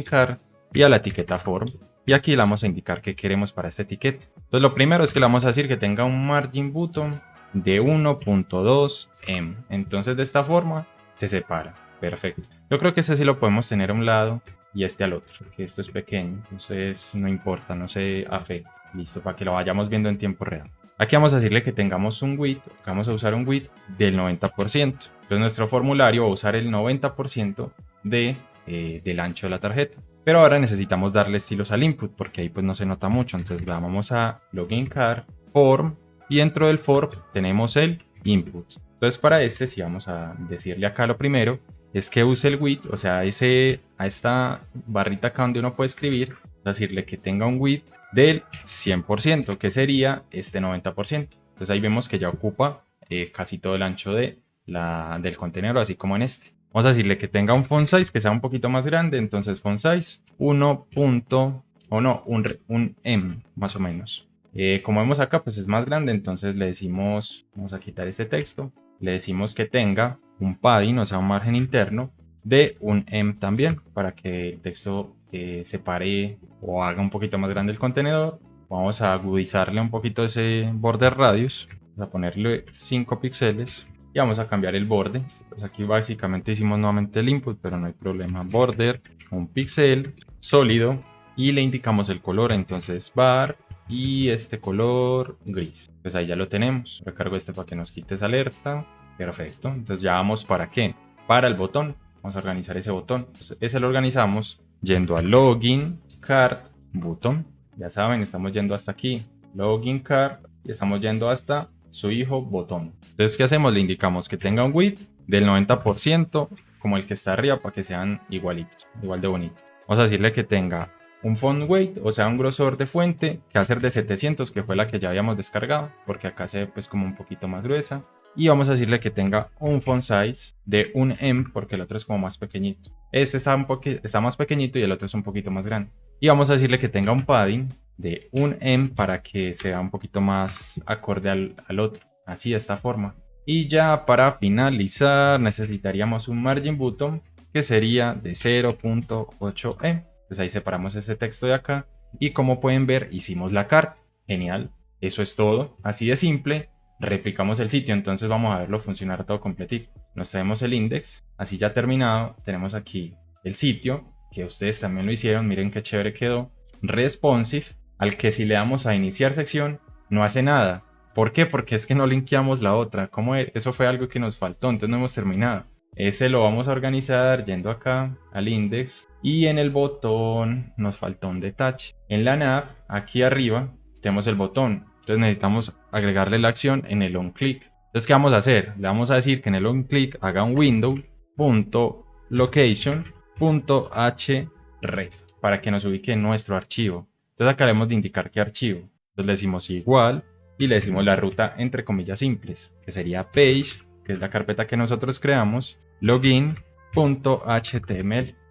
card y a la etiqueta form. Y aquí le vamos a indicar qué queremos para esta etiqueta. Entonces lo primero es que le vamos a decir que tenga un margin button de 1.2em. Entonces de esta forma se separa. Perfecto. Yo creo que ese sí lo podemos tener a un lado y este al otro, que esto es pequeño, entonces no importa, no se afecta. Listo, para que lo vayamos viendo en tiempo real. Aquí vamos a decirle que tengamos un width, vamos a usar un width del 90%. Entonces nuestro formulario va a usar el 90% del ancho de la tarjeta. Pero ahora necesitamos darle estilos al input, porque ahí pues no se nota mucho. Entonces vamos a login card, form, y dentro del form tenemos el input. Entonces para este, si vamos a decirle acá lo primero, es que use el width, o sea, a esta barrita acá donde uno puede escribir, decirle que tenga un width del 100%, que sería este 90%. Entonces ahí vemos que ya ocupa casi todo el ancho del contenedor, así como en este. Vamos a decirle que tenga un font size que sea un poquito más grande, entonces font size 1. O no, un M más o menos. Como vemos acá, pues es más grande, entonces le decimos, vamos a quitar este texto, le decimos que tenga un padding, o sea, un margen interno de un M también, para que el texto separe o haga un poquito más grande el contenedor. Vamos a agudizarle un poquito ese border radius, vamos a ponerle 5 píxeles y vamos a cambiar el borde. Pues aquí básicamente hicimos nuevamente el input, pero no hay problema. Border, un píxel sólido y le indicamos el color, entonces bar y este color gris. Pues ahí ya lo tenemos. Recargo este para que nos quite esa alerta. Perfecto. Entonces ya vamos para qué? Para el botón. Vamos a organizar ese botón. Entonces, ese lo organizamos yendo a login card button. Ya saben, estamos yendo hasta aquí. Login card y estamos yendo hasta su hijo botón. Entonces, ¿qué hacemos? Le indicamos que tenga un width del 90% como el que está arriba para que sean igualitos, igual de bonitos. Vamos a decirle que tenga un font weight, o sea, un grosor de fuente, que va a ser de 700, que fue la que ya habíamos descargado, porque acá se ve pues como un poquito más gruesa. Y vamos a decirle que tenga un font size de 1 em, porque el otro es como más pequeñito. Este está más pequeñito y el otro es un poquito más grande. Y vamos a decirle que tenga un padding de 1 em para que sea un poquito más acorde al otro. Así, de esta forma. Y ya para finalizar necesitaríamos un margin button que sería de 0.8 em. Pues ahí separamos este texto de acá y como pueden ver hicimos la carta. Genial, eso es todo, así de simple. Replicamos el sitio, entonces vamos a verlo funcionar todo completito. Nos traemos el index, así ya terminado, tenemos aquí el sitio, que ustedes también lo hicieron, miren qué chévere quedó. Responsive, al que si le damos a iniciar sección, no hace nada. ¿Por qué? Porque es que no linkeamos la otra. ¿Cómo es? Eso fue algo que nos faltó, entonces no hemos terminado. Ese lo vamos a organizar yendo acá al index y en el botón nos faltó un detache. En la nav, aquí arriba, tenemos el botón. Entonces necesitamos agregarle la acción en el onClick. Entonces, ¿qué vamos a hacer? Le vamos a decir que en el onClick haga un window.location.href para que nos ubique en nuestro archivo. Entonces acá debemos de indicar qué archivo. Entonces le decimos igual y le decimos la ruta entre comillas simples, que sería page, que es la carpeta que nosotros creamos, login.html.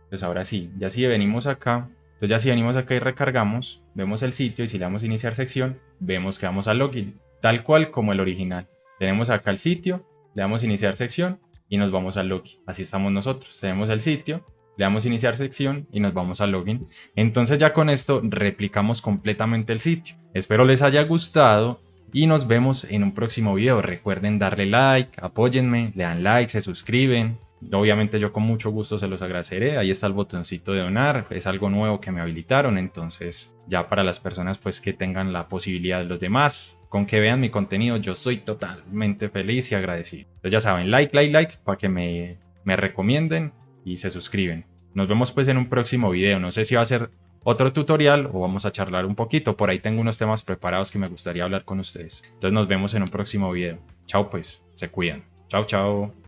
Pues ahora sí, ya si venimos acá, entonces ya si venimos acá y recargamos, vemos el sitio y si le damos a iniciar sección, vemos que vamos a login, tal cual como el original. Tenemos acá el sitio, le damos a iniciar sección y nos vamos al login. Así estamos nosotros, tenemos el sitio, le damos a iniciar sección y nos vamos al login. Entonces ya con esto replicamos completamente el sitio. Espero les haya gustado y nos vemos en un próximo video. Recuerden darle like, apóyenme, le dan like, se suscriben. Obviamente yo con mucho gusto se los agradeceré. Ahí está el botoncito de donar. Es algo nuevo que me habilitaron. Entonces ya para las personas pues que tengan la posibilidad de los demás, con que vean mi contenido, yo soy totalmente feliz y agradecido. Entonces ya saben, like para que me recomienden y se suscriben. Nos vemos pues en un próximo video. No sé si va a ser otro tutorial o vamos a charlar un poquito. Por ahí tengo unos temas preparados que me gustaría hablar con ustedes. Entonces nos vemos en un próximo video. Chao pues, se cuidan. Chao, chao.